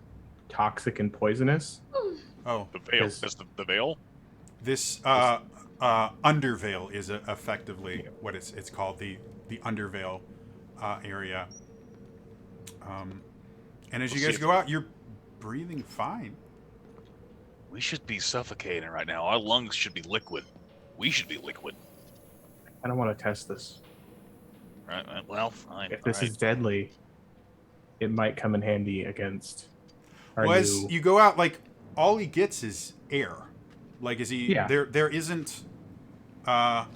toxic and poisonous. Oh, The veil. Yes. That's the veil? this underveil is effectively what it's called, the underveil area. And as you We'll guys see go out, you're breathing fine. We should be suffocating right now. Our lungs should be liquid. We should be liquid. I don't want to test this. Right? Well, fine. If this all right. is deadly, it might come in handy against our Well, as new... you go out, like, all he gets is air. Like, is he... Yeah. There isn't... like,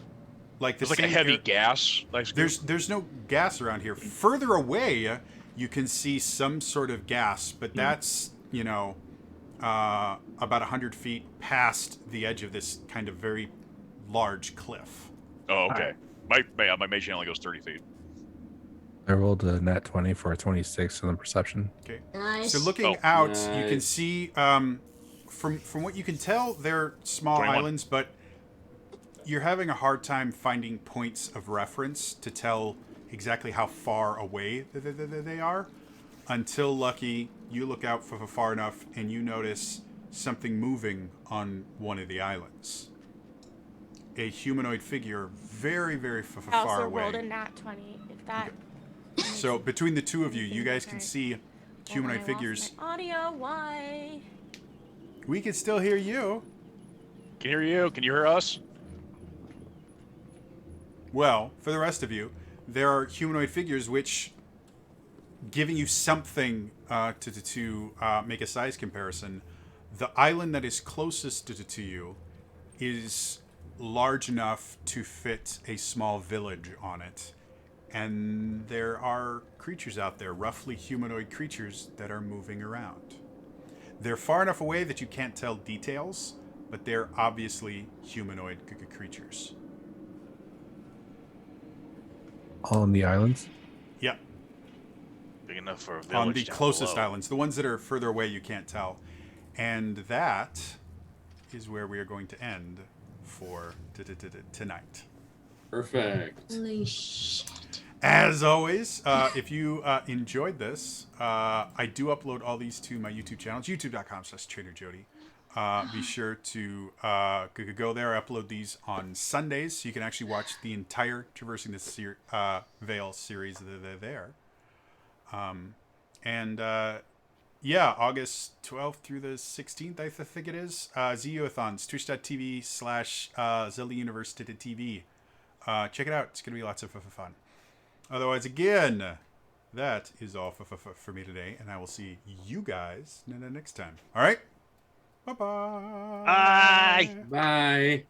the There's like a same heavy air- gas. Like, There's no gas around here. Further away, you can see some sort of gas, but that's, you know, about 100 feet past the edge of this kind of very large cliff. oh, okay. My mage only goes 30 feet. I rolled a nat 20 for a 26 on the perception. Okay. Nice. So looking Oh. out, you can Nice. see, from what you can tell, they're small 21. islands, but you're having a hard time finding points of reference to tell exactly how far away they are. Until, Lucky, you look out for far enough and you notice something moving on one of the islands. A humanoid figure, very, very I also far rolled a away. nat 20. If that. So between the two of you, you guys can see humanoid figures. Audio. Why? We can still hear you. Can hear you. Can you hear us? Well, for the rest of you, there are humanoid figures which, giving you something to make a size comparison, the island that is closest to you is large enough to fit a small village on it. And there are creatures out there, roughly humanoid creatures, that are moving around. They're far enough away that you can't tell details, but they're obviously humanoid creatures. All on the islands? Yep. Big enough for a village On the down closest below. islands. The ones that are further away you can't tell. And that is where we are going to end for tonight. Perfect. Holy shit. As always, if you enjoyed this, I do upload all these to my YouTube channel, youtube.com/TraderJody. Be sure to go there. I upload these on Sundays, so you can actually watch the entire Traversing the Veil series there. Yeah, August 12th through the 16th, I think it is. ZUathons, twitch.tv/ZeldaUniverse.tv. Check it out. It's going to be lots of fun. Otherwise, again, that is all for me today, and I will see you guys next time. All right? Bye-bye. Bye. Bye.